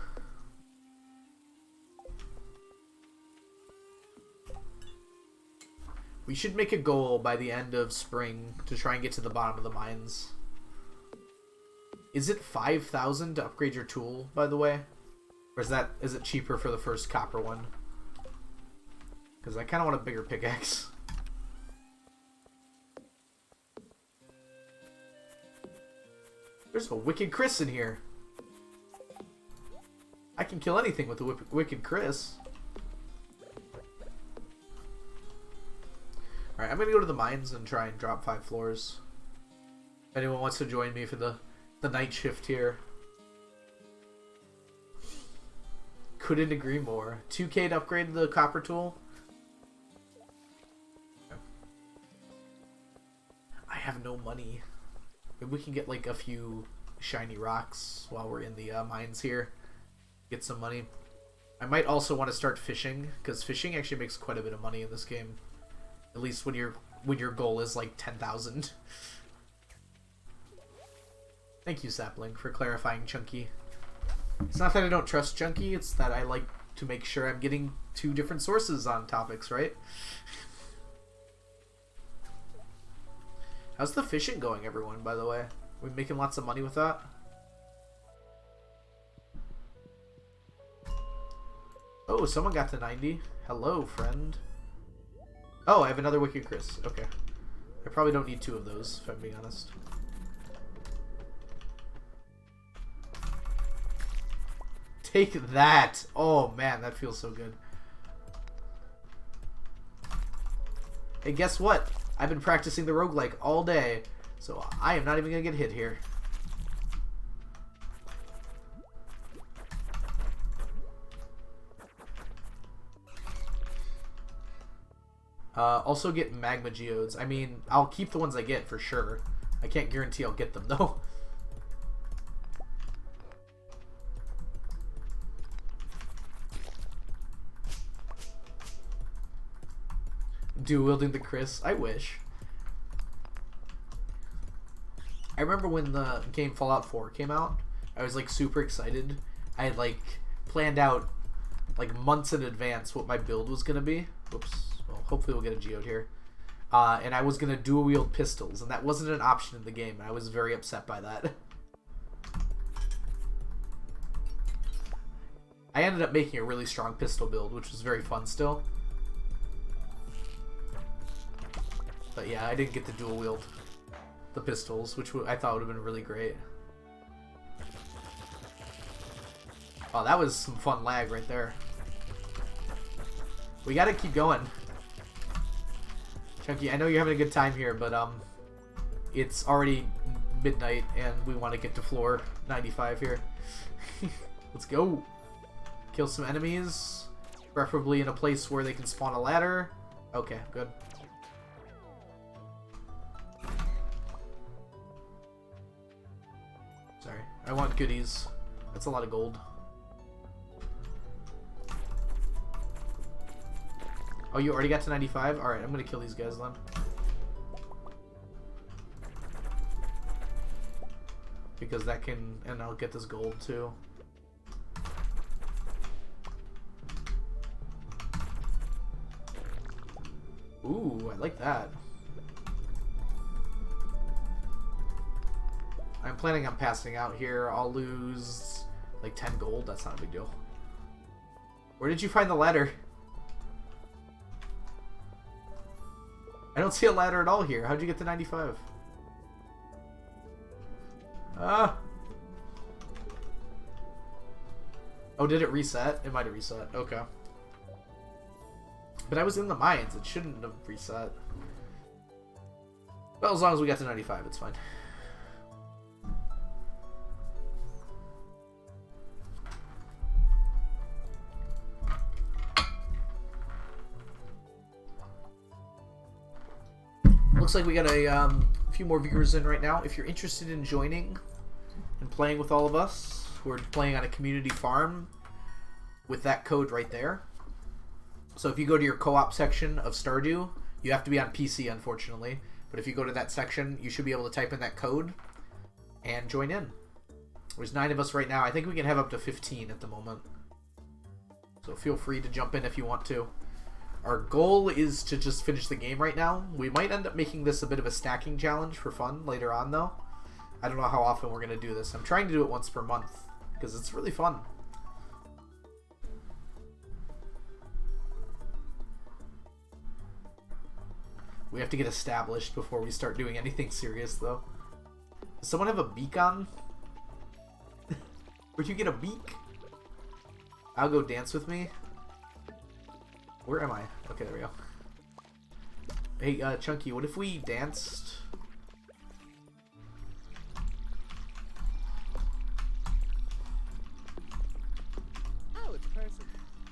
S1: We should make a goal by the end of spring to try and get to the bottom of the mines. Is it 5,000 to upgrade your tool, by the way? Or is it cheaper for the first copper one? Because I kind of want a bigger pickaxe. There's a Wicked Chris in here. I can kill anything with the Wicked Chris. Alright, I'm going to go to the mines and try and drop 5 floors. If anyone wants to join me for the night shift here. Couldn't agree more. 2K to upgrade the copper tool. I have no money. Maybe we can get like a few shiny rocks while we're in the mines here. Get some money. I might also want to start fishing, because fishing actually makes quite a bit of money in this game. At least when your goal is like 10,000. Thank you, Sapling, for clarifying Chunky. It's not that I don't trust Chunky, it's that I like to make sure I'm getting 2 different sources on topics, right? How's the fishing going, everyone, by the way? We making lots of money with that? Oh, someone got to 90. Hello, friend. Oh, I have another Wicked Chris. Okay. I probably don't need 2 of those, if I'm being honest. Take that! Oh, man, that feels so good. Hey, guess what? I've been practicing the roguelike all day, so I am not even going to get hit here. Also get magma geodes. I mean, I'll keep the ones I get for sure. I can't guarantee I'll get them, though. Dual-wielding the Chris. I wish. I remember when the game Fallout 4 came out, I was like super excited. I had like planned out like months in advance what my build was going to be. Whoops. Well, hopefully we'll get a geode here. And I was going to dual-wield pistols, and that wasn't an option in the game, and I was very upset by that. I ended up making a really strong pistol build, which was very fun still. But yeah, I didn't get to dual wield the pistols, which I thought would have been really great. Oh, that was some fun lag right there. We gotta keep going. Chunky, I know you're having a good time here, but it's already midnight and we want to get to floor 95 here. Let's go. Kill some enemies, preferably in a place where they can spawn a ladder. Okay, good. Sorry, I want goodies. That's a lot of gold. Oh, you already got to 95? Alright, I'm gonna kill these guys then. Because that can... and I'll get this gold too. Ooh, I like that. I'm planning on passing out here. I'll lose like 10 gold. That's not a big deal. Where did you find the ladder? I don't see a ladder at all here. How'd you get to 95? Ah. Oh, did it reset? It might have reset. Okay. But I was in the mines. It shouldn't have reset. Well, as long as we got to 95, it's fine. Looks like we got a few more viewers in right now. If you're interested in joining and playing with all of us, we're playing on a community farm with that code right there. So if you go to your co-op section of Stardew, you have to be on PC, unfortunately. But if you go to that section, you should be able to type in that code and join in. There's 9 of us right now. I think we can have up to 15 at the moment. So feel free to jump in if you want to. Our goal is to just finish the game right now. We might end up making this a bit of a stacking challenge for fun later on, though. I don't know how often we're going to do this. I'm trying to do it once per month because it's really fun. We have to get established before we start doing anything serious, though. Does someone have a beak on? Where'd you get a beak? I'll go dance with me. Where am I? Okay, there we go. Hey, Chunky, what if we danced?
S2: Oh, it's a person.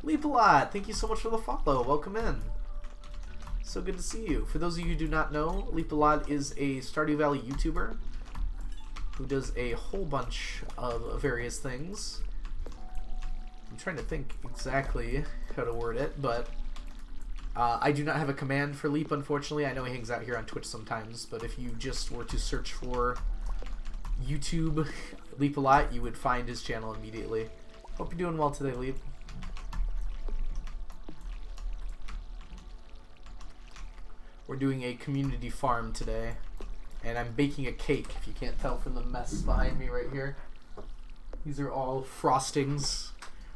S1: Leap a lot. Thank you so much for the follow. Welcome in. So good to see you. For those of you who do not know, Leap a Lot is a Stardew Valley YouTuber who does a whole bunch of various things. I'm trying to think exactly how to word it, but I do not have a command for Leap, unfortunately. I know he hangs out here on Twitch sometimes, but if you just were to search for YouTube Leap a Lot, you would find his channel immediately. Hope you're doing well today, Leap. We're doing a community farm today, and I'm baking a cake, if you can't tell from the mess behind me right here. These are all frostings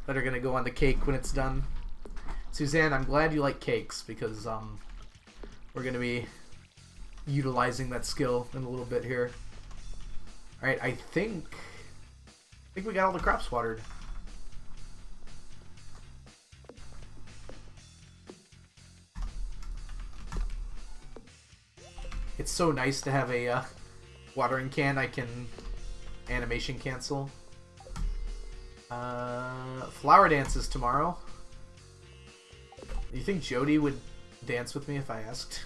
S1: that are going to go on the cake when it's done. Suzanne, I'm glad you like cakes, because we're going to be utilizing that skill in a little bit here. Alright, I think we got all the crops watered. It's so nice to have a watering can I can animation cancel. Flower dances tomorrow. Do you think Jody would dance with me if I asked?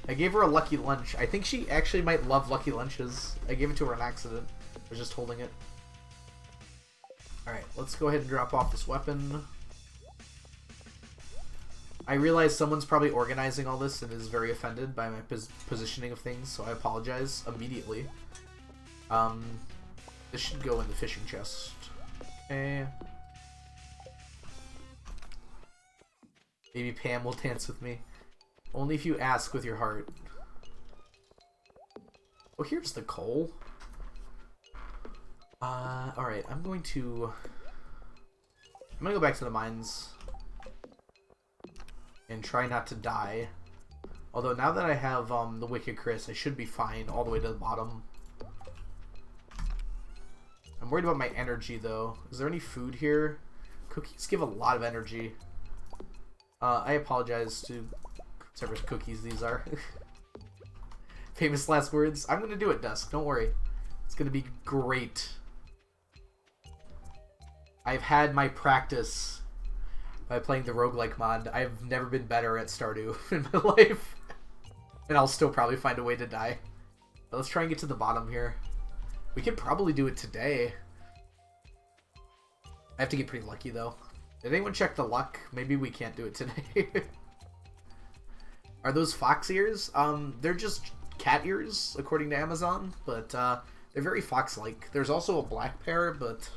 S1: I gave her a lucky lunch. I think she actually might love lucky lunches. I gave it to her on accident. I was just holding it. Alright, let's go ahead and drop off this weapon. I realize someone's probably organizing all this and is very offended by my positioning of things, so I apologize immediately. This should go in the fishing chest. Okay. Maybe Pam will dance with me. Only if you ask with your heart. Oh, here's the coal. Alright, I'm gonna go back to the mines and try not to die. Although now that I have the Wicked Chris, I should be fine all the way to the bottom. I'm worried about my energy though. Is there any food here? Cookies give a lot of energy. I apologize to whatever cookies these are. Famous last words. I'm gonna do it, Dusk. Don't worry. It's gonna be great. I've had my practice by playing the roguelike mod. I've never been better at Stardew in my life. And I'll still probably find a way to die. But let's try and get to the bottom here. We could probably do it today. I have to get pretty lucky, though. Did anyone check the luck? Maybe we can't do it today. Are those fox ears? They're just cat ears, according to Amazon. But they're very fox-like. There's also a black pair, but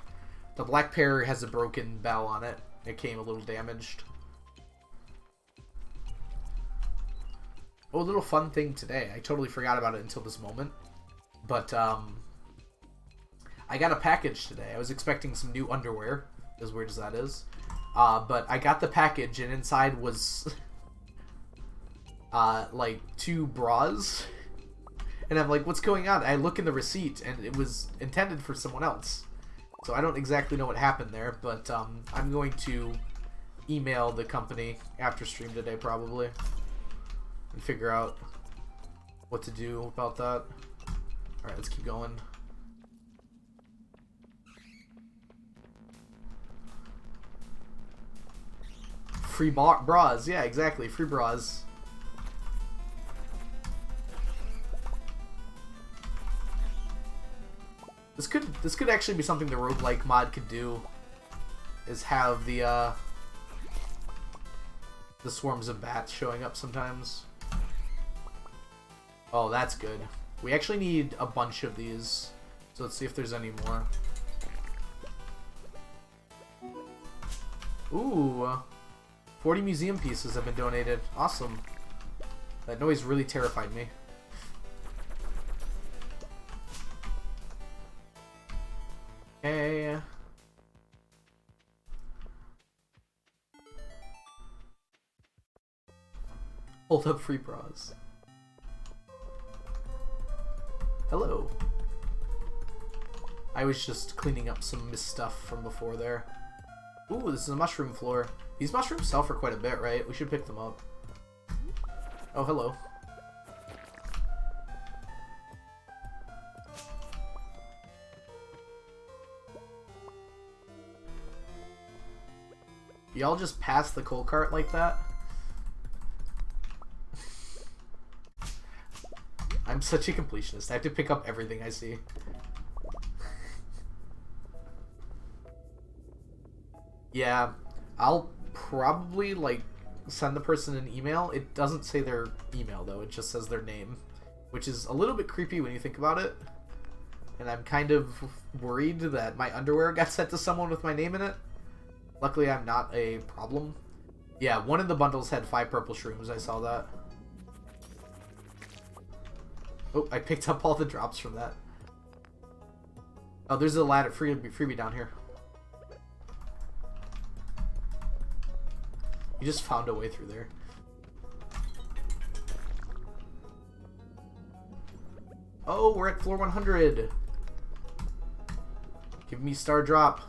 S1: the black pair has a broken bell on it. It came a little damaged. Oh, a little fun thing today. I totally forgot about it until this moment. But, I got a package today. I was expecting some new underwear, as weird as that is. But I got the package, and inside was, like, 2 bras. And I'm like, what's going on? I look in the receipt, and it was intended for someone else. So I don't exactly know what happened there, but I'm going to email the company after stream today, probably. And figure out what to do about that. Alright, let's keep going. Free bras. Yeah, exactly. Free bras. This could actually be something the roguelike mod could do. Is have the swarms of bats showing up sometimes. Oh, that's good. We actually need a bunch of these. So let's see if there's any more. Ooh. 40 museum pieces have been donated. Awesome. That noise really terrified me. Okay. Hold up free bras. Hello. I was just cleaning up some stuff from before there. Ooh, this is a mushroom floor. These mushrooms sell for quite a bit, right? We should pick them up. Oh, hello. Y'all just pass the coal cart like that? I'm such a completionist. I have to pick up everything I see. Yeah, I'll probably, like, send the person an email. It doesn't say their email, though. It just says their name, which is a little bit creepy when you think about it. And I'm kind of worried that my underwear got sent to someone with my name in it. Luckily, I'm not a problem. Yeah, one of the bundles had 5 purple shrooms. I saw that. Oh, I picked up all the drops from that. Oh, there's a ladder freebie down here. You just found a way through there. Oh, we're at floor 100. Give me star drop.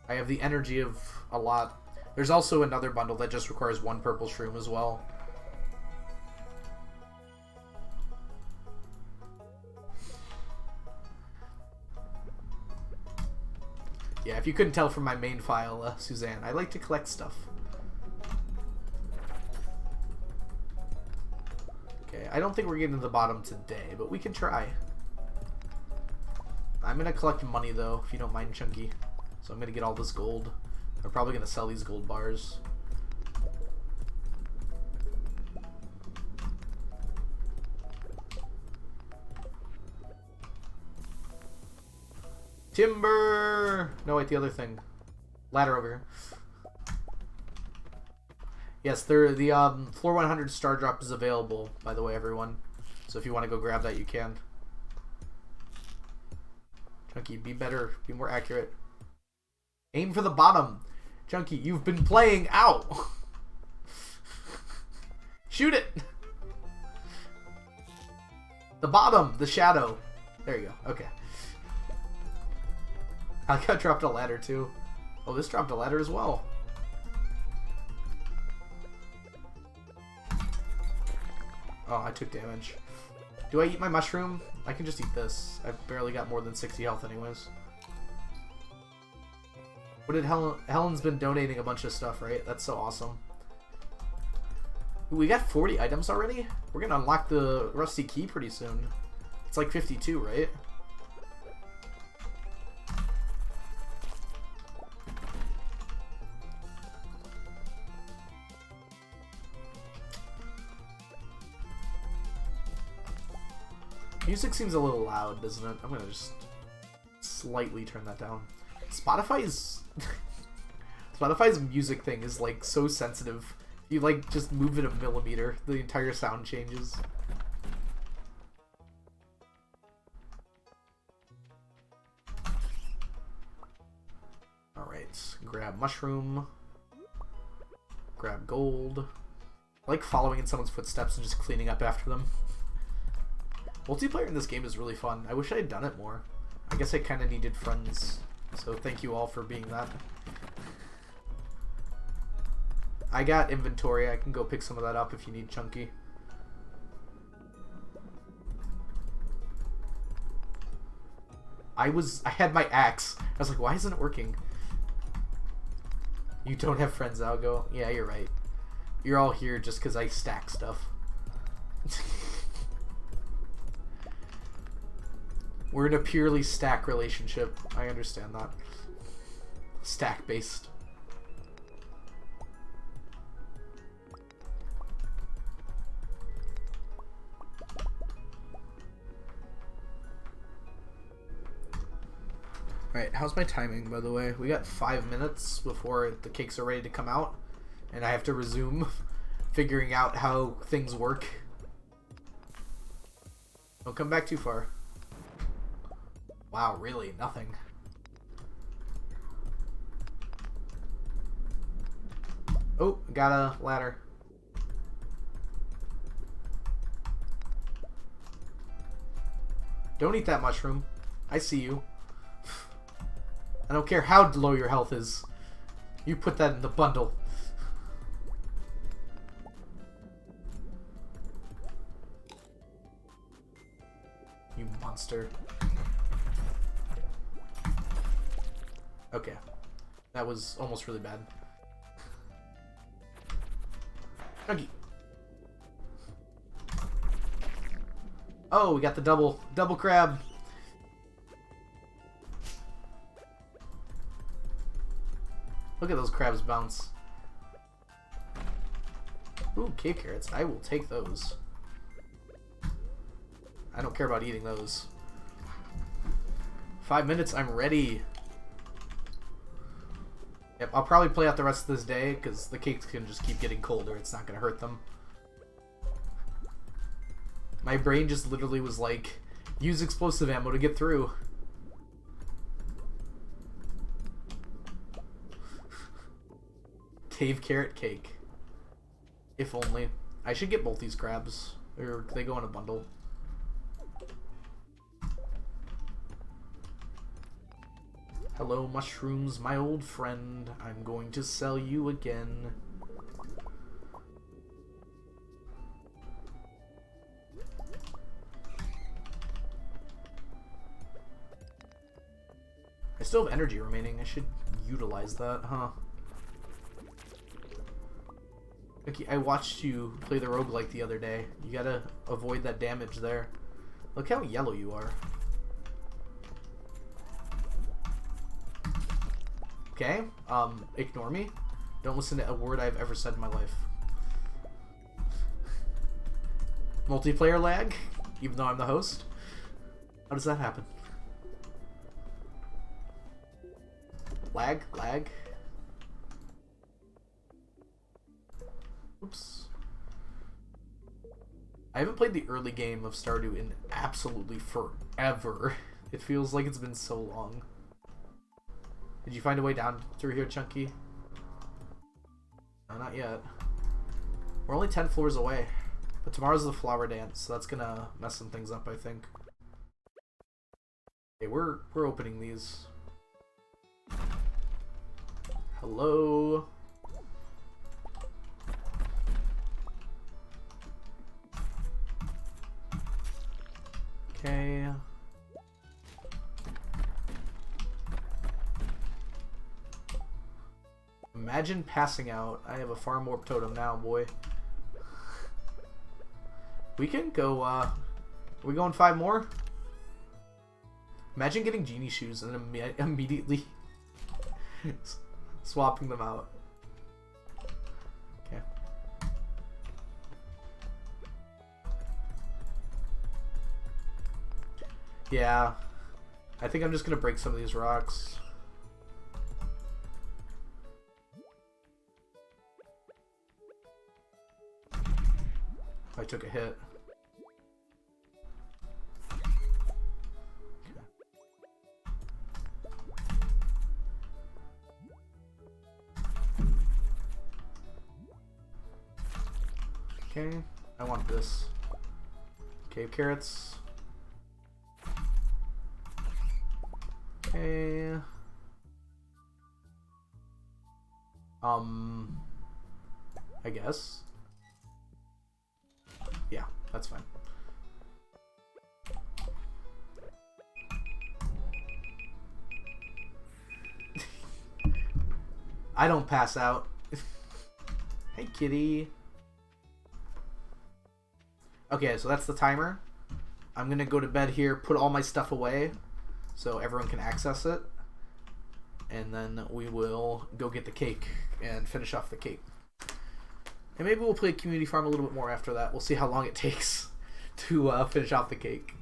S1: I have the energy of a lot. There's also another bundle that just requires 1 purple shroom as well. Yeah, if you couldn't tell from my main file, Suzanne, I like to collect stuff. Okay, I don't think we're getting to the bottom today, but we can try. I'm gonna collect money though, if you don't mind, Chunky. So I'm gonna get all this gold. I'm probably gonna sell these gold bars. Timber! No, wait, the other thing. Ladder over here. Yes, the floor 100 star drop is available, by the way, everyone. So if you want to go grab that, you can. Chunky, be better. Be more accurate. Aim for the bottom. Chunky, you've been playing out. Shoot it. The bottom. The shadow. There you go. Okay. I got dropped a ladder, too. Oh, this dropped a ladder as well. Oh, I took damage. Do I eat my mushroom? I can just eat this. I've barely got more than 60 health anyways. What did Helen's been donating a bunch of stuff, right? That's so awesome. Ooh, we got 40 items already? We're gonna unlock the rusty key pretty soon. It's like 52, right? Music seems a little loud, doesn't it? I'm gonna just slightly turn that down. Spotify's music thing is like so sensitive. You like just move it a millimeter, the entire sound changes. Alright, grab mushroom. Grab gold. I like following in someone's footsteps and just cleaning up after them. Multiplayer in this game is really fun. I wish I had done it more. I guess I kind of needed friends, so thank you all for being that. I got inventory. I can go pick some of that up if you need, Chunky. I had my axe. I was like, why isn't it working? You don't have friends, Algo? Yeah, you're right. You're all here just because I stack stuff. We're in a purely stack relationship. I understand that. Stack-based. Alright, how's my timing, by the way? We got 5 minutes before the cakes are ready to come out, and I have to resume figuring out how things work. Don't come back too far. Wow, really? Nothing. Oh, got a ladder. Don't eat that mushroom. I see you. I don't care how low your health is. You put that in the bundle. You monster. Okay. That was almost really bad. Okay. Oh, we got the double crab. Look at those crabs bounce. Ooh, cave carrots. I will take those. I don't care about eating those. 5 minutes, I'm ready. Yep, I'll probably play out the rest of this day, because the cakes can just keep getting colder. It's not going to hurt them. My brain just literally was like, use explosive ammo to get through. Cave carrot cake. If only. I should get both these crabs. Or they go in a bundle. Hello, mushrooms, my old friend. I'm going to sell you again. I still have energy remaining. I should utilize that, huh? Okay, I watched you play the roguelike the other day. You gotta avoid that damage there. Look how yellow you are. Okay, ignore me. Don't listen to a word I've ever said in my life. Multiplayer lag, even though I'm the host. How does that happen? Lag? Oops. I haven't played the early game of Stardew in absolutely forever. It feels like it's been so long. Did you find a way down through here, Chunky? No, not yet. We're only 10 floors away. But tomorrow's the flower dance, so that's gonna mess some things up, I think. Okay, we're opening these. Hello? Okay. Imagine passing out. I have a farm warp totem now, boy. We can go, are we going 5 more? Imagine getting genie shoes and then immediately swapping them out. Okay. Yeah. I think I'm just gonna break some of these rocks. I took a hit. Okay, I want this. Cave carrots. Okay. I guess. Yeah, that's fine. I don't pass out. Hey, kitty. Okay, so that's the timer. I'm gonna go to bed here, put all my stuff away so everyone can access it. And then we will go get the cake and finish off the cake. And maybe we'll play Community Farm a little bit more after that. We'll see how long it takes to finish off the cake.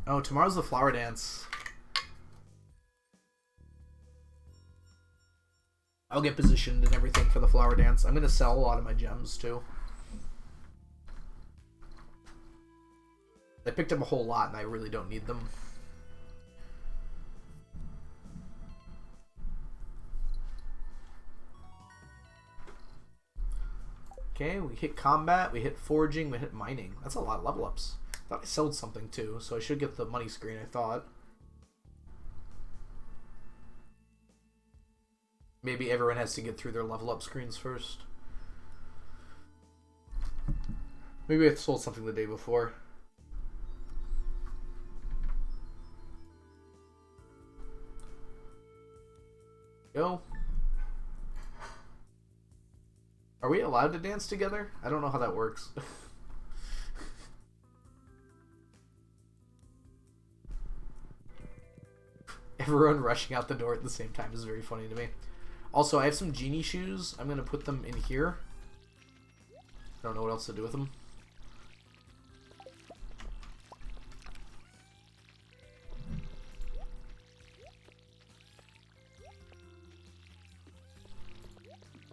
S1: Oh, tomorrow's the flower dance. I'll get positioned and everything for the flower dance. I'm going to sell a lot of my gems, too. I picked up a whole lot, and I really don't need them. Okay, we hit combat, we hit foraging, we hit mining. That's a lot of level ups. I thought I sold something, too, so I should get the money screen, I thought. Maybe everyone has to get through their level up screens first. Maybe I sold something the day before. Go. Are we allowed to dance together? I don't know how that works. Everyone rushing out the door at the same time is very funny to me. Also, I have some genie shoes. I'm going to put them in here. I don't know what else to do with them.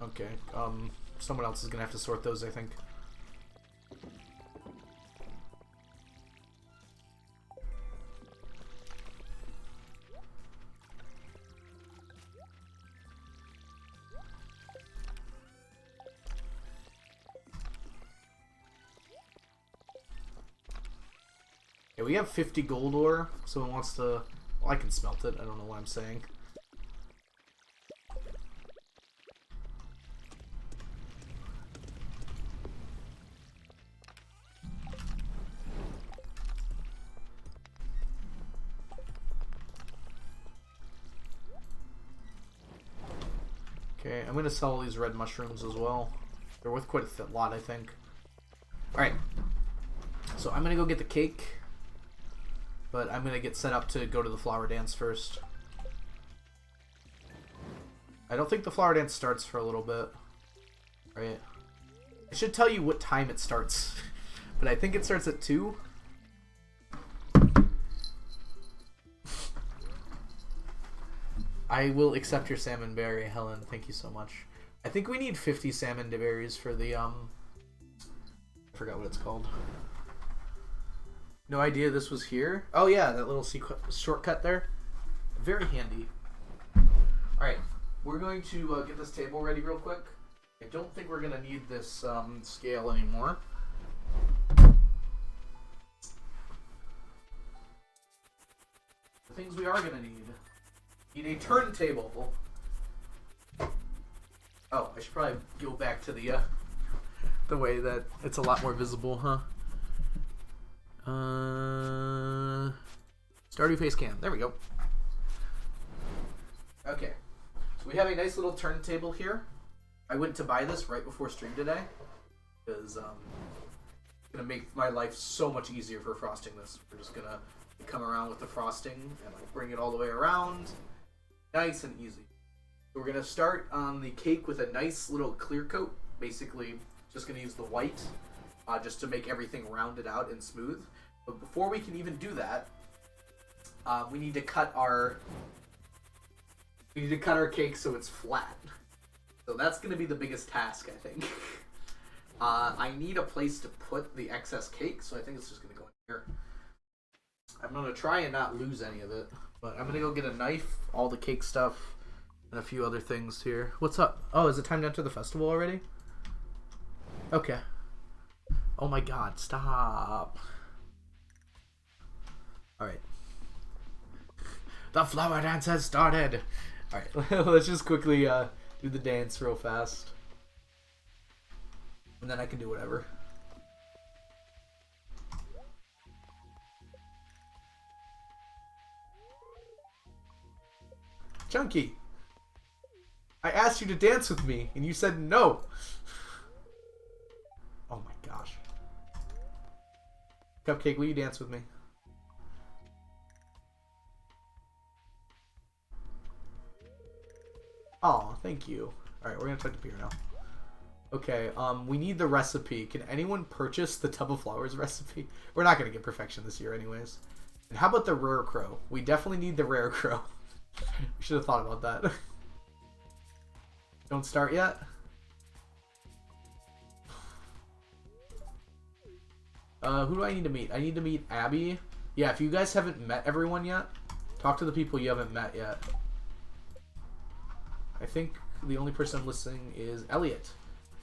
S1: Okay, someone else is going to have to sort those, I think. Yeah, we have 50 gold ore. Someone wants to... Well, I can smelt it. I don't know what I'm saying. Okay, I'm going to sell these red mushrooms as well. They're worth quite a lot, I think. Alright. So I'm going to go get the cake. But I'm going to get set up to go to the flower dance first. I don't think the flower dance starts for a little bit. Right? I should tell you what time it starts. But I think it starts at 2. I will accept your salmon berry, Helen. Thank you so much. I think we need 50 salmon berries for the, I forgot what it's called. No idea this was here. Oh yeah, that little shortcut there. Very handy. Alright, we're going to get this table ready real quick. I don't think we're going to need this scale anymore. The things we are going to need. Need a turntable. Oh, I should probably go back to the way that it's a lot more visible, huh? Stardew face cam. There we go. Okay. So we have a nice little turntable here. I went to buy this right before stream today because it's gonna make my life so much easier for frosting this. We're just gonna come around with the frosting and like bring it all the way around, nice and easy. So we're gonna start on the cake with a nice little clear coat. Basically, just gonna use the white just to make everything rounded out and smooth. But before we can even do that, we need to cut our cake so it's flat. So that's going to be the biggest task, I think. I need a place to put the excess cake, so I think it's just going to go in here. I'm going to try and not lose any of it, but I'm going to go get a knife, all the cake stuff, and a few other things here. What's up? Oh, is it time to enter the festival already? Okay. Oh my god, stop. Alright. The flower dance has started! Alright, let's just quickly do the dance real fast. And then I can do whatever. Chunky! I asked you to dance with me, and you said no! Oh my gosh. Cupcake, will you dance with me? Oh, thank you. Alright, we're gonna talk to Peter now. Okay, we need the recipe. Can anyone purchase the tub of flowers recipe? We're not gonna get perfection this year anyways. And how about the rare crow? We definitely need the rare crow. We should have thought about that. Don't start yet? Who do I need to meet? I need to meet Abby. Yeah, if you guys haven't met everyone yet, talk to the people you haven't met yet. I think the only person I'm listening is Elliot.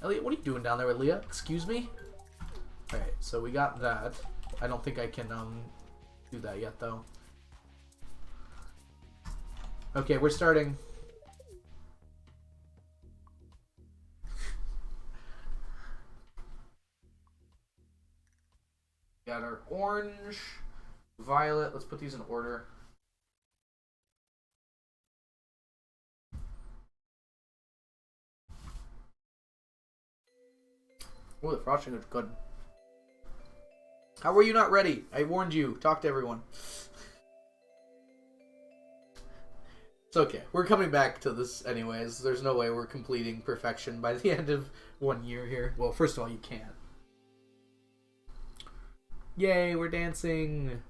S1: Elliot, what are you doing down there with Leah? Excuse me? Alright, so we got that. I don't think I can do that yet, though. Okay, we're starting. Got our orange, violet. Let's put these in order. Oh, the frosting is good. How were you not ready? I warned you. Talk to everyone. It's okay. We're coming back to this anyways. There's no way we're completing perfection by the end of 1 year here. Well, first of all, you can't. Yay, we're dancing.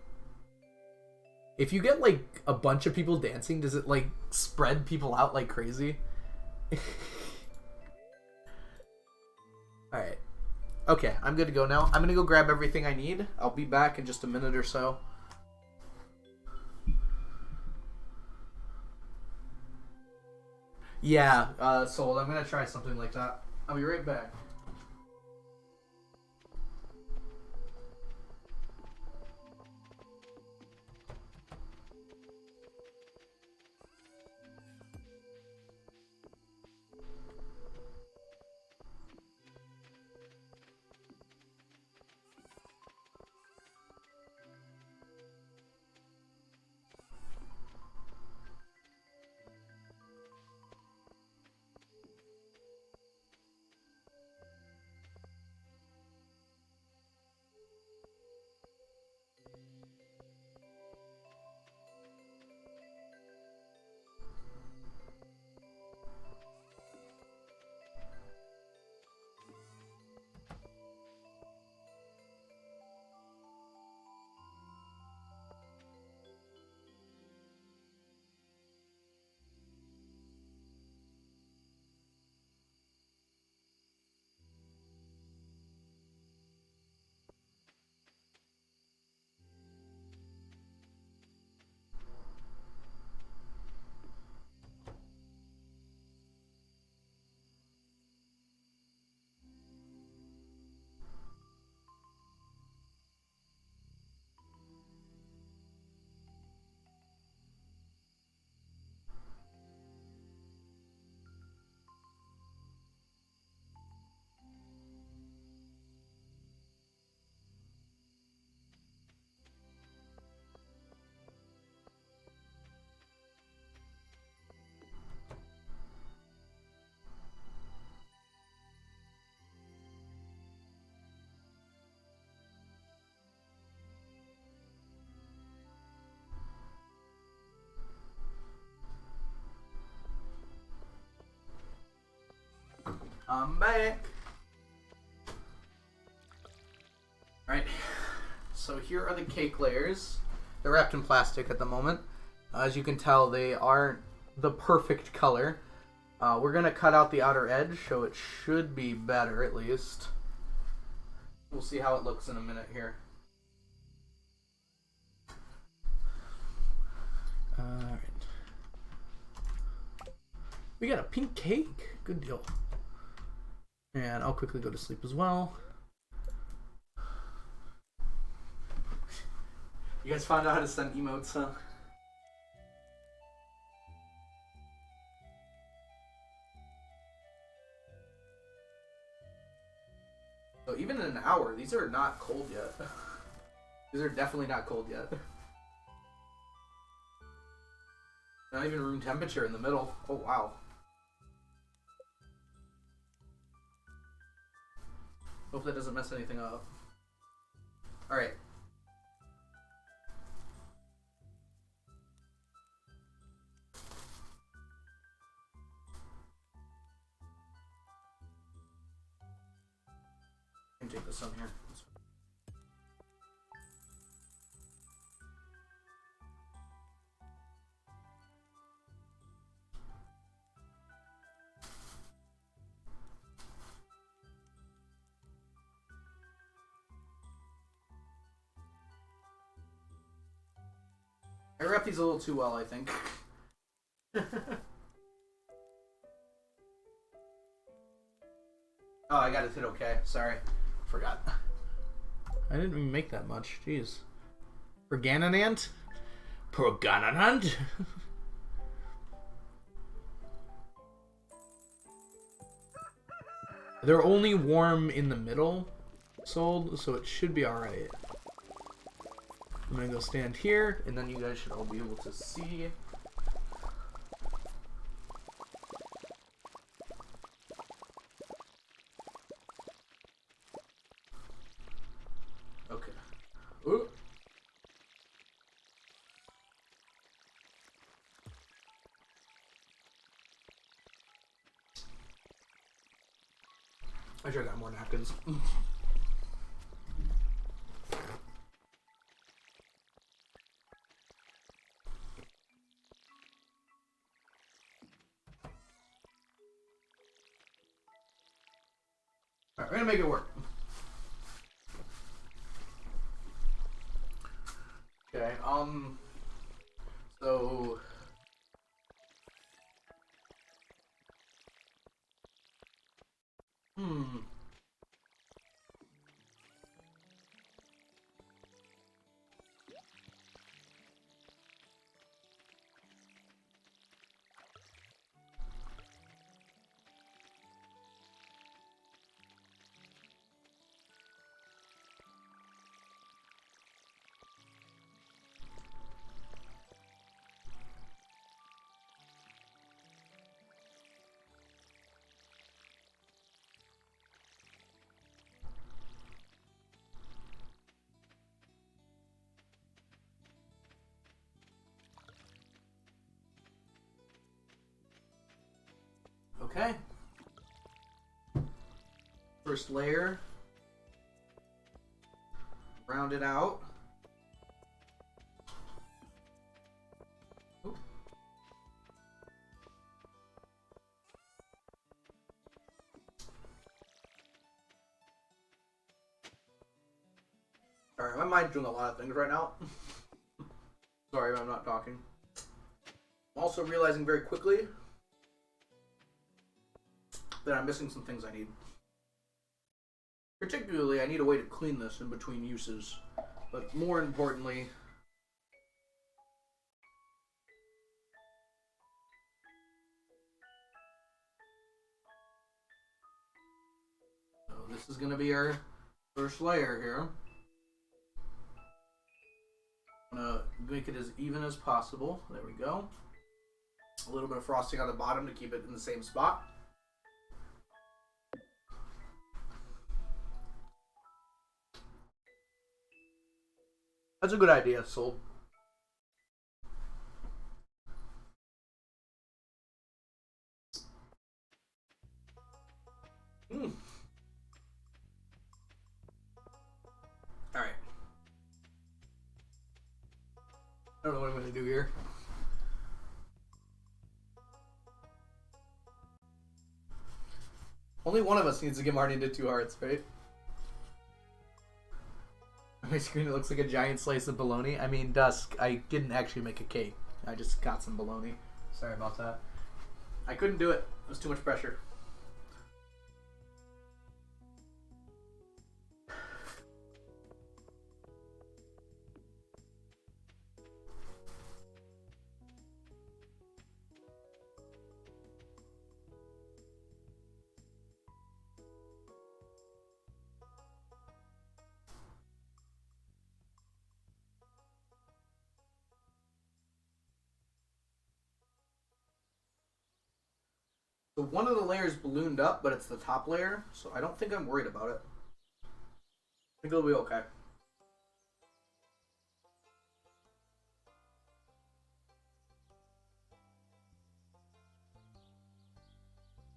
S1: If you get, like, a bunch of people dancing, does it, like, spread people out like crazy? Alright. Okay, I'm good to go now. I'm gonna go grab everything I need. I'll be back in just a minute or so. Yeah, sold. I'm gonna try something like that. I'll be right back. I'm back. Alright, so here are the cake layers. They're wrapped in plastic at the moment. As you can tell, they aren't the perfect color. We're going to cut out the outer edge, so it should be better at least. We'll see how it looks in a minute here. Alright. We got a pink cake. Good deal. And I'll quickly go to sleep as well. You guys found out how to send emotes, huh? So even in an hour, these are not cold yet. These are definitely not cold yet. Not even room temperature in the middle. Oh, wow. Hope that doesn't mess anything up. Alright. I can take this on here. I wrapped these a little too well, I think. Oh, I got it hit okay. Sorry. Forgot. I didn't even make that much. Jeez. Pergananant? Pergananant? They're only warm in the middle, sold, so it should be alright. I'm gonna go stand here, and then you guys should all be able to see. Okay. Ooh. I should have got more napkins. Alright, we're gonna make it work. Okay, so okay. First layer. Round it out. Ooh. Alright, my mind's doing a lot of things right now. Sorry if I'm not talking. I'm also realizing very quickly that I'm missing some things I need. Particularly, I need a way to clean this in between uses. But more importantly, so this is going to be our first layer here. I'm going to make it as even as possible. There we go. A little bit of frosting on the bottom to keep it in the same spot. That's a good idea, sold. Mm. Alright. I don't know what I'm going to do here. Only one of us needs to get Marty into 2 hearts, right? On my screen, it looks like a giant slice of bologna. I mean, Dusk, I didn't actually make a cake. I just got some bologna. Sorry about that. I couldn't do it. It was too much pressure. So one of the layers ballooned up, but it's the top layer, so I don't think I'm worried about it. I think it'll be okay.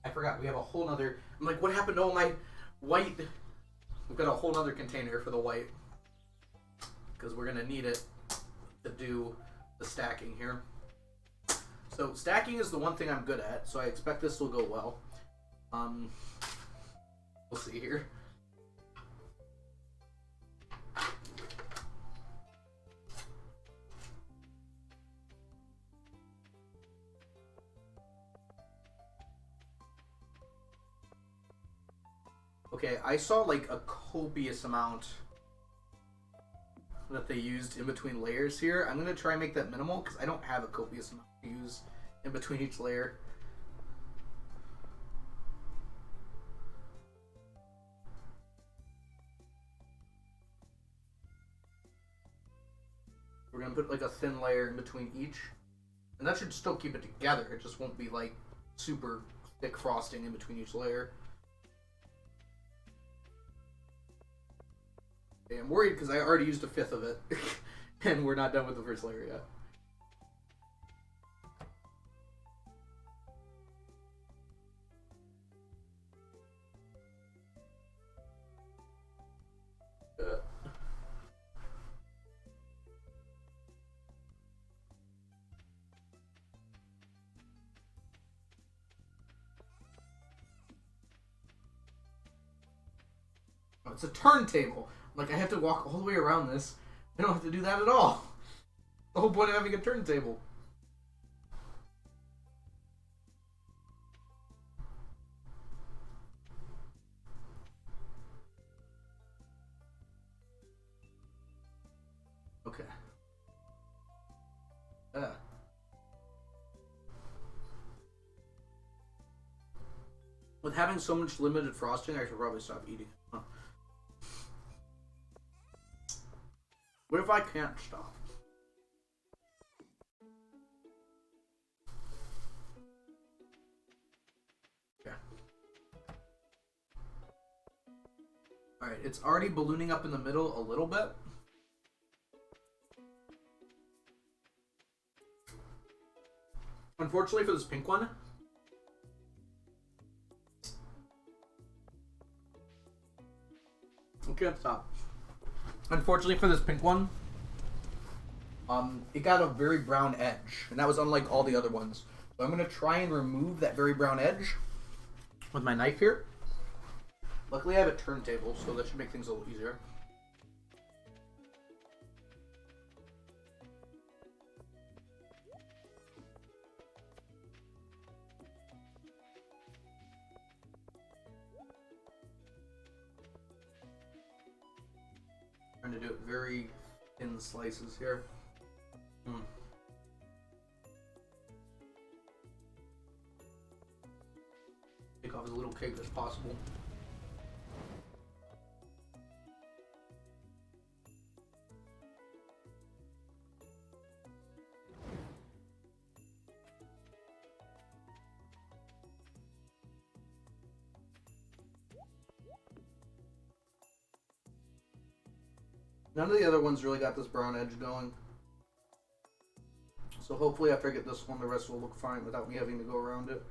S1: I forgot, we have a whole nother... I'm like, what happened to all my white... We've got a whole nother container for the white. Because we're going to need it to do the stacking here. So stacking is the one thing I'm good at, so I expect this will go well. We'll see here. Okay, I saw like a copious amount that they used in between layers here. I'm going to try and make that minimal because I don't have a copious amount to use in between each layer. We're going to put like a thin layer in between each. And that should still keep it together. It just won't be like super thick frosting in between each layer. Okay, I'm worried because I already used 1/5 of it. And we're not done with the first layer yet. Oh, it's a turntable. Like, I have to walk all the way around this. I don't have to do that at all. The whole point of having a turntable. Okay. With having so much limited frosting, I should probably stop eating. Huh. What if I can't stop? Yeah. Alright, it's already ballooning up in the middle a little bit. Unfortunately for this pink one, I can't stop. Unfortunately for this pink one, it got a very brown edge, and that was unlike all the other ones. So I'm gonna try and remove that very brown edge with my knife here. Luckily I have a turntable, so that should make things a little easier. Trying to do it very thin slices here. Take off as little cake as possible. None of the other ones really got this brown edge going. So hopefully after I get this one, the rest will look fine without me having to go around it.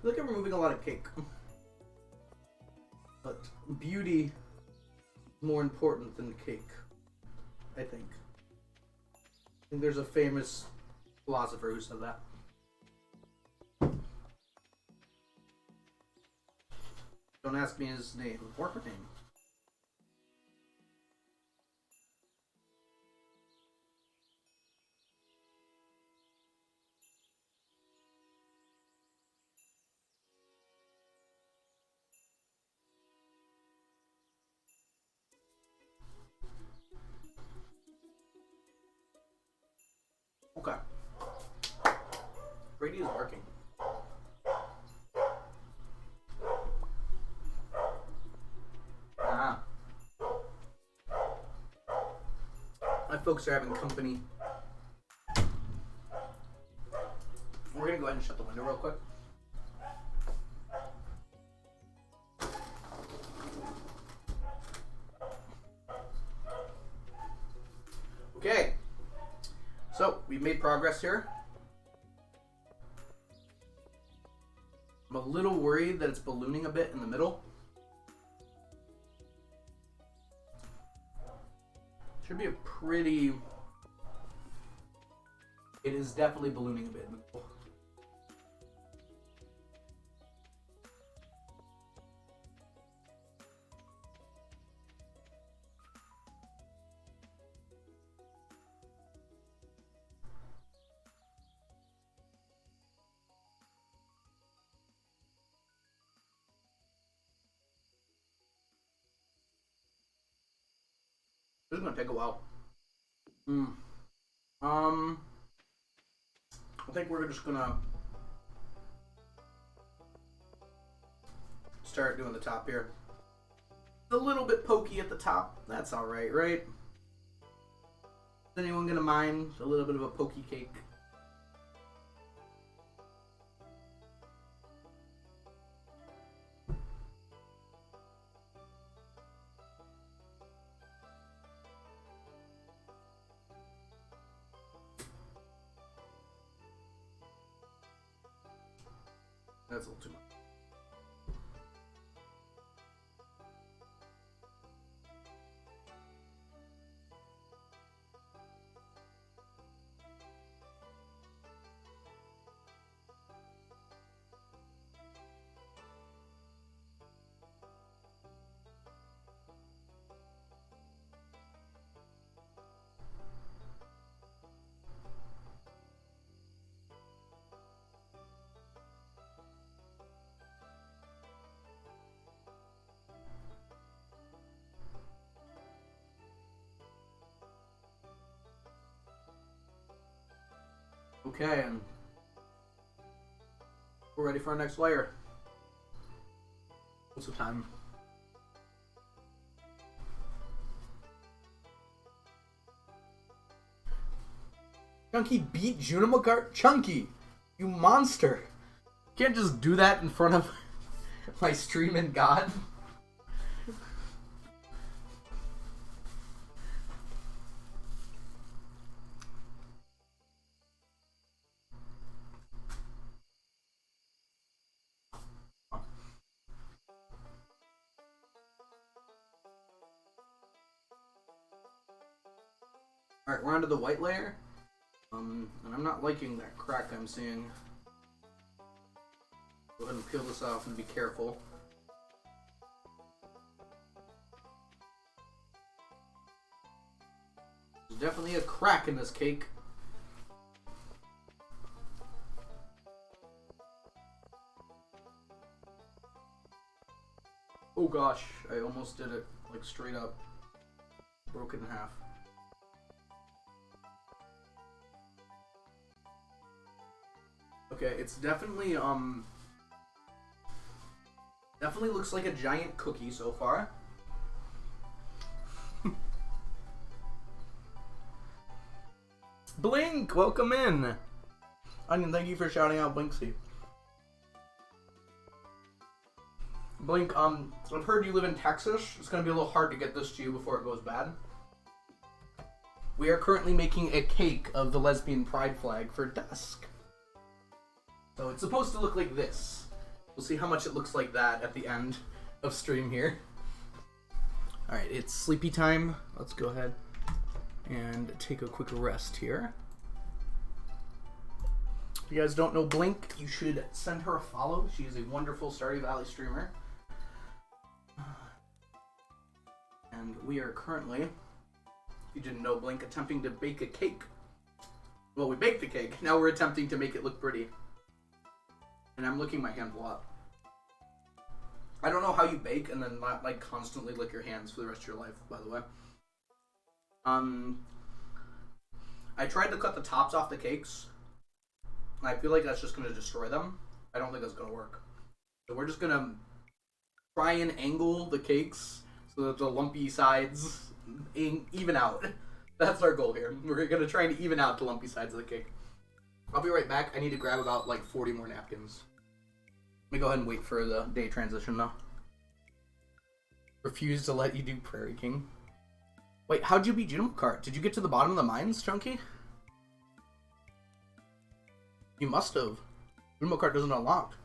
S1: I feel like I'm removing a lot of cake. But beauty is more important than cake, I think. I think there's a famous philosopher who said that. Don't ask me his name or her name. Okay. Brady is barking. Ah. My folks are having company. We're gonna go ahead and shut the window real quick. Okay. So, we've made progress here. I'm a little worried that it's ballooning a bit in the middle. Should be a pretty... It is definitely ballooning a bit in the middle. This is gonna take a while. I think we're just gonna start doing the top here. It's a little bit pokey at the top. That's alright, right? Is anyone gonna mind a little bit of a pokey cake? That's a little too much. Okay, and we're ready for our next layer. What's the time? Chunky beat Junimogart? Chunky, you monster! You can't just do that in front of my streaming god. Alright, we're onto the white layer. And I'm not liking that crack I'm seeing. Go ahead and peel this off and be careful. There's definitely a crack in this cake. Oh gosh, I almost did it, like straight up. Broke it in half. Okay, it's definitely looks like a giant cookie so far. Blink, welcome in. Onion, thank you for shouting out Blinksy. Blink, I've heard you live in Texas. It's gonna be a little hard to get this to you before it goes bad. We are currently making a cake of the lesbian pride flag for dusk. So it's supposed to look like this. We'll see how much it looks like that at the end of stream here. Alright, it's sleepy time. Let's go ahead and take a quick rest here. If you guys don't know Blink, you should send her a follow. She is a wonderful Stardew Valley streamer. And we are currently, if you didn't know, Blink, attempting to bake a cake. Well, we baked the cake. Now we're attempting to make it look pretty. And I'm licking my hand a lot. I don't know how you bake and then not like constantly lick your hands for the rest of your life, by the way. I tried to cut the tops off the cakes. And I feel like that's just going to destroy them. I don't think that's going to work. So we're just going to try and angle the cakes so that the lumpy sides even out. That's our goal here. We're going to try and even out the lumpy sides of the cake. I'll be right back. I need to grab about like 40 more napkins. Let me go ahead and wait for the day transition though. Refuse to let you do Prairie King. Wait, how'd you beat Jumbo Kart? Did you get to the bottom of the mines, Chunky? You must have. Jumbo Kart doesn't unlock.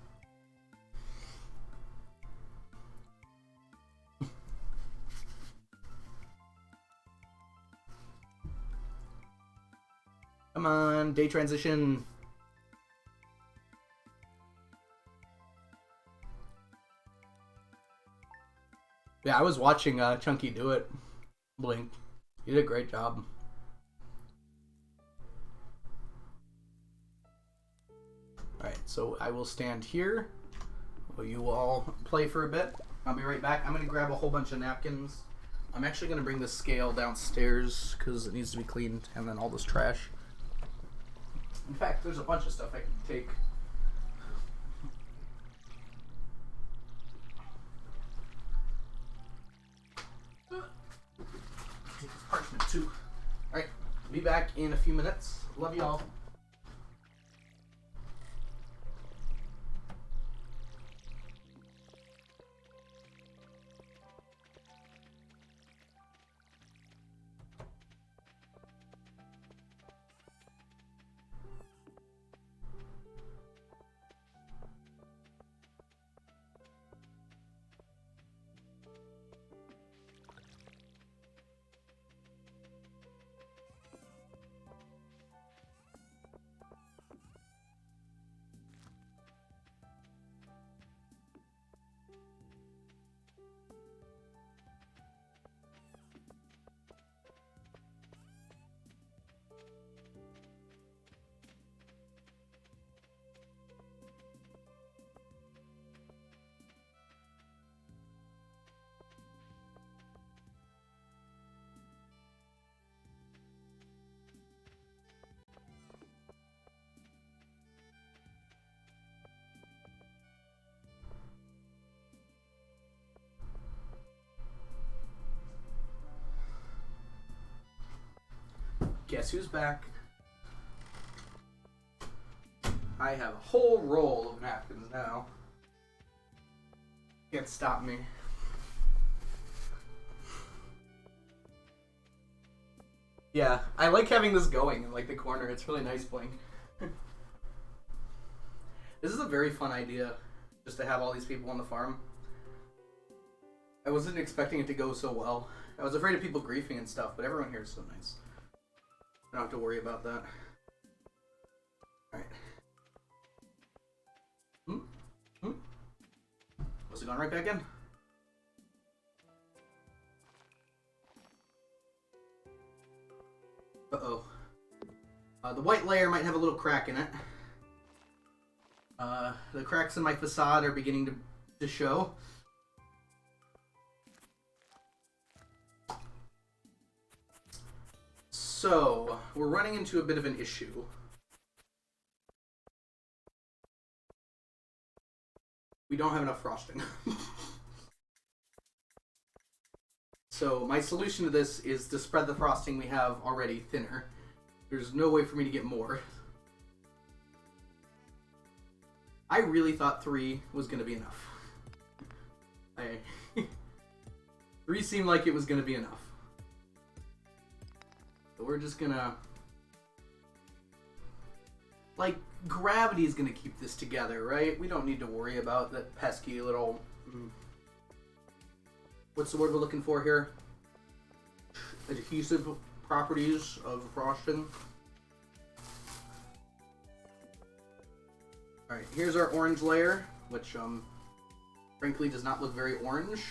S1: Come on, day transition. Yeah, I was watching Chunky do it. Blink. You did a great job. Alright, so I will stand here while you all play for a bit. I'll be right back. I'm going to grab a whole bunch of napkins. I'm actually going to bring the scale downstairs because it needs to be cleaned, and then all this trash. In fact, there's a bunch of stuff I can take. Take this parchment too. Alright, be back in a few minutes. Love you all. Guess who's back? I have a whole roll of napkins now. Can't stop me. Yeah, I like having this going in like the corner. It's really nice playing. This is a very fun idea, just to have all these people on the farm. I wasn't expecting it to go so well. I was afraid of people griefing and stuff, but everyone here is so nice. I don't have to worry about that. Alright. Was it going right back in? Uh-oh. The white layer might have a little crack in it. The cracks in my facade are beginning to show. So, we're running into a bit of an issue. We don't have enough frosting. So, my solution to this is to spread the frosting we have already thinner. There's no way for me to get more. I really thought 3 was going to be enough. 3 seemed like it was going to be enough. So we're just gonna, like, gravity is going to keep this together, right? We don't need to worry about that pesky little... What's the word we're looking for here? Adhesive properties of frosting. Alright, here's our orange layer, which frankly does not look very orange.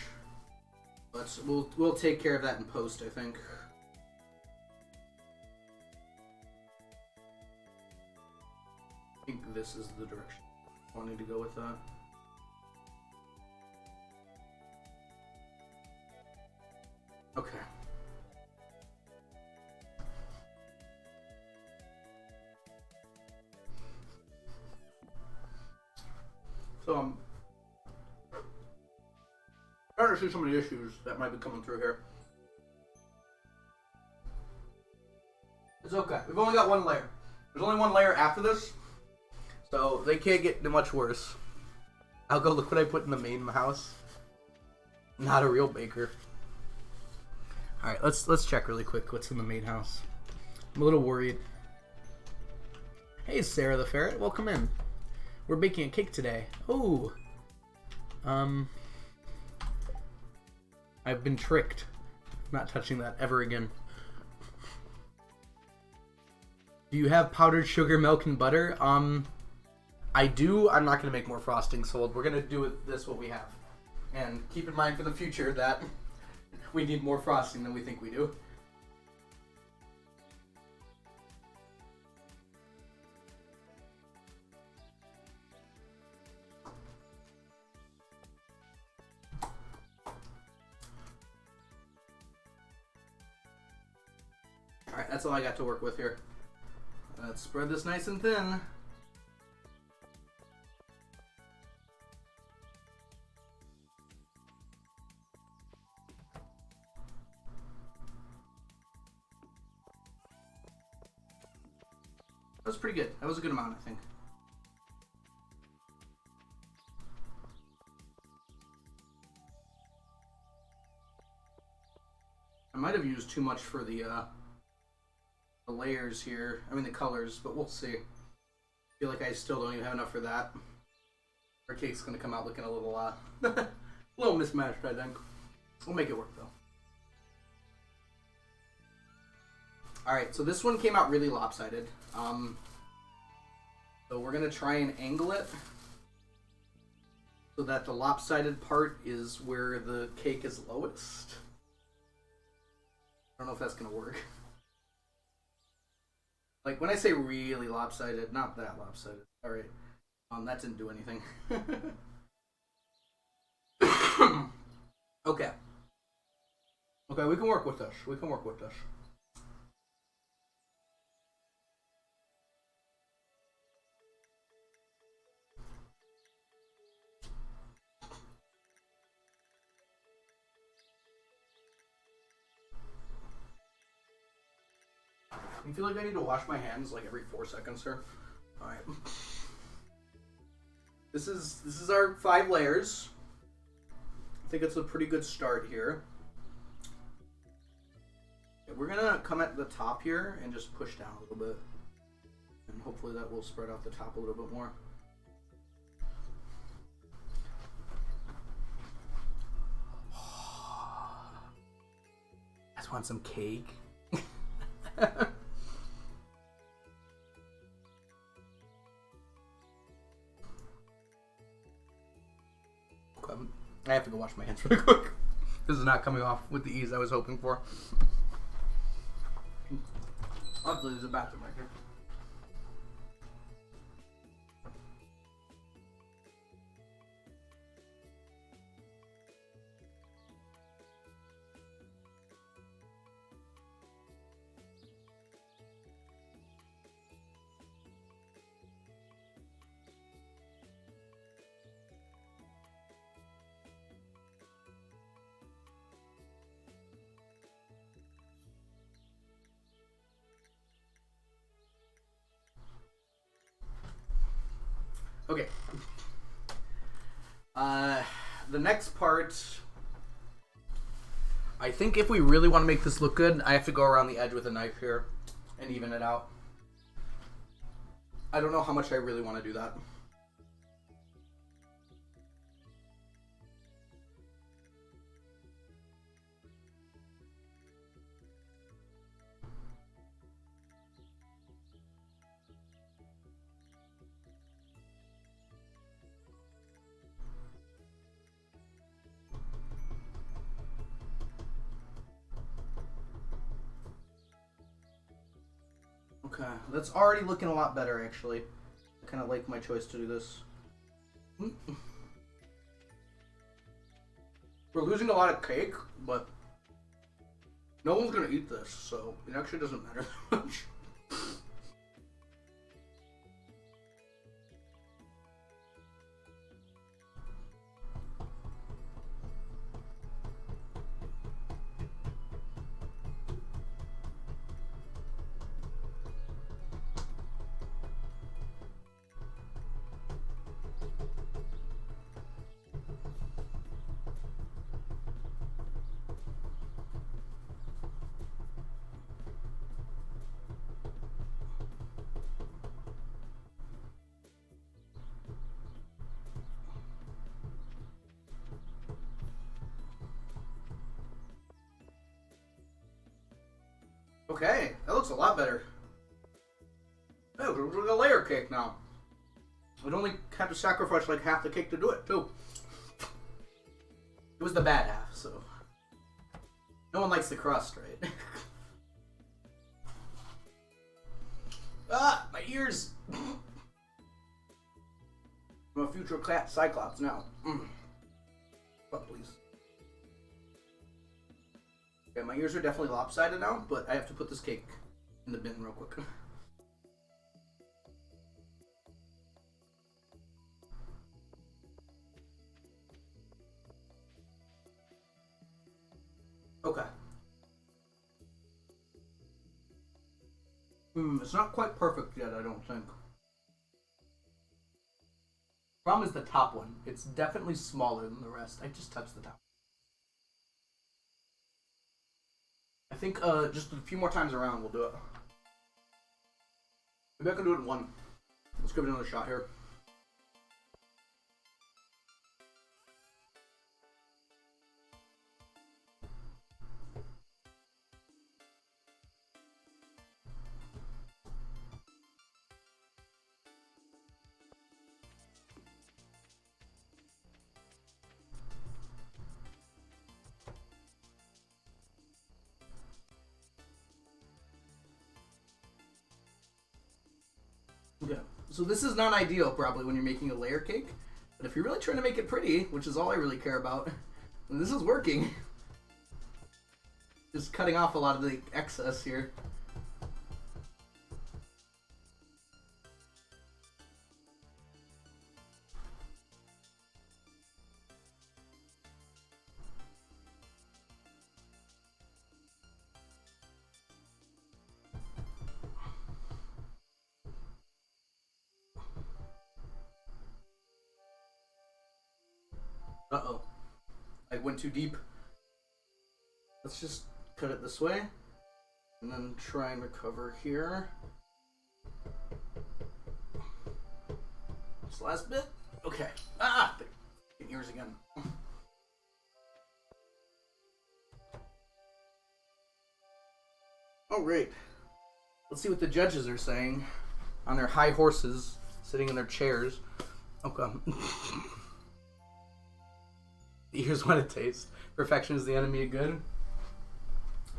S1: But we'll take care of that in post, I think. I think this is the direction I wanted to go with that. Okay. So I'm trying to see some of the issues that might be coming through here. It's okay. We've only got one layer. There's only one layer after this, so they can't get much worse. I'll go look what I put in the main house. Not a real baker. All right, let's check really quick what's in the main house. I'm a little worried. Hey, Sarah the ferret, welcome in. We're baking a cake today. Oh, I've been tricked. I'm not touching that ever again. Do you have powdered sugar, milk, and butter? I do. I'm not going to make more frosting sold. We're going to do with this what we have. And keep in mind for the future that we need more frosting than we think we do. Alright, that's all I got to work with here. Let's spread this nice and thin. That was pretty good. That was a good amount, I think. I might have used too much for the layers here. I mean the colors, but we'll see. I feel like I still don't even have enough for that. Our cake's gonna come out looking a little a little mismatched, I think. We'll make it work though. Alright, so this one came out really lopsided. So we're gonna try and angle it so that the lopsided part is where the cake is lowest. I don't know if that's gonna work. Like, when I say really lopsided, not that lopsided. Alright. That didn't do anything. Okay. Okay, we can work with this. We can work with this. You feel like I need to wash my hands like every 4 seconds, sir? Alright. This is our 5 layers. I think it's a pretty good start here. Okay, we're gonna come at the top here and just push down a little bit. And hopefully that will spread out the top a little bit more. I just want some cake. I have to go wash my hands really quick. This is not coming off with the ease I was hoping for. Luckily, there's a bathroom right here. Okay. The next part, I think if we really want to make this look good, I have to go around the edge with a knife here and even it out. I don't know how much I really want to do that. Okay, that's already looking a lot better, actually. I kind of like my choice to do this. We're losing a lot of cake, but no one's gonna eat this, so it actually doesn't matter that much. Okay, that looks a lot better. Oh, we're doing a layer cake now. We'd only have to sacrifice like half the cake to do it, too. It was the bad half, so. No one likes the crust, right? Ah, my ears! I'm a future Cyclops now. Fuck, please. Okay, my ears are definitely lopsided now, but I have to put this cake in the bin real quick. Okay. It's not quite perfect yet, I don't think. Problem is the top one. It's definitely smaller than the rest. I just touched the top. I think just a few more times around we'll do it. Maybe I can do it in one. Let's give it another shot here. Okay, so this is not ideal probably when you're making a layer cake, but if you're really trying to make it pretty, which is all I really care about, then this is working. Just cutting off a lot of the excess here. Uh-oh. I went too deep. Let's just cut it this way. And then try and recover here. This last bit. Okay. Ah! Ears again. Oh, great. Let's see what the judges are saying on their high horses, sitting in their chairs. Okay. Here's what it tastes. Perfection is the enemy of good.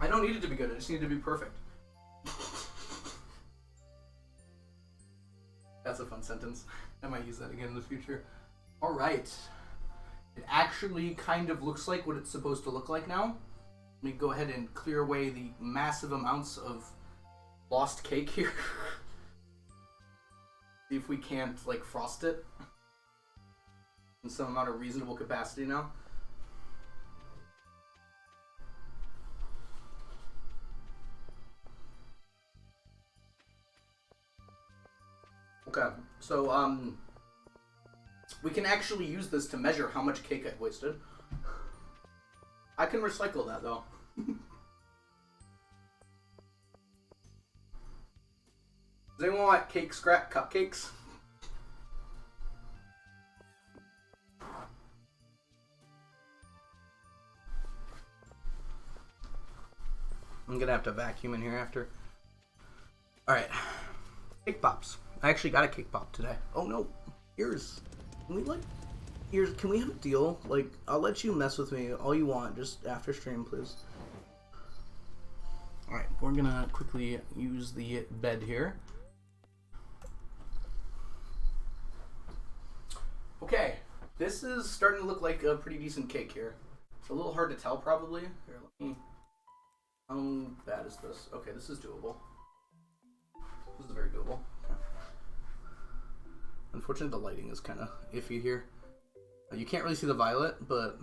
S1: I don't need it to be good. I just need it to be perfect. That's a fun sentence. I might use that again in the future. All right. It actually kind of looks like what it's supposed to look like now. Let me go ahead and clear away the massive amounts of lost cake here. See if we can't, like, frost it in some amount of reasonable capacity now. Okay, so, we can actually use this to measure how much cake I've wasted. I can recycle that, though. Does anyone want cake scrap cupcakes? I'm gonna have to vacuum in here after. Alright. Cake pops. I actually got a cake pop today. Oh no. Here's. Can we like. Here's. Can we have a deal? Like, I'll let you mess with me all you want, just after stream, please. Alright, we're gonna quickly use the bed here. Okay. This is starting to look like a pretty decent cake here. It's a little hard to tell, probably. Here, let me. How bad is this? Okay, this is doable. This is very doable. Okay. Unfortunately, the lighting is kind of iffy here. You can't really see the violet, but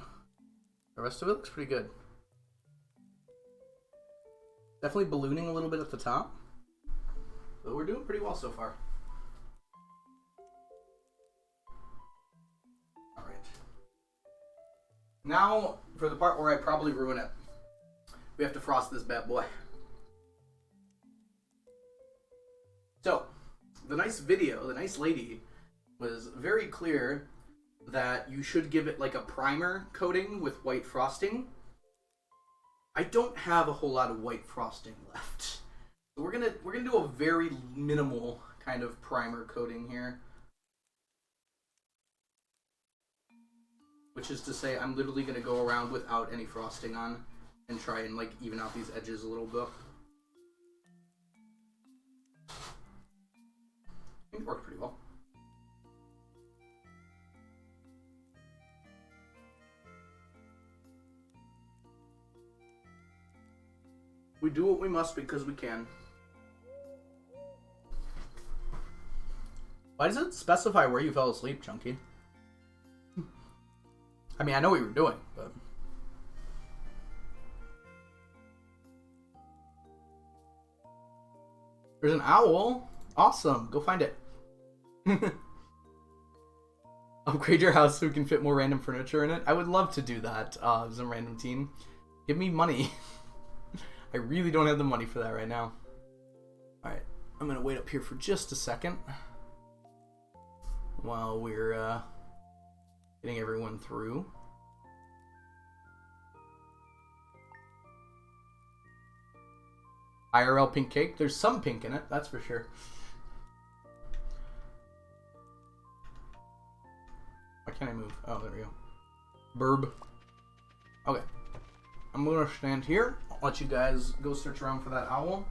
S1: the rest of it looks pretty good. Definitely ballooning a little bit at the top, but we're doing pretty well so far. All right. Now, for the part where I probably ruin it. We have to frost this bad boy. So, the nice lady was very clear that you should give it like a primer coating with white frosting. I don't have a whole lot of white frosting left. So we're gonna do a very minimal kind of primer coating here. Which is to say, I'm literally gonna go around without any frosting on. And try and like even out these edges a little bit. I think it worked pretty well. We do what we must because we can. Why does it specify where you fell asleep, Chunky? I mean, I know what you were doing, but... There's an owl. Awesome. Go find it. Upgrade your house so we can fit more random furniture in it. I would love to do that as a random team. Give me money. I really don't have the money for that right now. Alright. I'm going to wait up here for just a second. While we're getting everyone through. IRL pink cake. There's some pink in it, that's for sure. Why can't I move? Oh, there we go. Burb. Okay. I'm going to stand here. I'll let you guys go search around for that owl.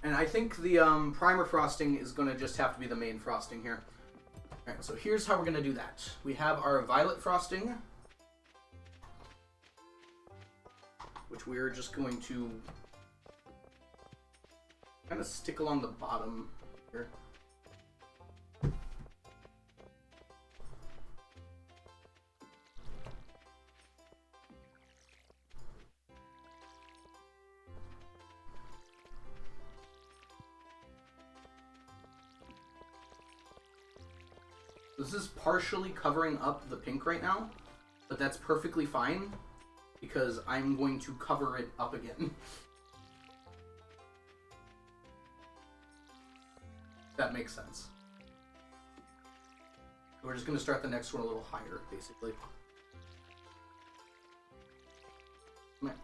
S1: And I think the primer frosting is going to just have to be the main frosting here. Alright, so here's how we're going to do that. We have our violet frosting. Which we're just going to... kind of stick along the bottom here. This is partially covering up the pink right now, but that's perfectly fine because I'm going to cover it up again. That makes sense. We're just going to start the next one a little higher, basically. Come here.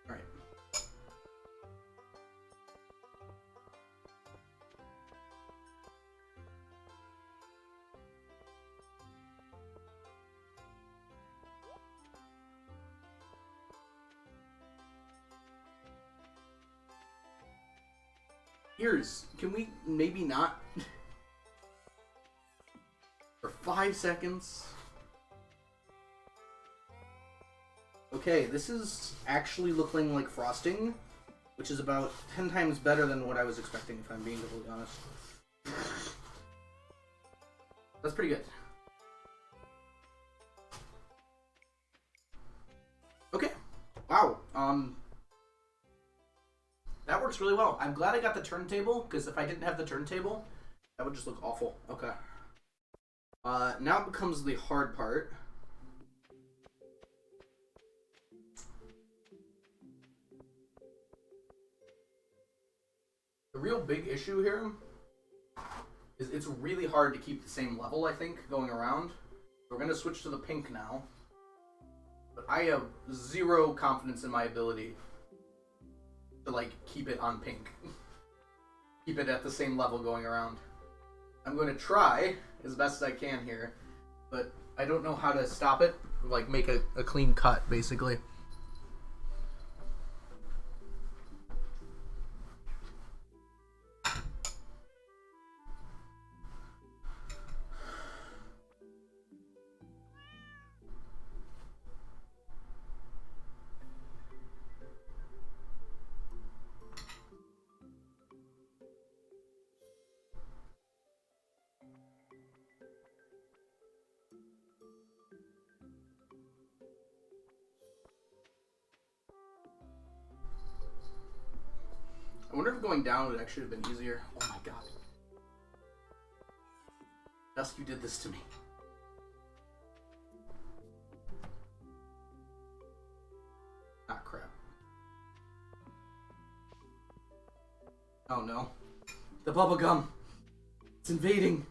S1: Alright. Here's, can we maybe not? For 5 seconds. Okay, this is actually looking like frosting, which is about 10 times better than what I was expecting, if I'm being completely honest. That's pretty good. Okay. Wow. That works really well. I'm glad I got the turntable, because if I didn't have the turntable, that would just look awful. Okay. Now it becomes the hard part. real big issue here is it's really hard to keep the same level, I think, going around. We're going to switch to the pink now. But I have zero confidence in my ability to, like, keep it on pink. Keep it at the same level going around. I'm going to try as best as I can here, but I don't know how to stop it. Like, make a clean cut, basically. I wonder if going down would actually have been easier. Oh my god. Dusk, you did this to me. Ah, crap. Oh no. The bubblegum. It's invading.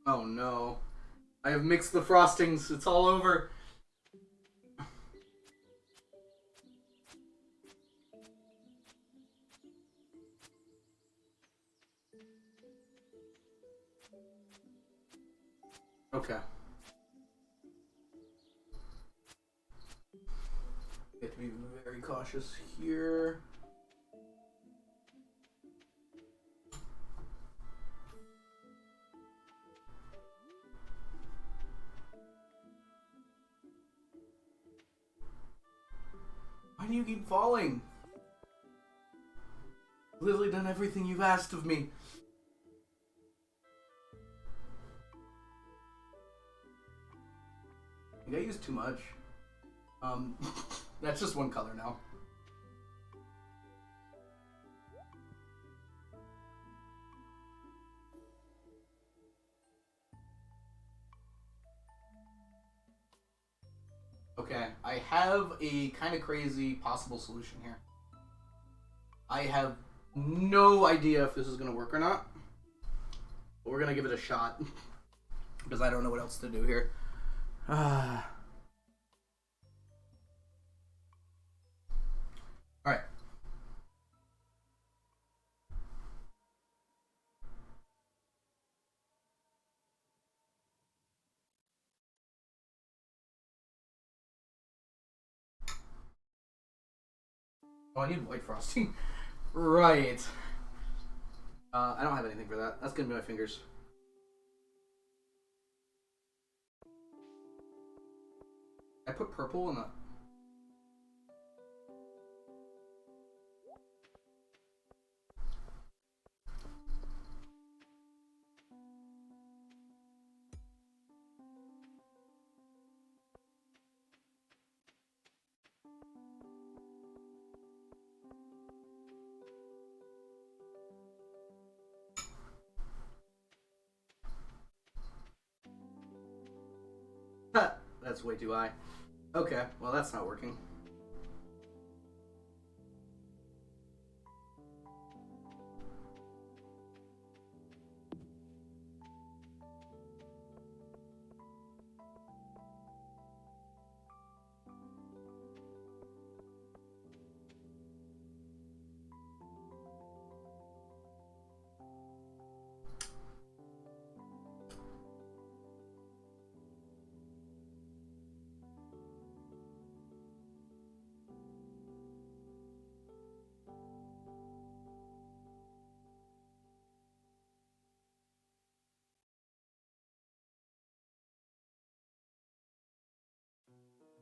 S1: Oh no. I have mixed the frostings. It's all over. Okay. We have to be very cautious here. Why do you keep falling? I've literally done everything you've asked of me. I think I used too much. That's just one color now. Okay, I have a kind of crazy possible solution here. I have no idea if this is going to work or not. But we're going to give it a shot. Because I don't know what else to do here. Alright. Oh, I need white frosting. Right. I don't have anything for that. That's going to be my fingers. I put purple in the... That's way too high. Okay, well that's not working.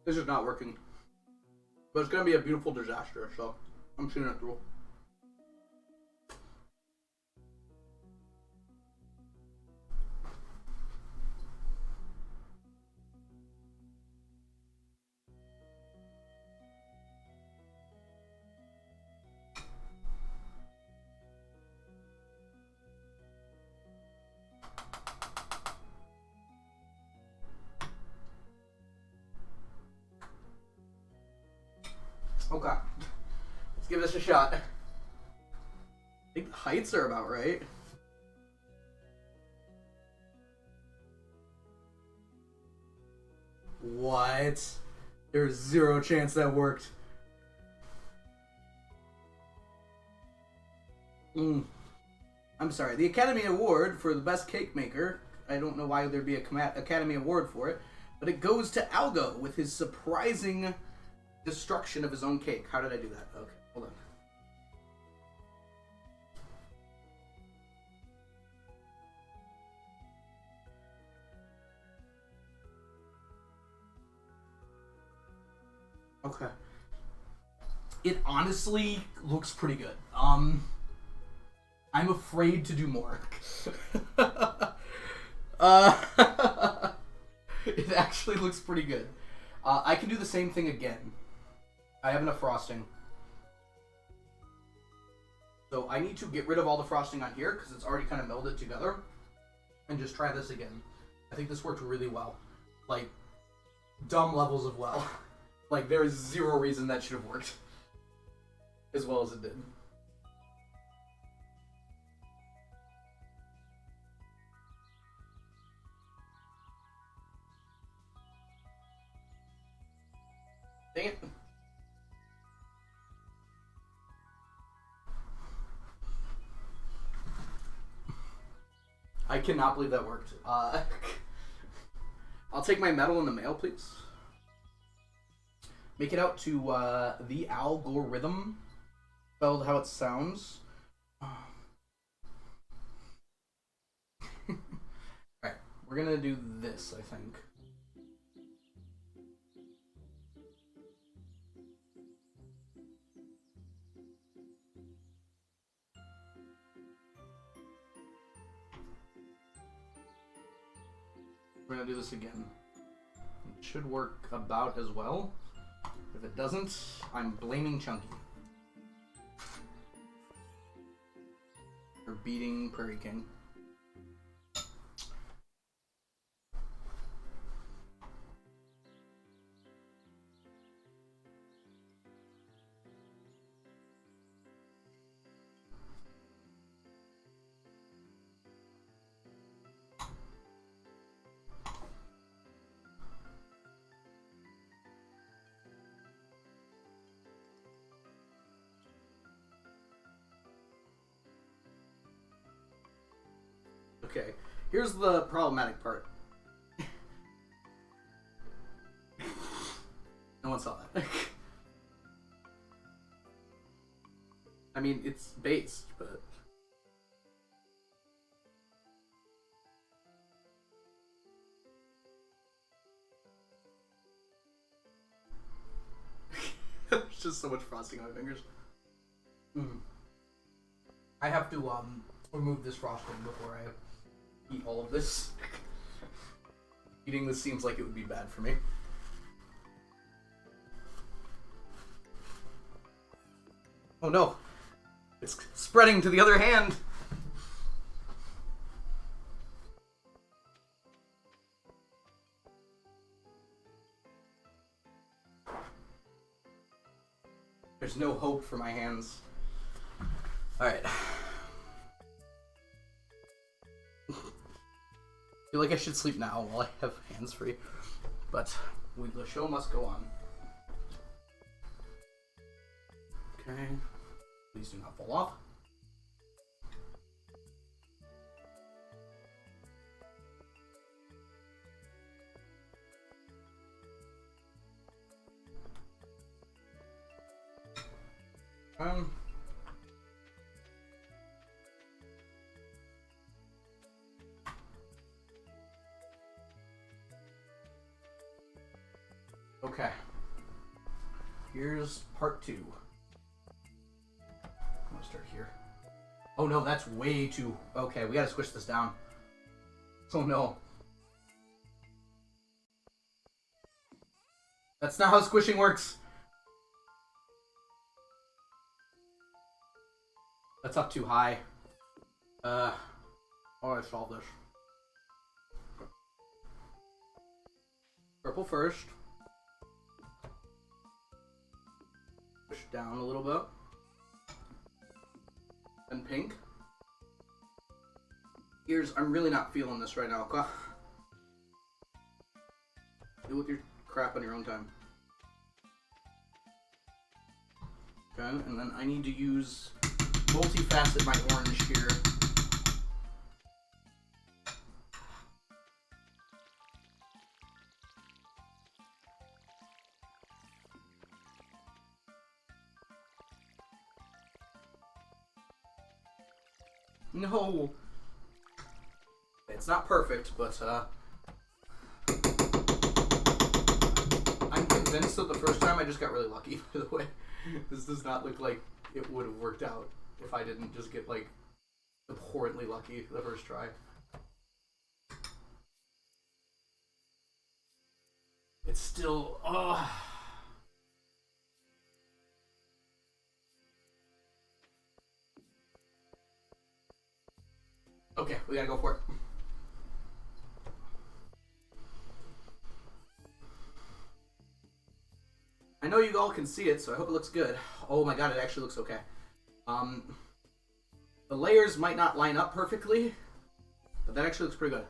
S1: This is not working. But it's going to be a beautiful disaster, so I'm seeing it through. Okay. Let's give this a shot. I think the heights are about right. What? There's zero chance that worked. I'm sorry. The Academy Award for the Best Cake Maker. I don't know why there'd be a Academy Award for it, but it goes to Algo with his surprising destruction of his own cake. How did I do that? Okay, hold on. Okay. It honestly looks pretty good. I'm afraid to do more. It actually looks pretty good. I can do the same thing again. I have enough frosting. So I need to get rid of all the frosting on here because it's already kind of melded together. And just try this again. I think this worked really well. Like, dumb levels of well. Like, there is zero reason that should have worked as well as it did. Dang it. I cannot believe that worked. I'll take my medal in the mail, please. Make it out to the algorithm, spelled how it sounds. Alright, we're gonna do this, I think. We're gonna do this again. It should work about as well. If it doesn't, I'm blaming Chunky. For beating Prairie King. Okay, here's the problematic part. No one saw that. I mean, it's based, but... There's just so much frosting on my fingers. I have to, remove this frosting before I eat all of this. Eating this seems like it would be bad for me. Oh no! It's spreading to the other hand! There's no hope for my hands. Alright. I feel like I should sleep now while I have hands free, but the show must go on. Okay, please do not fall off. Okay. Here's part 2. I'm gonna start here. Oh no, that's way too... Okay, we gotta squish this down. Oh no. That's not how squishing works. That's up too high. How do I solve this? Purple first. Push down a little bit. And pink. Ears, I'm really not feeling this right now. Deal with your crap on your own time. Okay, and then I need to use multifacet my orange here. No! It's not perfect, but I'm convinced that the first time I just got really lucky, by the way. This does not look like it would have worked out if I didn't just get, like, abhorrently lucky the first try. It's still... Okay, we gotta go for it. I know you all can see it, so I hope it looks good. Oh my god, it actually looks okay. The layers might not line up perfectly, but that actually looks pretty good.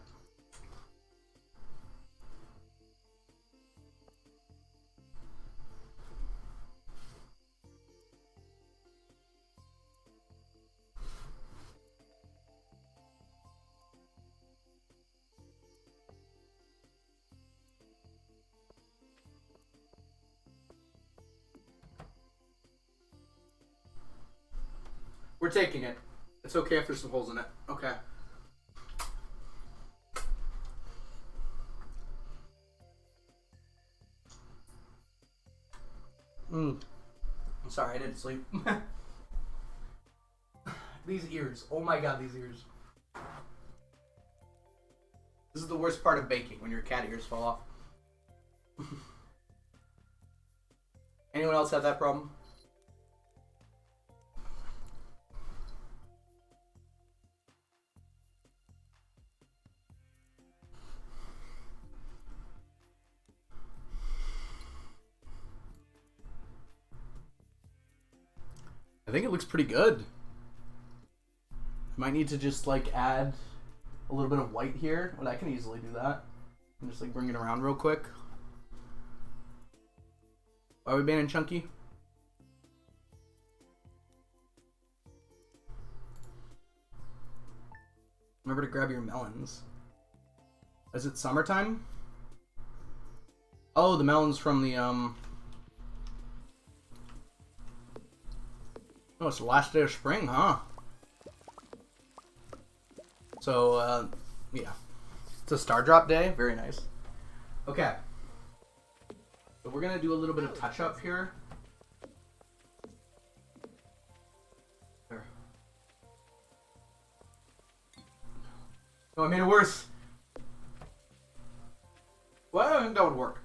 S1: We're taking it. It's okay if there's some holes in it. Okay. I'm sorry, I didn't sleep. These ears. Oh my god, these ears. This is the worst part of baking, when your cat ears fall off. Anyone else have that problem? I think it looks pretty good. Might need to just like add a little bit of white here, but I can easily do that. And just like bring it around real quick. Are we banning Chunky? Remember to grab your melons. Is it summertime? Oh, the melons from the Oh, it's the last day of spring, huh? So, yeah. It's a star drop day. Very nice. Okay. So we're going to do a little bit of touch-up here. There. Oh, I made it worse. Well, that would work.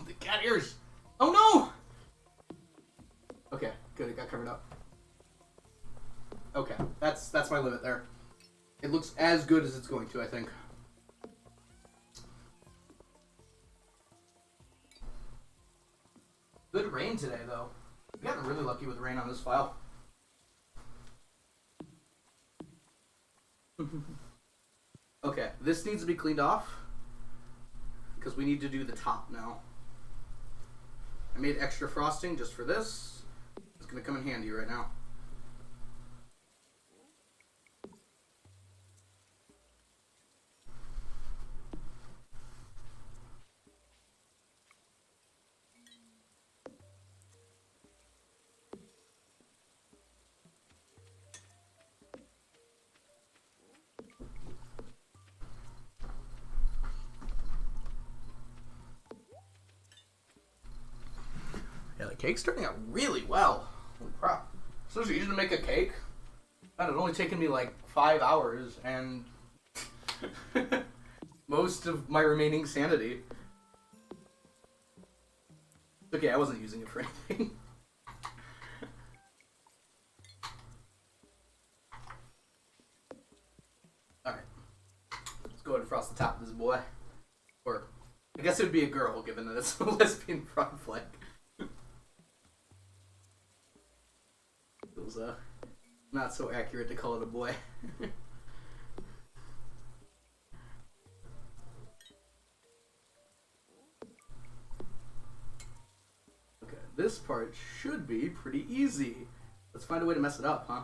S1: The cat ears! Oh no! Okay, good, it got covered up. Okay, that's my limit there. It looks as good as it's going to, I think. Good rain today, though. We got really lucky with rain on this file. Okay, this needs to be cleaned off because we need to do the top now. I made extra frosting just for this. It's going to come in handy right now. cake's turning out really well. Holy crap. It's so easy to make a cake. God, it only taken me like 5 hours and most of my remaining sanity. Okay, I wasn't using it for anything. Alright. Let's go ahead and frost the top of this boy. Or, I guess it would be a girl, given that it's a lesbian frog flag. Feels, not so accurate to call it a boy. Okay, this part should be pretty easy. Let's find a way to mess it up, huh?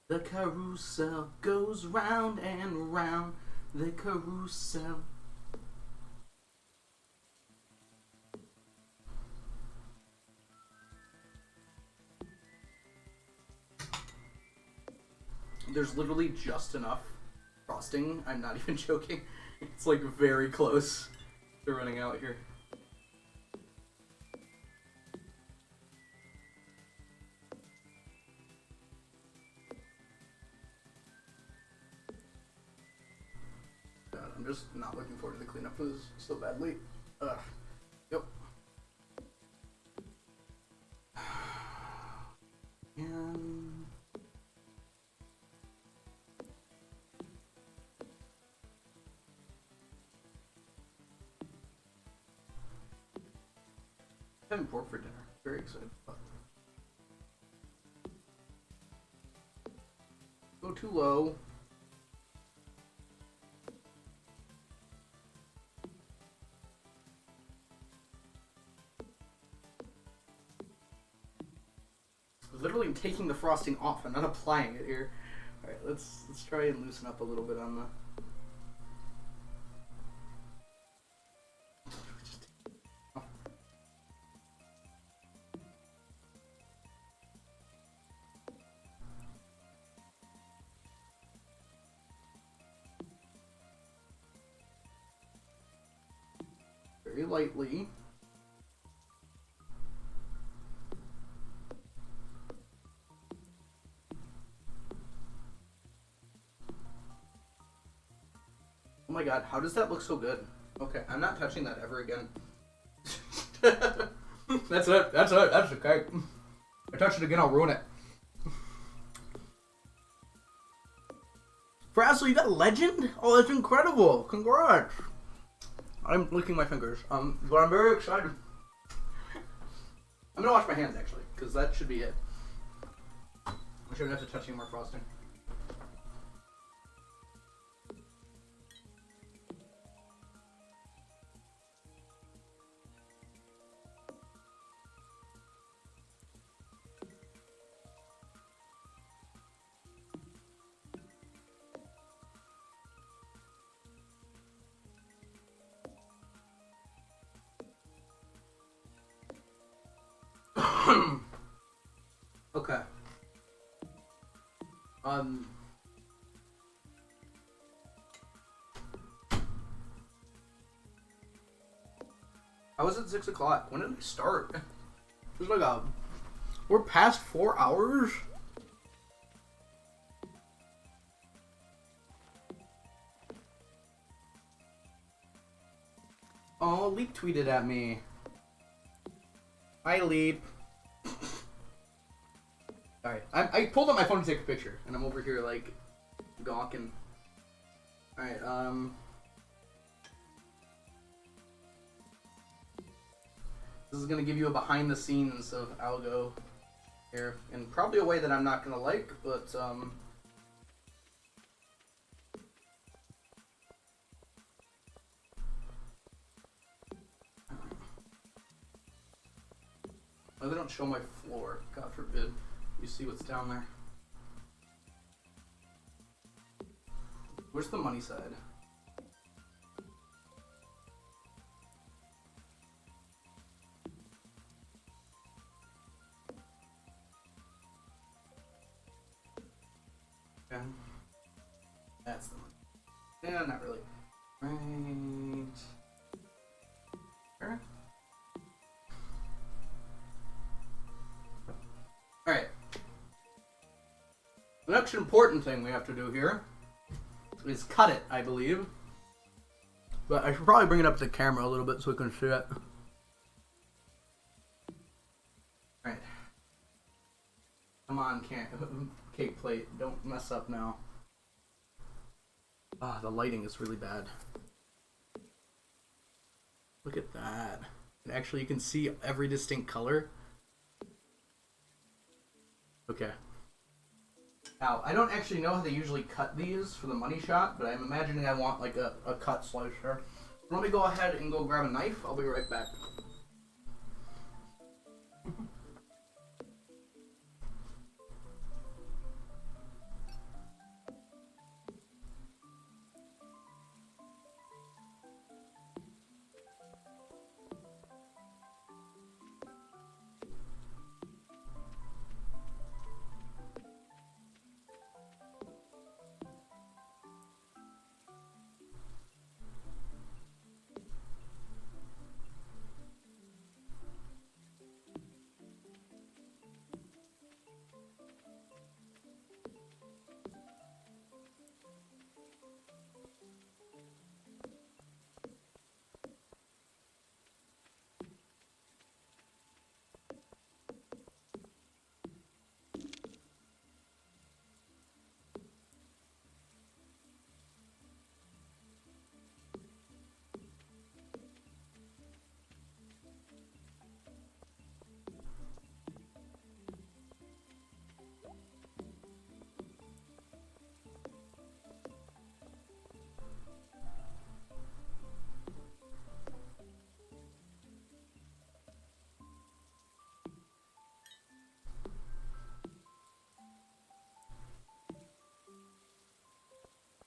S1: The carousel goes round and round. The carousel. There's literally just enough frosting. I'm not even joking. It's like very close to running out here. God, I'm just not looking forward to the cleanup for this so badly. Ugh. Yep. And having pork for dinner. Very excited about it. Go too low. Literally taking the frosting off and not applying it here. All right, let's try and loosen up a little bit on the. Very lightly. Oh my god, how does that look so good? Okay, I'm not touching that ever again. That's it. That's it. That's the cake. I touch it again, I'll ruin it. Frazzle, you got a legend? Oh, that's incredible. Congrats. I'm licking my fingers. But I'm very excited. I'm gonna wash my hands actually, because that should be it. I shouldn't have to touch any more frosting. Okay. I was at 6 o'clock. When did we start? It was like we're past 4 hours? Oh, Leap tweeted at me. Hi, Leap. Alright, I pulled up my phone to take a picture, and I'm over here, like, gawking. Alright, this is gonna give you a behind the scenes of Algo here, in probably a way that I'm not gonna like, but, oh, they don't show my floor, God forbid. You see what's down there. Where's the money side? Okay. That's the one. Yeah, not really. Right. Sure. Alright. The next important thing we have to do here is cut it, I believe. But I should probably bring it up to the camera a little bit so we can see it. Alright. Come on, cake plate. Don't mess up now. Ah, the lighting is really bad. Look at that. And actually, you can see every distinct color. Okay. Now, I don't actually know how they usually cut these for the money shot, but I'm imagining I want like a cut slicer. Let me go ahead and go grab a knife. I'll be right back.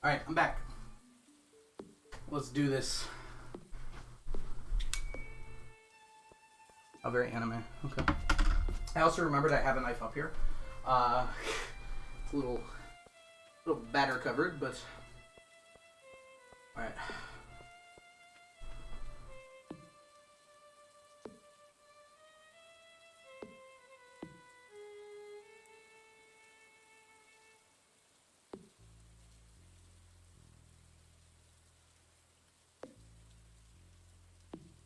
S1: Alright, I'm back. Let's do this. Oh, very anime. Okay. I also remembered I have a knife up here. It's a little batter covered, but alright.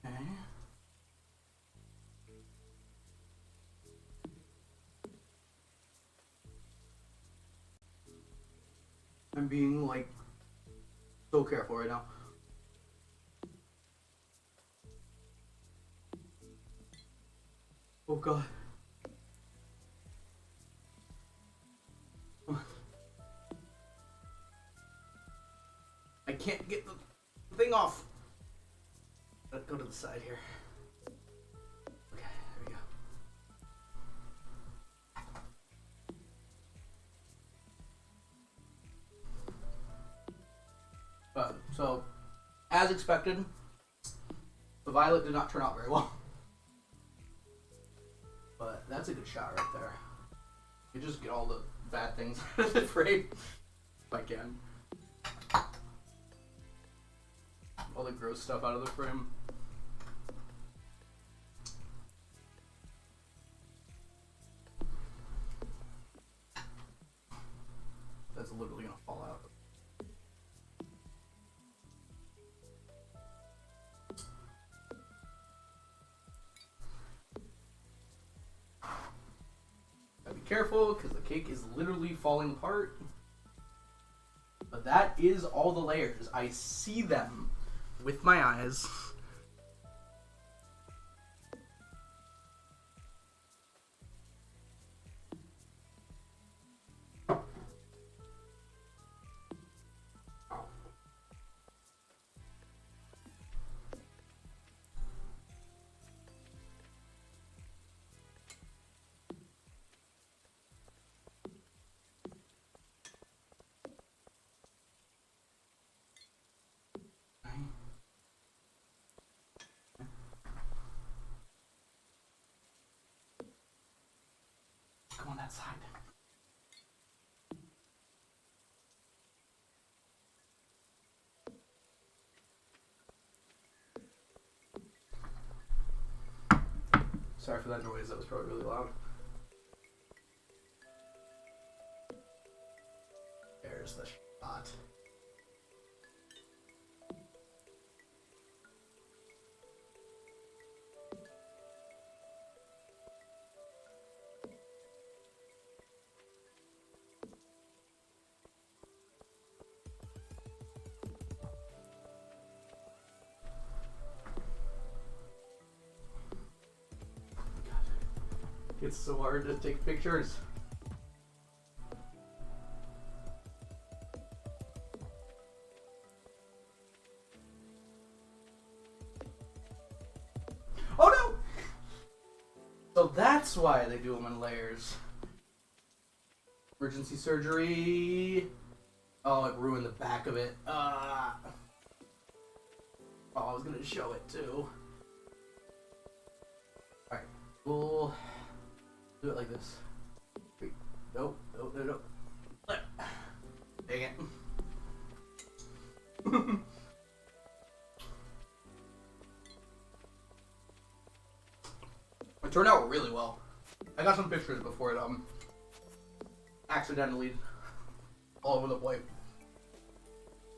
S1: Okay. I'm being like so careful right now. Oh god. I can't get the thing off. Let's go to the side here. Okay, there we go. So, as expected, the violet did not turn out very well. But that's a good shot right there. You just get all the bad things out of the frame. If I can. All the gross stuff out of the frame. That's literally gonna fall out. Gotta be careful, because the cake is literally falling apart. But that is all the layers. I see them with my eyes. Go on that side. Sorry for that noise, that was probably really loud. There's the shot. It's so hard to take pictures. Oh no! So that's why they do them in layers. Emergency surgery. Oh, it ruined the back of it. Oh, I was gonna show it too. Alright, we'll do it like this. Wait, nope, nope, nope, nope. Dang it. It turned out really well. I got some pictures before it accidentally all over the plate.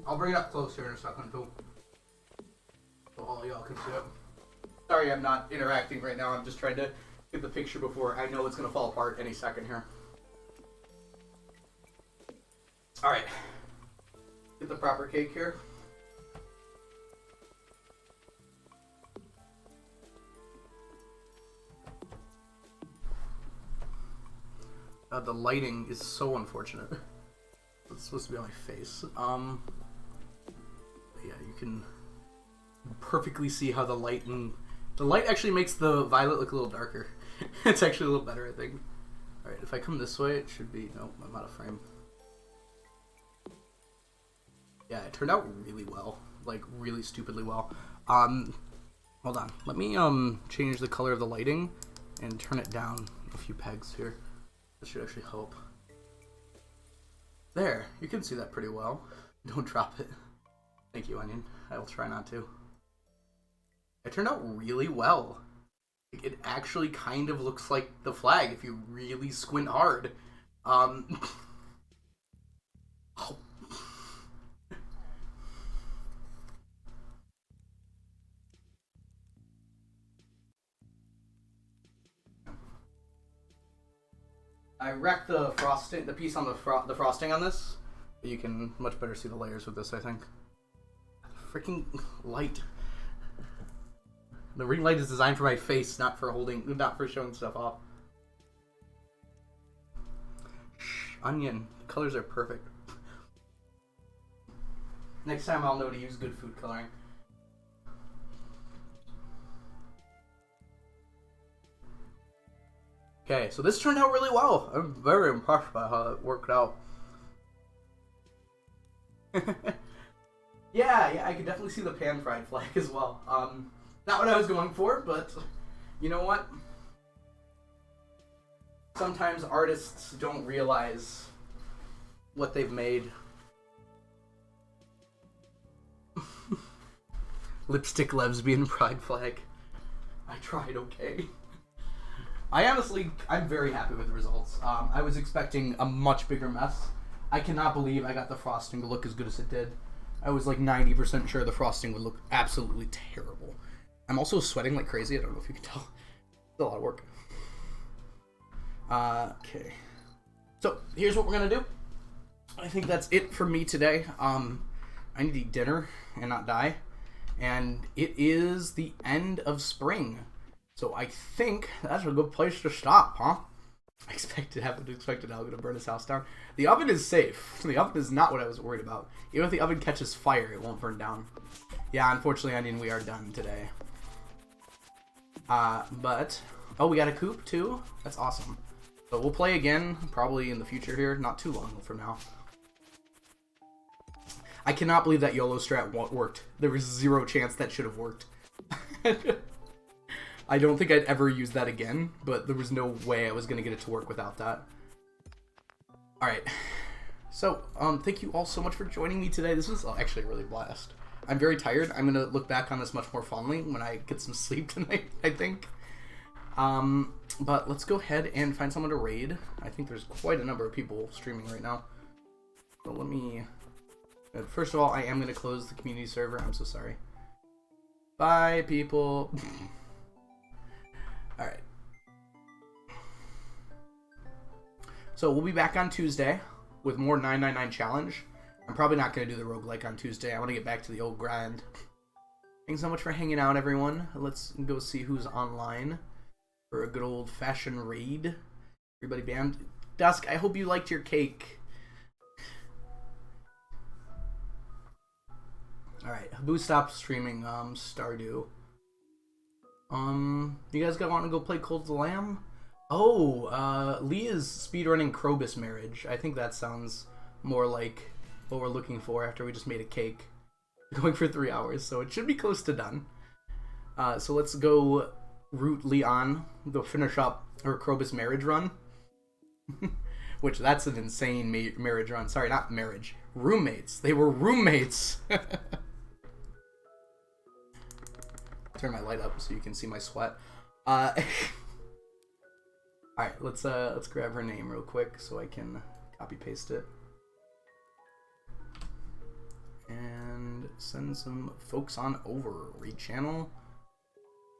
S1: I'll bring it up closer in a second too, so all y'all can see it. Sorry I'm not interacting right now, I'm just trying to get the picture before I know it's gonna fall apart any second here. Alright. Get the proper cake here. The lighting is so unfortunate. It's supposed to be on my face. Yeah, you can perfectly see how the light actually makes the violet look a little darker. It's actually a little better, I think. Alright, if I come this way, it should be... Nope, I'm out of frame. Yeah, it turned out really well. Like, really stupidly well. Hold on. Let me, change the color of the lighting and turn it down a few pegs here. That should actually help. There, you can see that pretty well. Don't drop it. Thank you, Onion. I will try not to. It turned out really well. It actually kind of looks like the flag if you really squint hard. Oh. I wrecked the frosting, the piece on the frosting on this. But you can much better see the layers with this, I think. Freaking light. The ring light is designed for my face, not for showing stuff off. Shh, Onion. The colors are perfect. Next time I'll know to use good food coloring. Okay, so this turned out really well. I'm very impressed by how it worked out. yeah, I could definitely see the pan-fried flag as well. Not what I was going for, but you know what? Sometimes artists don't realize what they've made. Lipstick lesbian pride flag. I tried, okay. I'm very happy with the results. I was expecting a much bigger mess. I cannot believe I got the frosting to look as good as it did. I was like 90% sure the frosting would look absolutely terrible. I'm also sweating like crazy. I don't know if you can tell. It's a lot of work. Okay. So, here's what we're going to do. I think that's it for me today. I need to eat dinner and not die. And it is the end of spring. So I think that's a good place to stop, huh? I expected Algo to burn his house down. The oven is safe. The oven is not what I was worried about. Even if the oven catches fire, it won't burn down. Yeah, unfortunately, Onion, we are done today. But... Oh, we got a coop, too? That's awesome. So we'll play again, probably in the future here. Not too long from now. I cannot believe that YOLO strat worked. There was zero chance that should have worked. I don't think I'd ever use that again, but there was no way I was going to get it to work without that. Alright. So, thank you all so much for joining me today. This was actually a really blast. I'm very tired. I'm going to look back on this much more fondly when I get some sleep tonight, I think. But let's go ahead and find someone to raid. I think there's quite a number of people streaming right now. So let me... First of all, I am going to close the community server. I'm so sorry. Bye, people. Alright. So we'll be back on Tuesday with more 999 challenge. I'm probably not going to do the roguelike on Tuesday. I want to get back to the old grind. Thanks so much for hanging out, everyone. Let's go see who's online for a good old-fashioned raid. Everybody banned. Dusk, I hope you liked your cake. Alright, Habu stopped streaming Stardew. You guys want to go play Cult of the Lamb? Oh, Lee is speedrunning Krobus Marriage. I think that sounds more like what we're looking for after we just made a cake. Going for 3 hours, so it should be close to done. So let's go root Leon. Go finish up her Krobus Marriage run. Which, that's an insane marriage run. Sorry, not marriage. Roommates. They were roommates! Turn my light up so you can see my sweat. Alright, let's grab her name real quick so I can copy paste it. And send some folks on over. Read channel.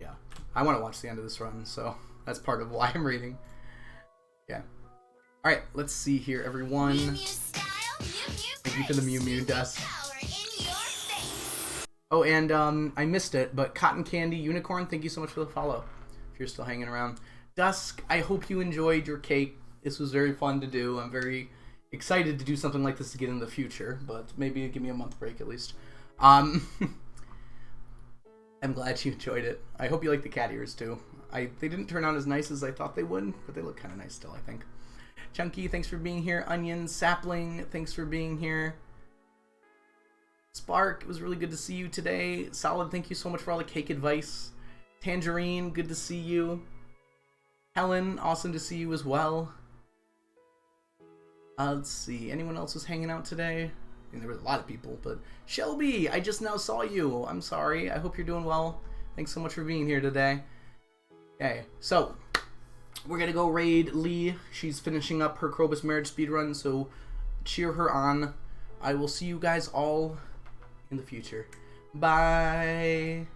S1: Yeah. I want to watch the end of this run, so that's part of why I'm reading. Yeah. Alright, let's see here, everyone. Thank you for the Mew Mew Dust. Oh, and I missed it, but Cotton Candy Unicorn, thank you so much for the follow. If you're still hanging around. Dusk, I hope you enjoyed your cake. This was very fun to do. I'm very excited to do something like this again in the future, but maybe give me a month break at least. I'm glad you enjoyed it. I hope you like the cat ears too. They didn't turn out as nice as I thought they would, but they look kind of nice still, I think. Chunky, thanks for being here. Onion, Sapling, thanks for being here. Spark, it was really good to see you today. Solid, thank you so much for all the cake advice. Tangerine, good to see you. Helen, awesome to see you as well. Let's see, anyone else was hanging out today? I mean, there was a lot of people, but Shelby, I just now saw you. I'm sorry. I hope you're doing well. Thanks so much for being here today. Okay, so we're gonna go raid Lee. She's finishing up her Krobus Marriage speedrun, so cheer her on. I will see you guys all in the future. Bye.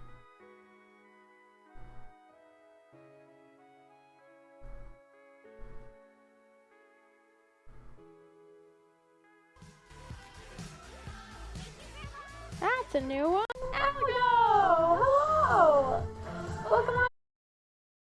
S3: That's a new one. Hello! Hello!